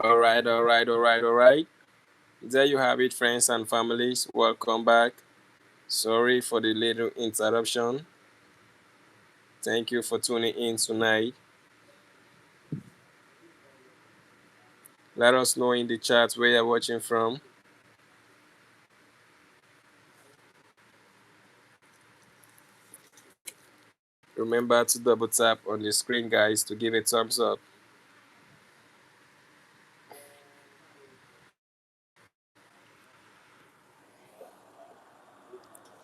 Speaker 1: All right. There you have it, friends and families. Welcome back. Sorry for the little interruption. Thank you for tuning in tonight. Let us know in the chat where you're watching from. Remember to double tap on the screen, guys, to give a thumbs up.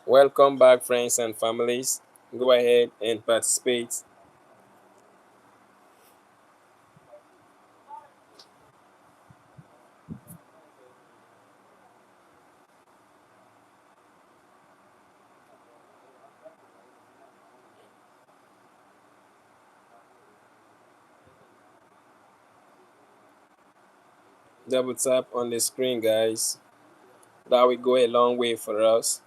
Speaker 1: Welcome back, friends and families. Go ahead and participate. Double tap on the screen, guys. That will go a long way for us.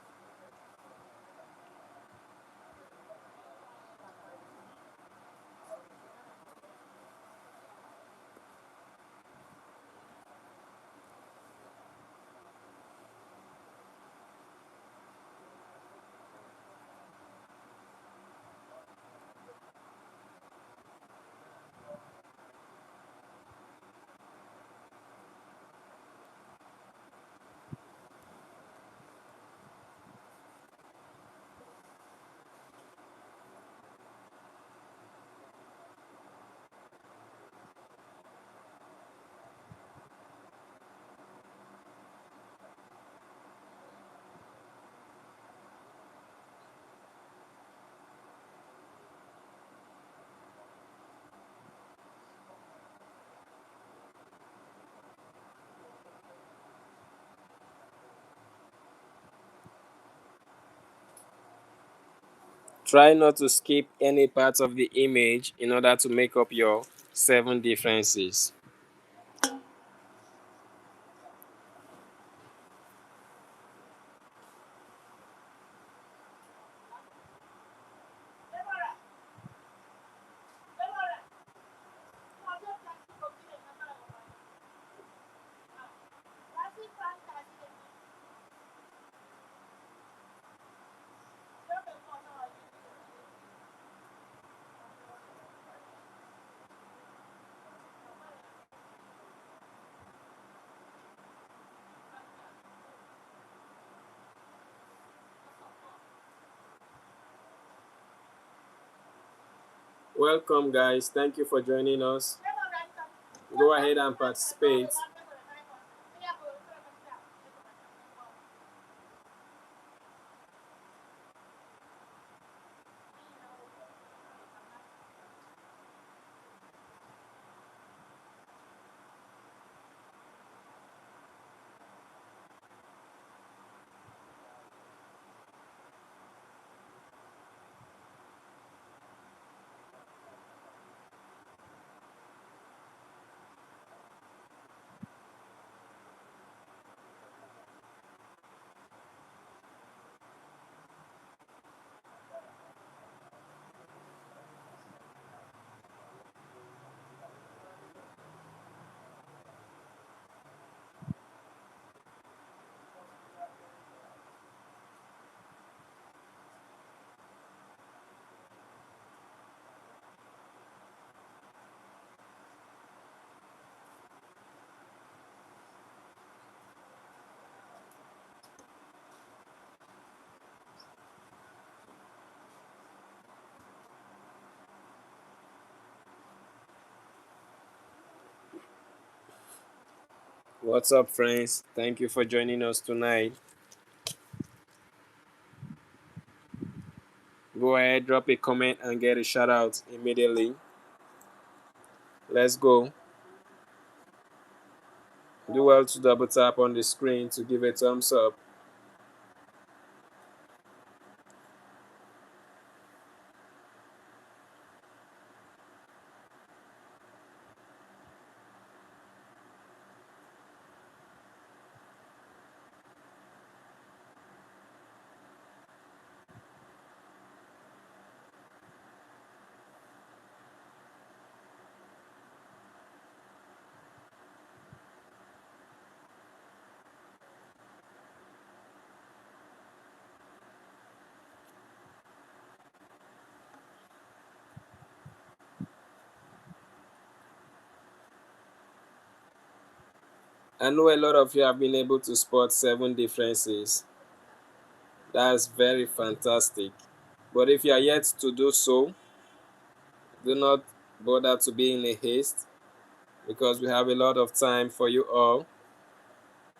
Speaker 1: Try not to skip any part of the image in order to make up your 7 differences. Welcome, guys. Thank you for joining us. Go ahead and participate. What's up, friends? Thank you for joining us tonight. Go ahead, drop a comment and get a shout out immediately. Let's go. Do well to double tap on the screen to give a thumbs up. I know a lot of you have been able to spot 7 differences. That's very fantastic. But if you are yet to do so, do not bother to be in a haste because we have a lot of time for you all.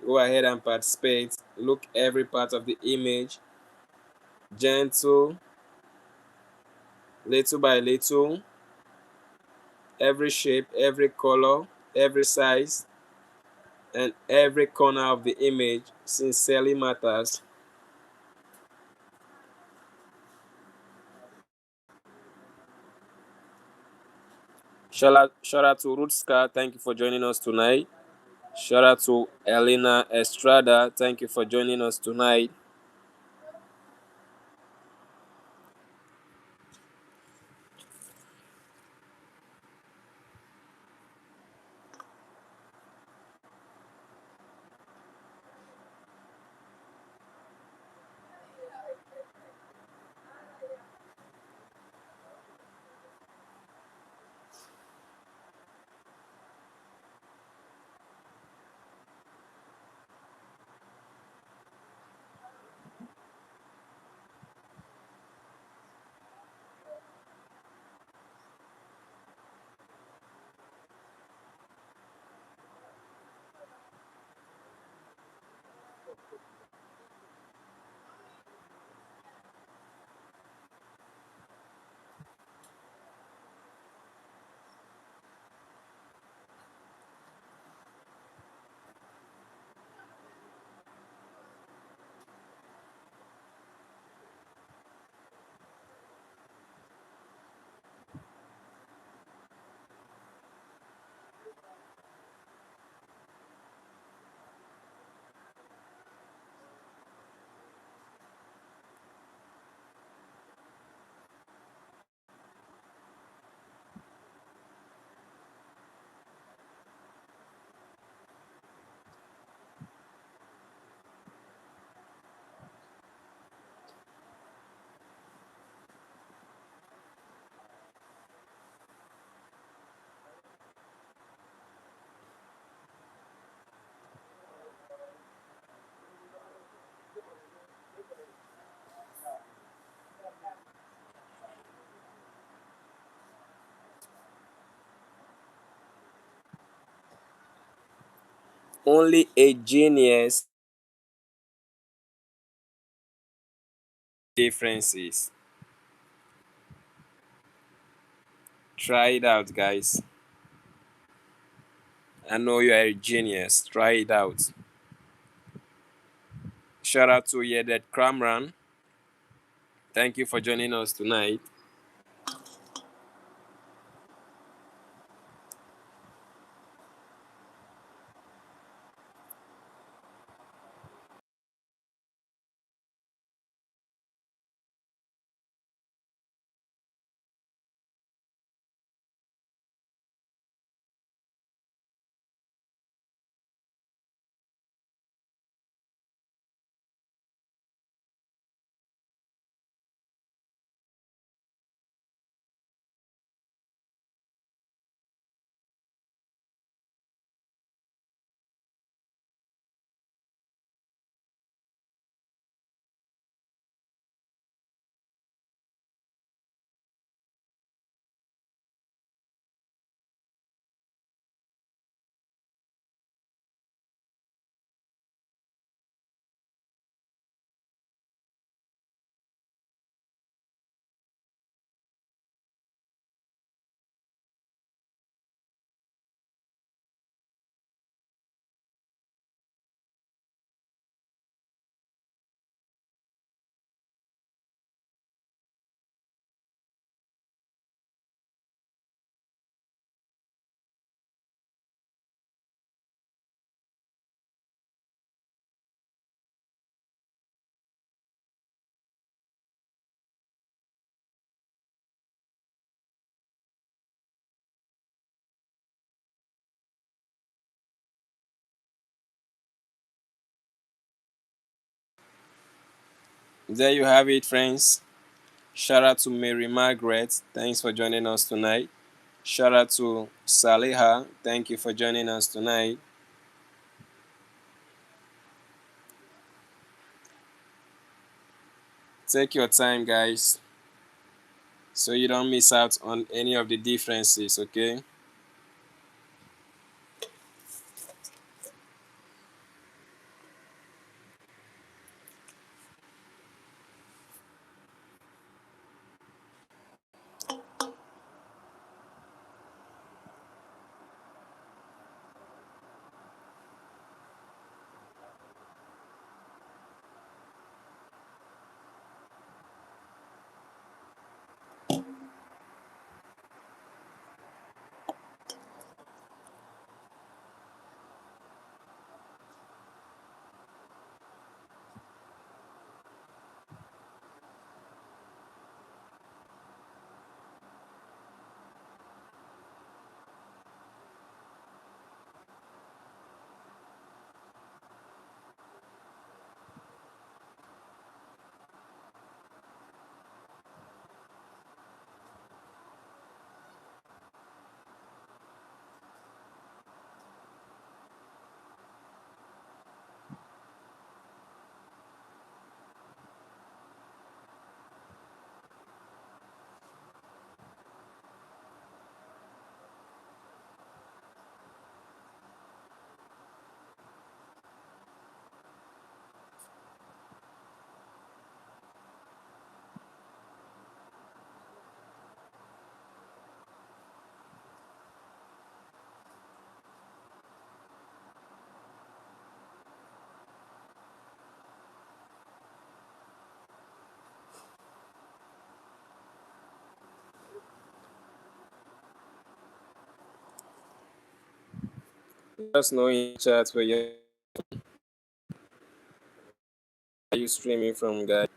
Speaker 1: Go ahead and participate. Look every part of the image, gentle, little by little, every shape, every color, every size, and every corner of the image sincerely matters. Shout out to Rutska, thank you for joining us tonight. Shout out to Elena Estrada, thank you for joining us tonight. Only a genius differences. Try it out, guys. I know you are a genius. Try it out. Shout out to Yedet Kramran. Thank you for joining us tonight. There you have it, friends. Shout out to Mary Margaret. Thanks for joining us tonight. Shout out to Saliha. Thank you for joining us tonight. Take your time, guys, so you don't miss out on any of the differences, okay? Let us know in chat where you streaming from, guys.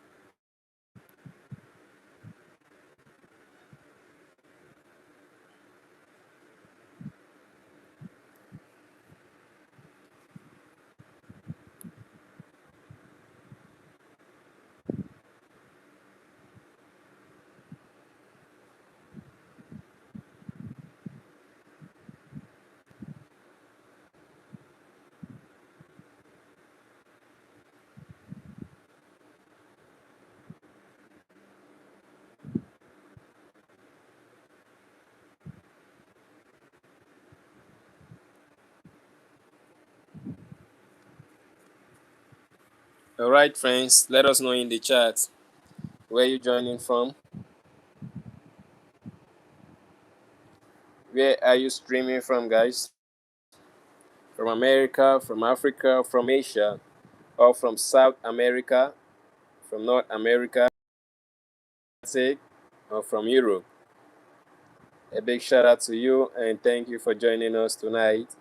Speaker 1: All right, friends, let us know in the chat where you joining from. Where are you streaming from, guys? From America, from Africa, from Asia, or from South America, from North America, or from Europe. A big shout out to you and thank you for joining us tonight.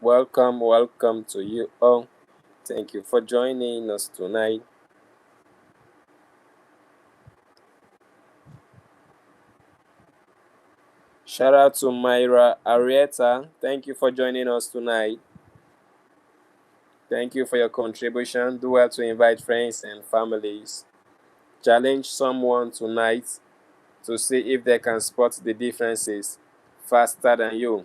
Speaker 1: Welcome, welcome to you all. Thank you for joining us tonight. Shout out to Myra Arietta. Thank you for joining us tonight. Thank you for your contribution. Do well to invite friends and families. Challenge someone tonight to see if they can spot the differences faster than you.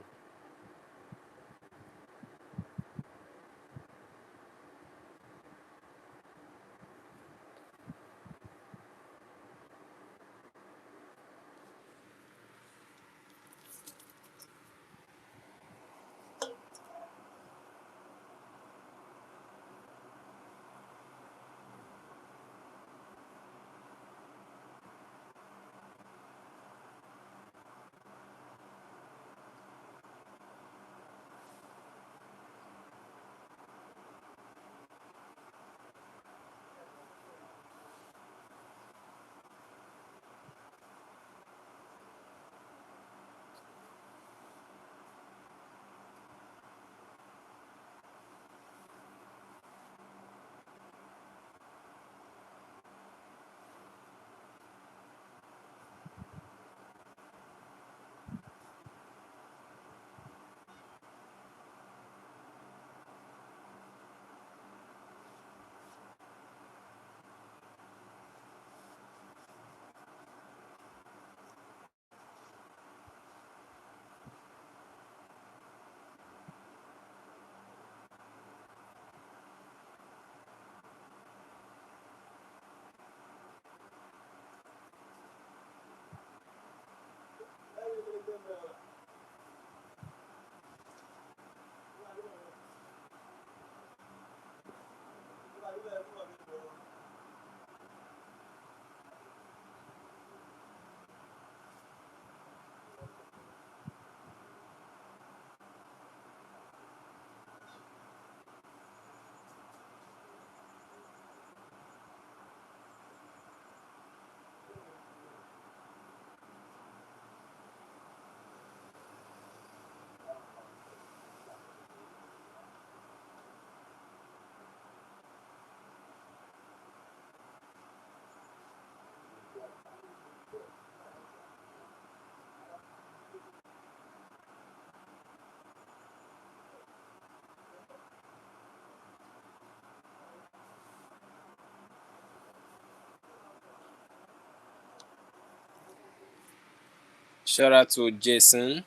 Speaker 1: Shout out to Jason.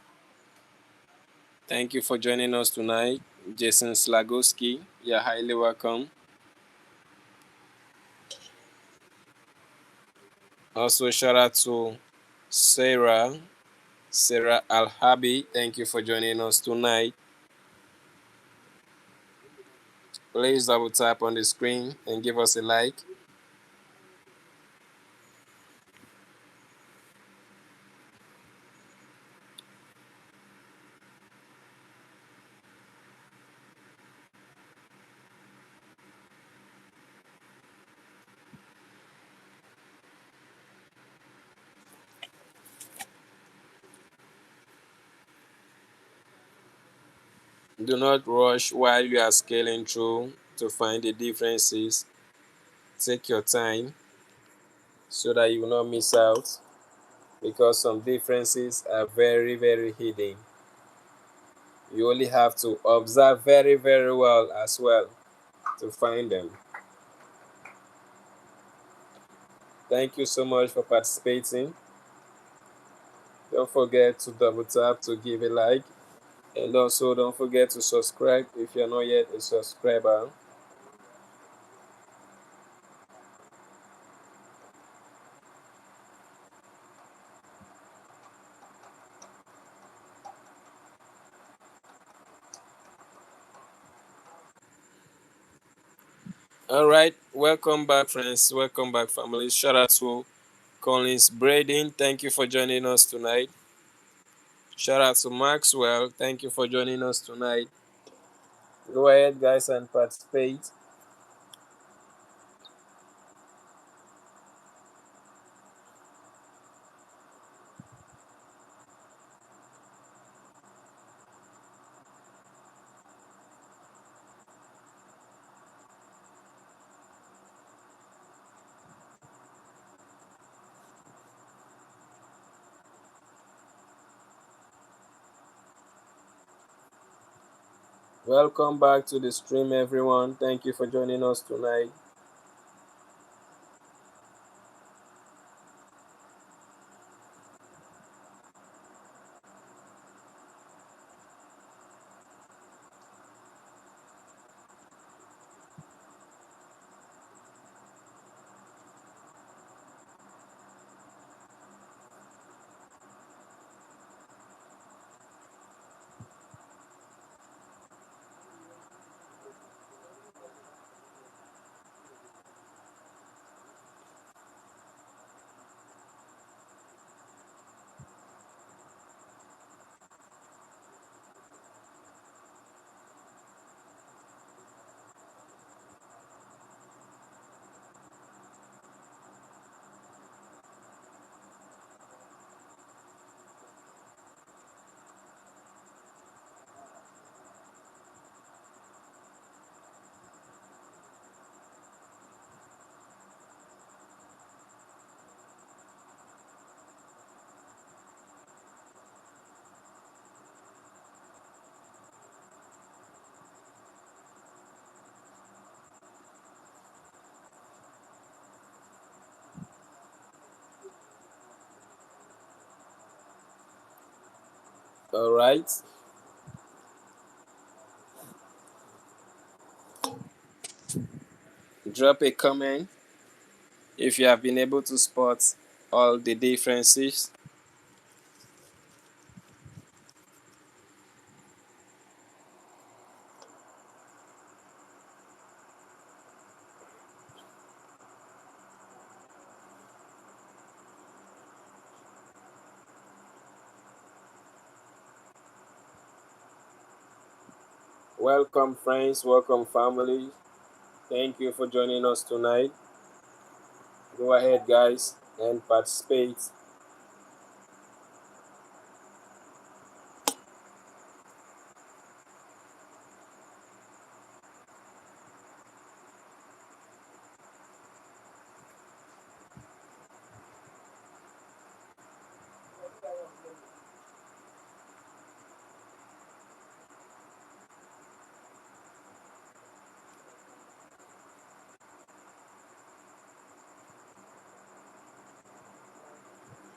Speaker 1: Thank you for joining us tonight. Jason Slagoski, you're highly welcome. Also, shout out to Sarah Alhabi. Thank you for joining us tonight. Please double tap on the screen and give us a like. Do not rush while you are scaling through to find the differences. Take your time so that you will not miss out because some differences are very, very hidden. You only have to observe very, very well as well to find them. Thank you so much for participating. Don't forget to double tap to give a like. And also don't forget to subscribe if you're not yet a subscriber. All right, welcome back, friends. Welcome back, family. Shout out to Collins Braden. Thank you for joining us tonight. Shout out to Maxwell. Thank you for joining us tonight. Go ahead, guys, and participate. Welcome back to the stream, everyone. Thank you for joining us tonight. All right. Drop a comment if you have been able to spot all the differences. Welcome, friends. Welcome, family. Thank you for joining us tonight. Go ahead, guys, and participate.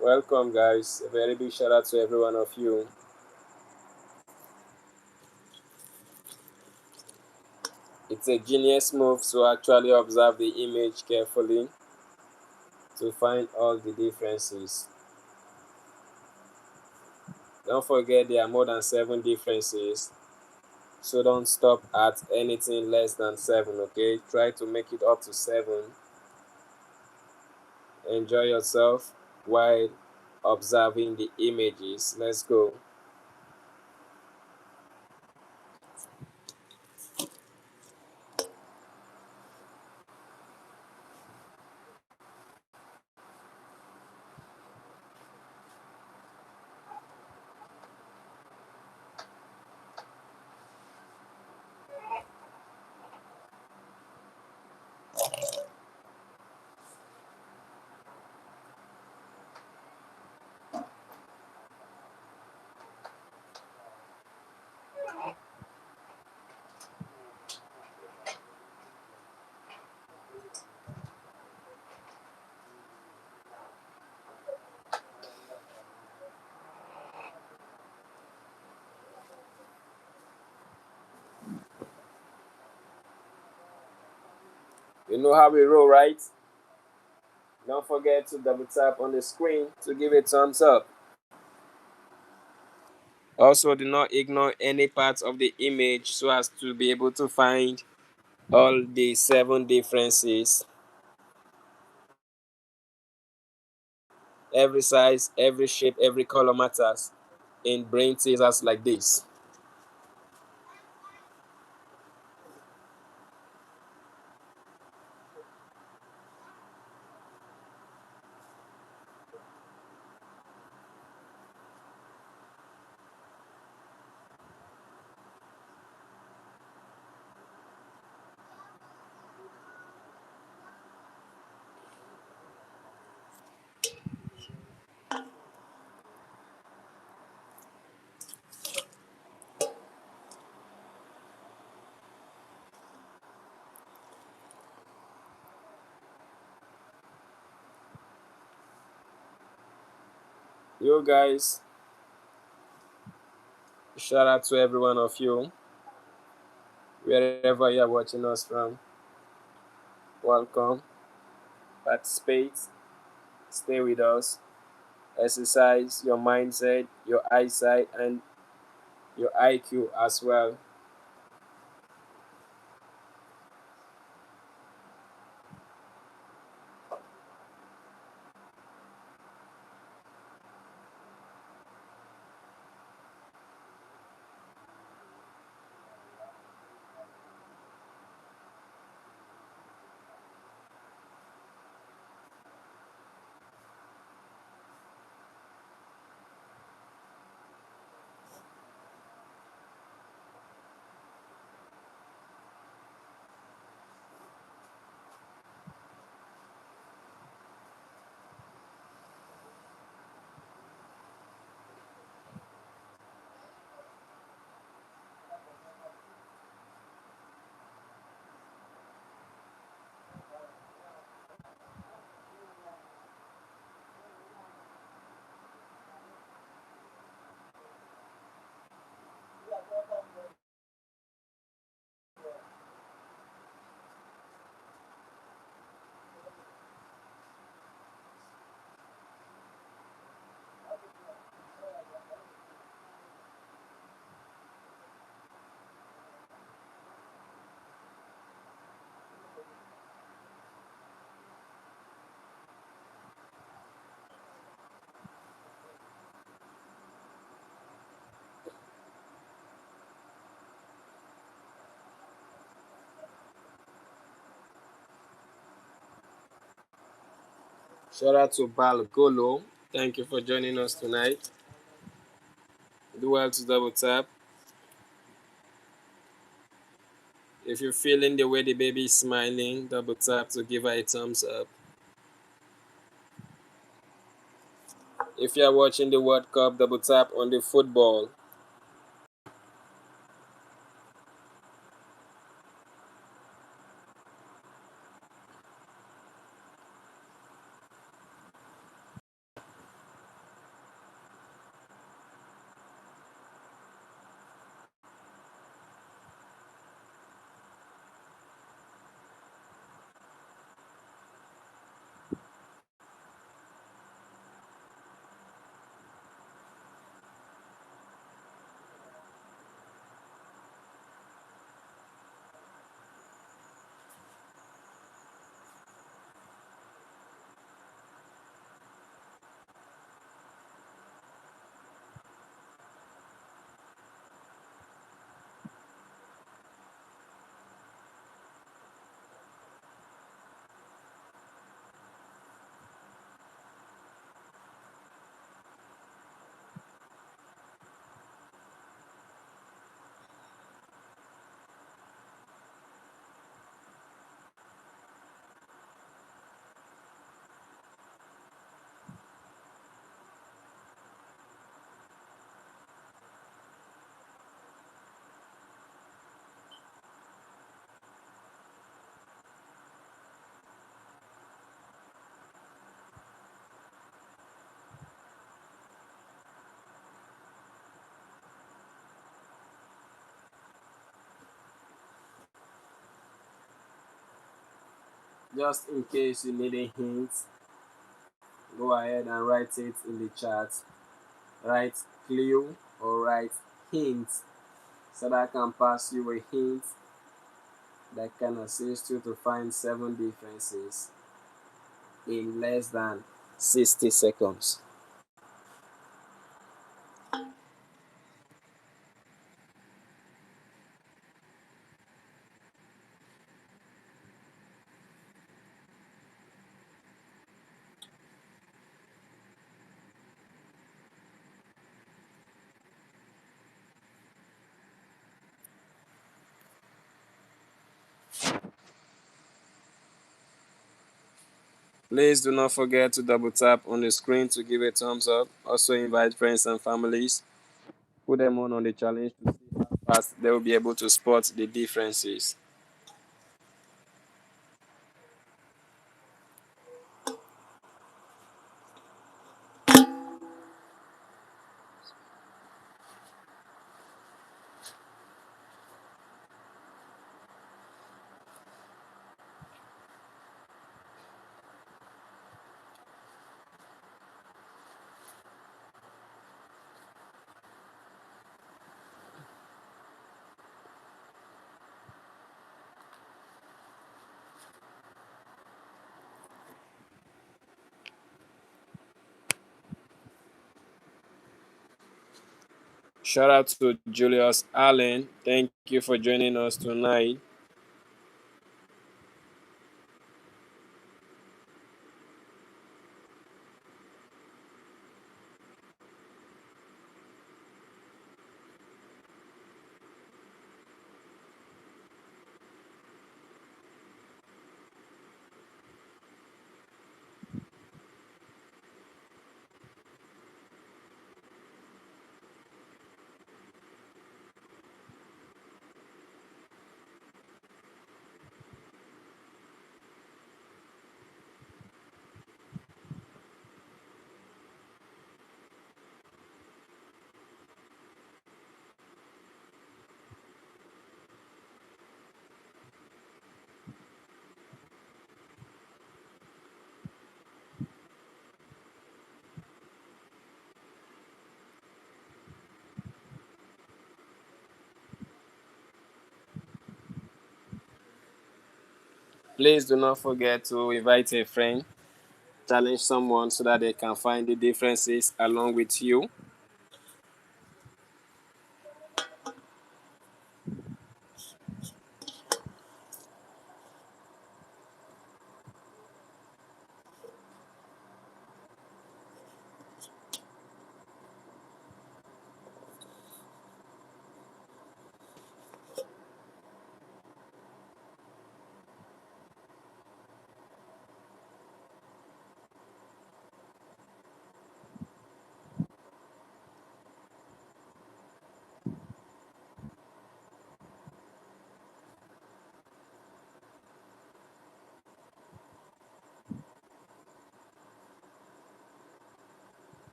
Speaker 1: Welcome, guys. A very big shout out to every one of you. It's a genius move to actually observe the image carefully to find all the differences. Don't forget there are more than 7 differences, so don't stop at anything less than 7, okay? Try to make it up to 7. Enjoy yourself while observing the images. Let's go. You know how we roll, right? Don't forget to double tap on the screen to give it thumbs up. Also, do not ignore any parts of the image so as to be able to find all the 7 differences, every size, every shape, every color matters in brain teasers like this. You guys, shout out to every one of you, wherever you're watching us from. Welcome, participate, stay with us, exercise your mindset, your eyesight, and your IQ as well. Shout out to Balgolo. Thank you for joining us tonight. Do well to double tap. If you're feeling the way the baby is smiling, double tap to give her a thumbs up. If you're watching the World Cup, double tap on the football. Just in case you need a hint, go ahead and write it in the chat. Write clue or write hint so that I can pass you a hint that can assist you to find 7 differences in less than 60 seconds. Please do not forget to double tap on the screen to give a thumbs up. Also invite friends and families. Put them on the challenge to see how fast they will be able to spot the differences. Shout out to Julius Allen. Thank you for joining us tonight. Please do not forget to invite a friend, challenge someone so that they can find the differences along with you.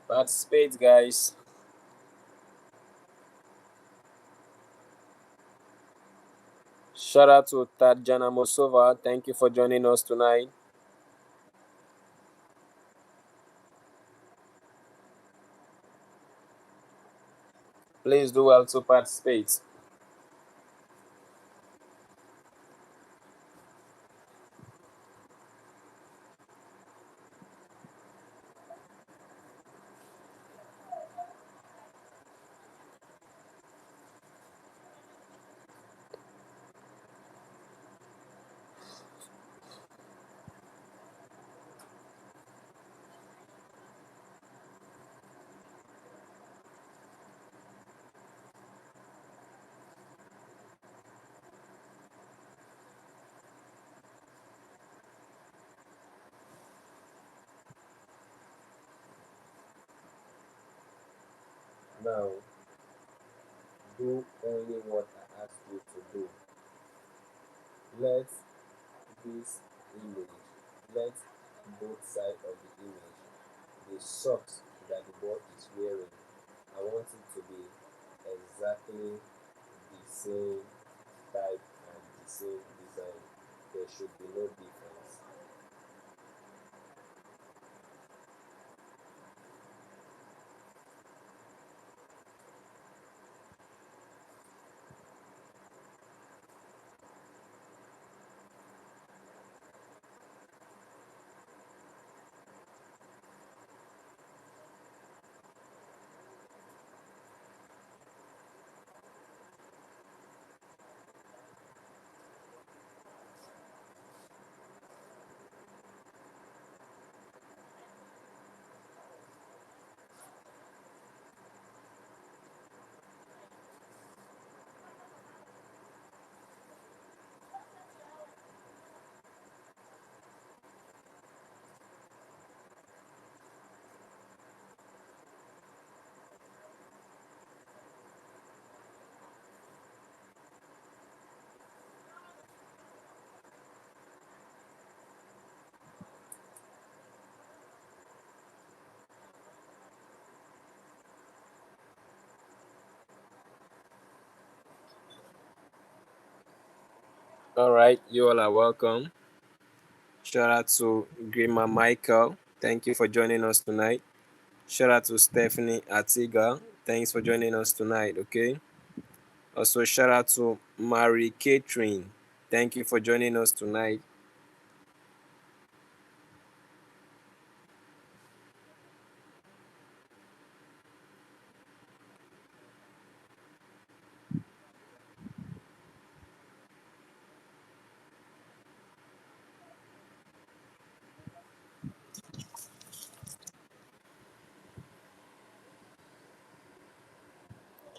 Speaker 1: Participate, guys. Shout out to Tadjana Mosova. Thank you for joining us tonight. Please do well to participate. Now, do only what I ask you to do. Let this image, let both sides of the image, the socks that the boy is wearing, I want it to be exactly the same type and the same design. There should be no difference. All right, you all are welcome. Shout out to Grima Michael. Thank you for joining us tonight. Shout out to Stephanie Atiga. Thanks for joining us tonight, okay? Also, shout out to Mary Catherine. Thank you for joining us tonight.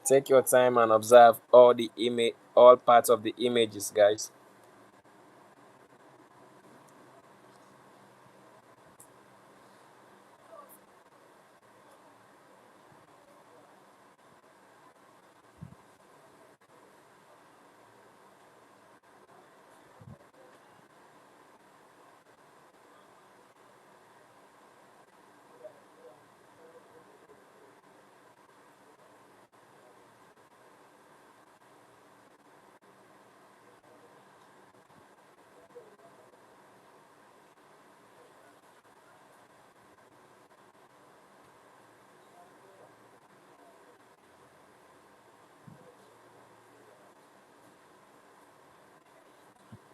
Speaker 1: Take your time and observe all parts of the images, guys.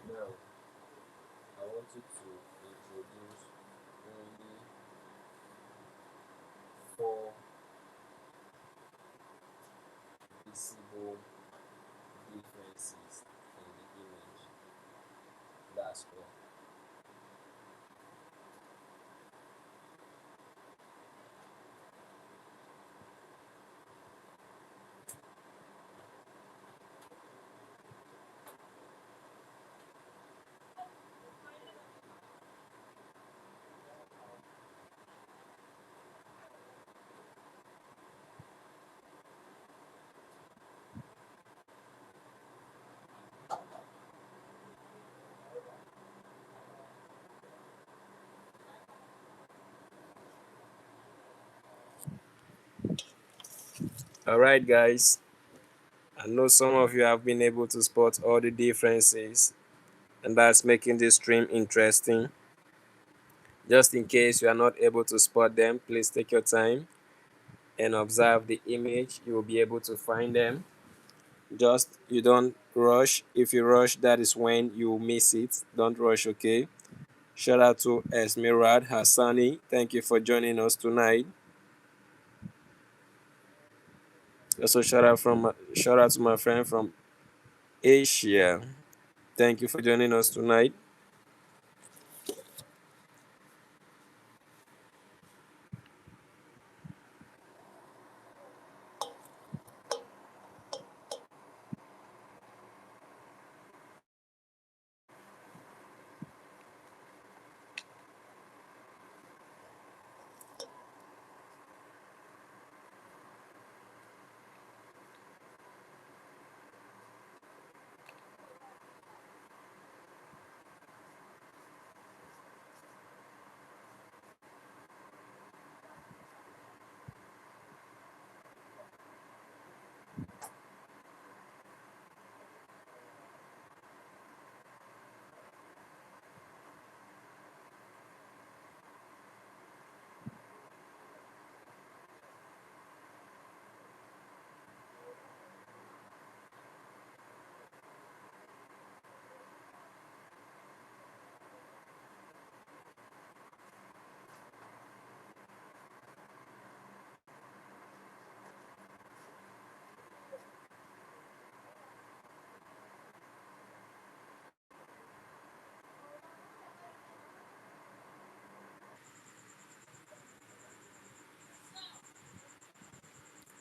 Speaker 1: Now, I want you to introduce only four visible differences in the image. That's all. All right, guys. I know some of you have been able to spot all the differences, and that's making this stream interesting. Just in case you are not able to spot them, please take your time and observe the image. You will be able to find them. Just you don't rush. If you rush, that is when you miss it. Don't rush, okay? Shout out to Esmerad Hassani. Thank you for joining us tonight. Also, shout out to my friend from Asia. Thank you for joining us tonight.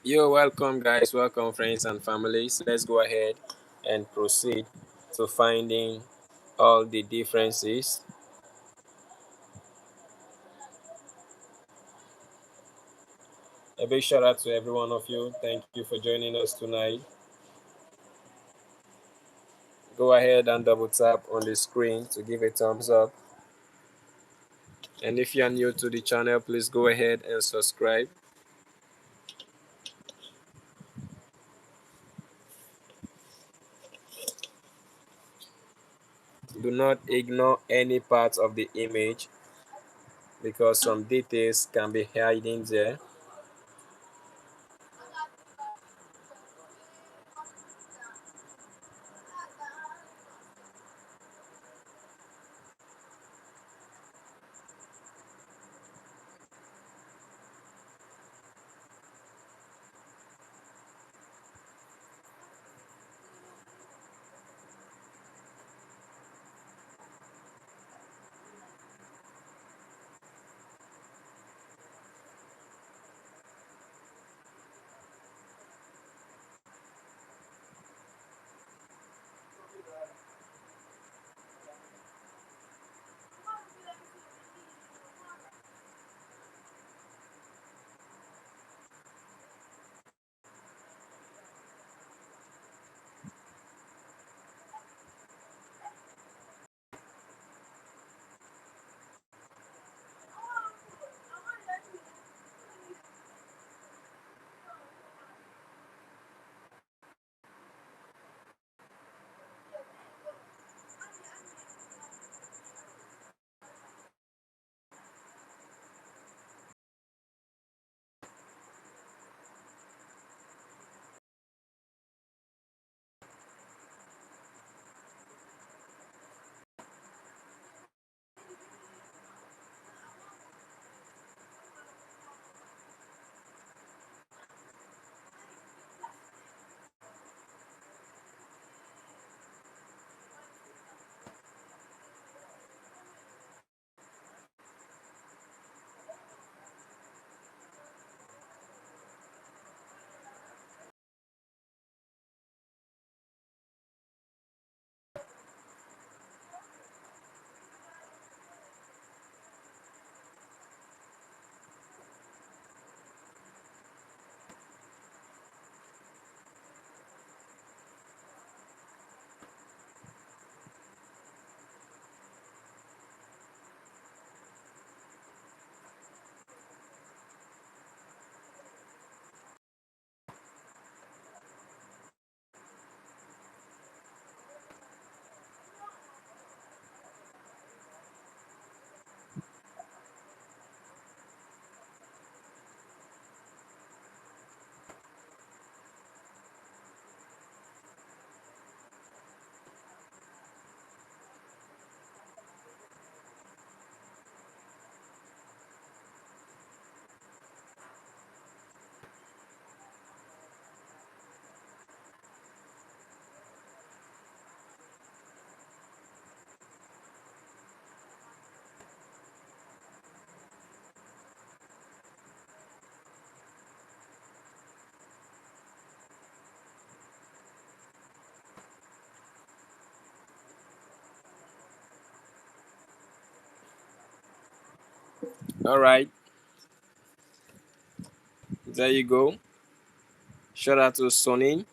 Speaker 1: You're welcome, guys. Welcome, friends and families. Let's go ahead and proceed to finding all the differences. A big shout out to every one of you. Thank you for joining us tonight. Go ahead and double tap on the screen to give a thumbs up. And if you're new to the channel, please go ahead and subscribe. Do not ignore any part of the image because some details can be hiding there. All right, there you go. Shout out to Sonny.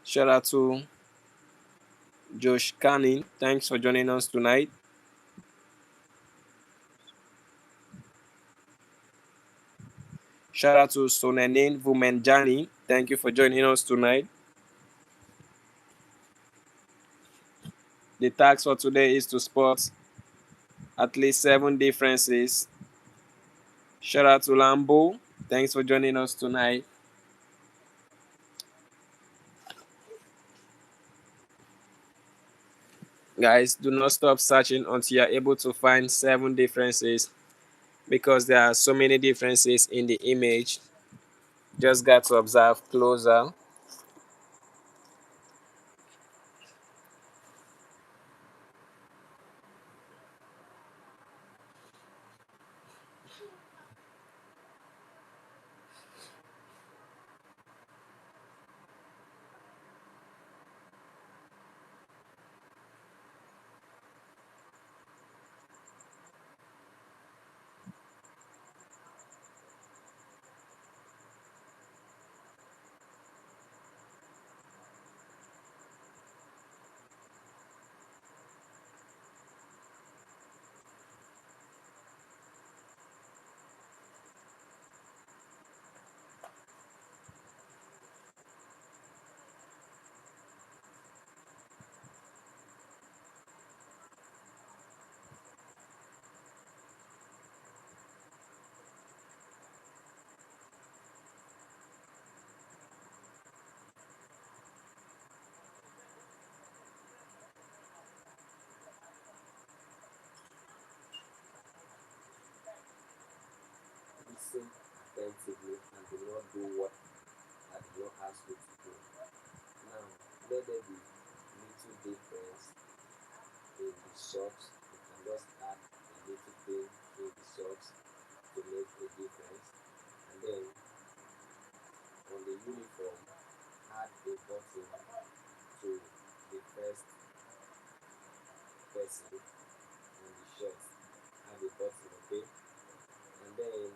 Speaker 1: Shout out to Josh Canning. Thanks for joining us tonight. Shout out to Sonenin Vumenjani. Thank you for joining us tonight. The task for today is to spot at least 7 differences. Shout out to Lambo. Thanks for joining us tonight. Guys, do not stop searching until you're able to find 7 differences because there are so many differences in the image. Just got to observe closer. listen attentively and do not do what I do not ask you to do. Now, let there be little difference in the socks. You can just add a little thing in the socks to make a difference. And then on the uniform, add a button to the first person on the shirt. Add a button, okay? And then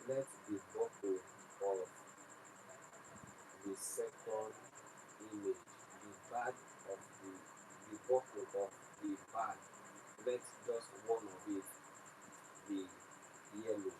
Speaker 1: let the buckle of the second image, the bag of the buckle of the bag, let just one of it be yellow.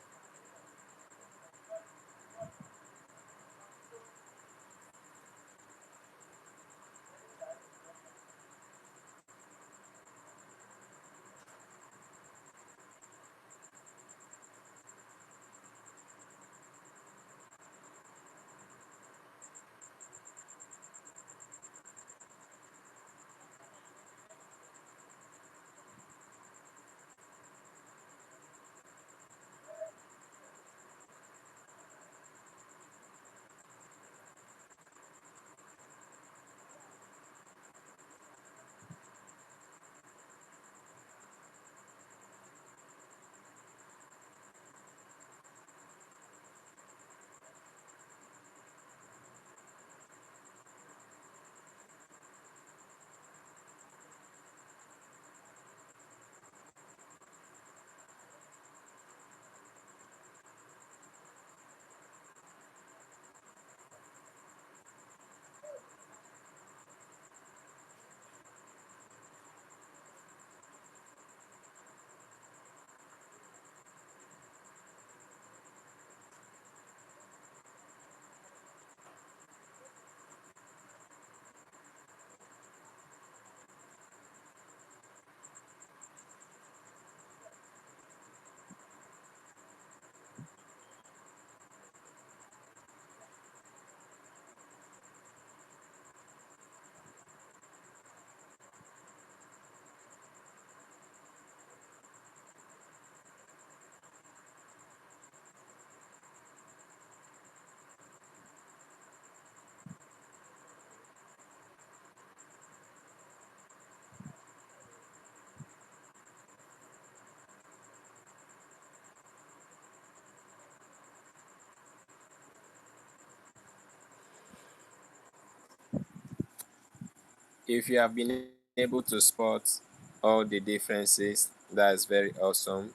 Speaker 1: If you have been able to spot all the differences, that's very awesome.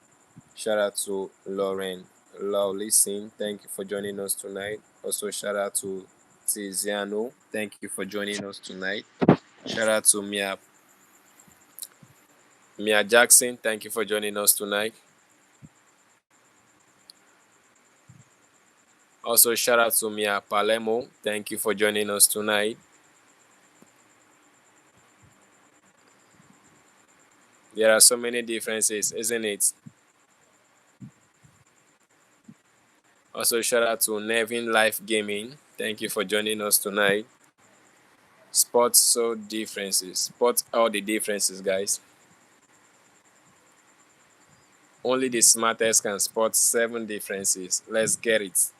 Speaker 1: Shout out to Lauren Lawlison. Thank you for joining us tonight. Also, shout out to Tiziano. Thank you for joining us tonight. Shout out to Mia Jackson. Thank you for joining us tonight. Also, shout out to Mia Palermo. Thank you for joining us tonight. There are so many differences, isn't it? Also, shout out to Nevin Life Gaming. Thank you for joining us tonight. Spot so differences. Spot all the differences, guys. Only the smartest can spot 7 differences. Let's get it.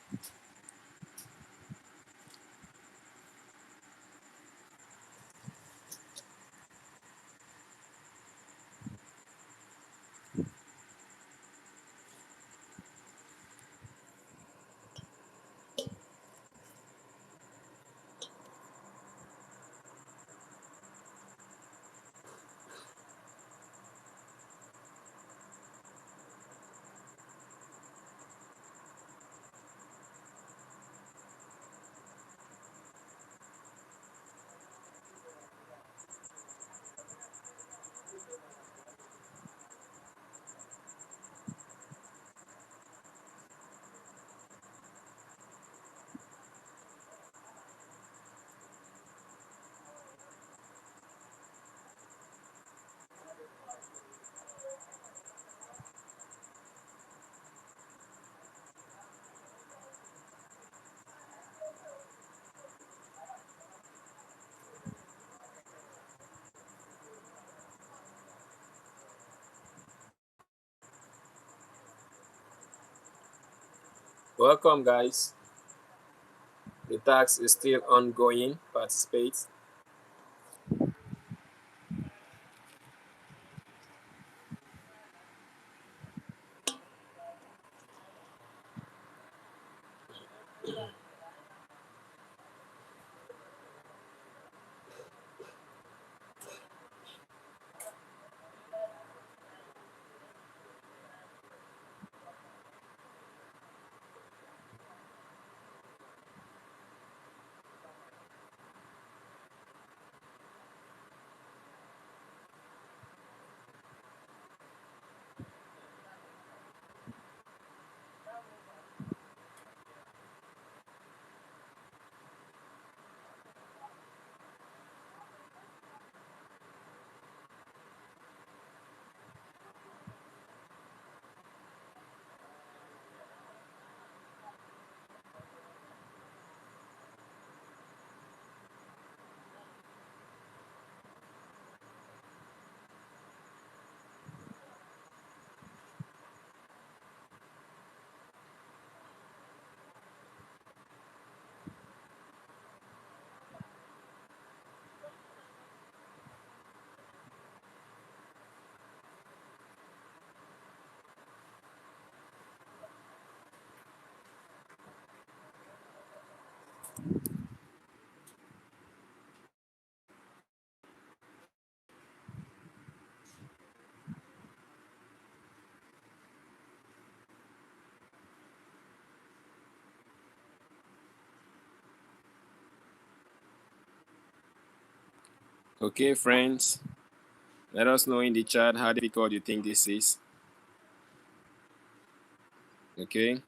Speaker 1: Welcome, guys. The task is still ongoing. Participate. Okay, friends. Let us know in the chat how difficult you think this is. Okay.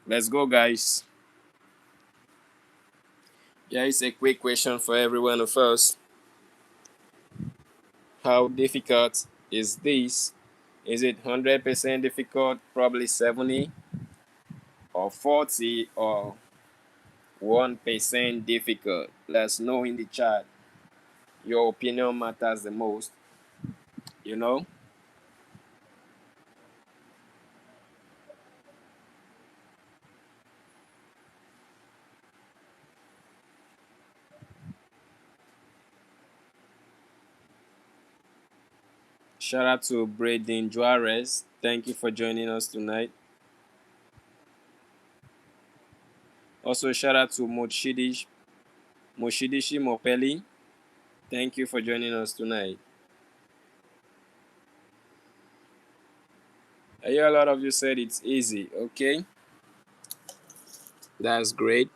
Speaker 1: Let's go, guys. Yeah, it's a quick question for every one of us. How difficult is this? Is it 100% difficult, probably 70, or 40, or 1% difficult? Let us know in the chat. Your opinion matters the most, you know? Shout out to Braden Juarez. Thank you for joining us tonight. Also, shout out to Moshidishi Mopeli. Thank you for joining us tonight. I hear a lot of you said it's easy. Okay, that's great.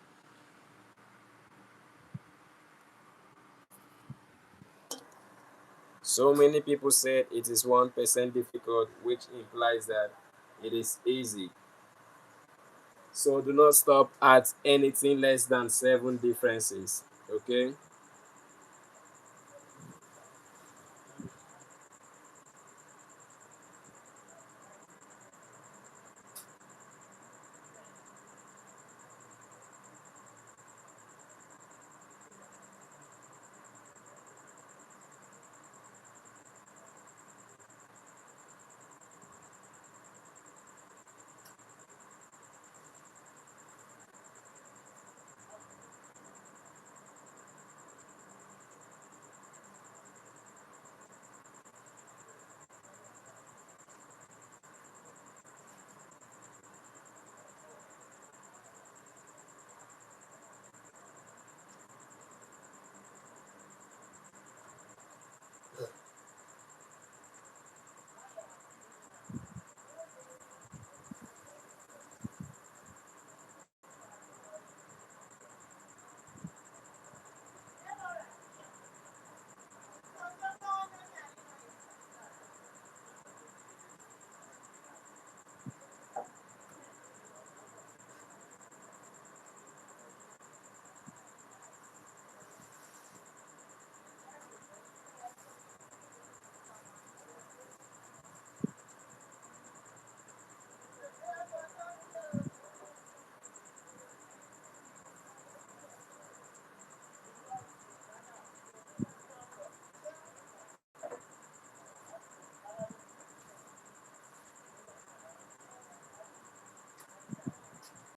Speaker 1: So many people said it is 1% difficult, which implies that it is easy. So do not stop at anything less than 7 differences. Okay.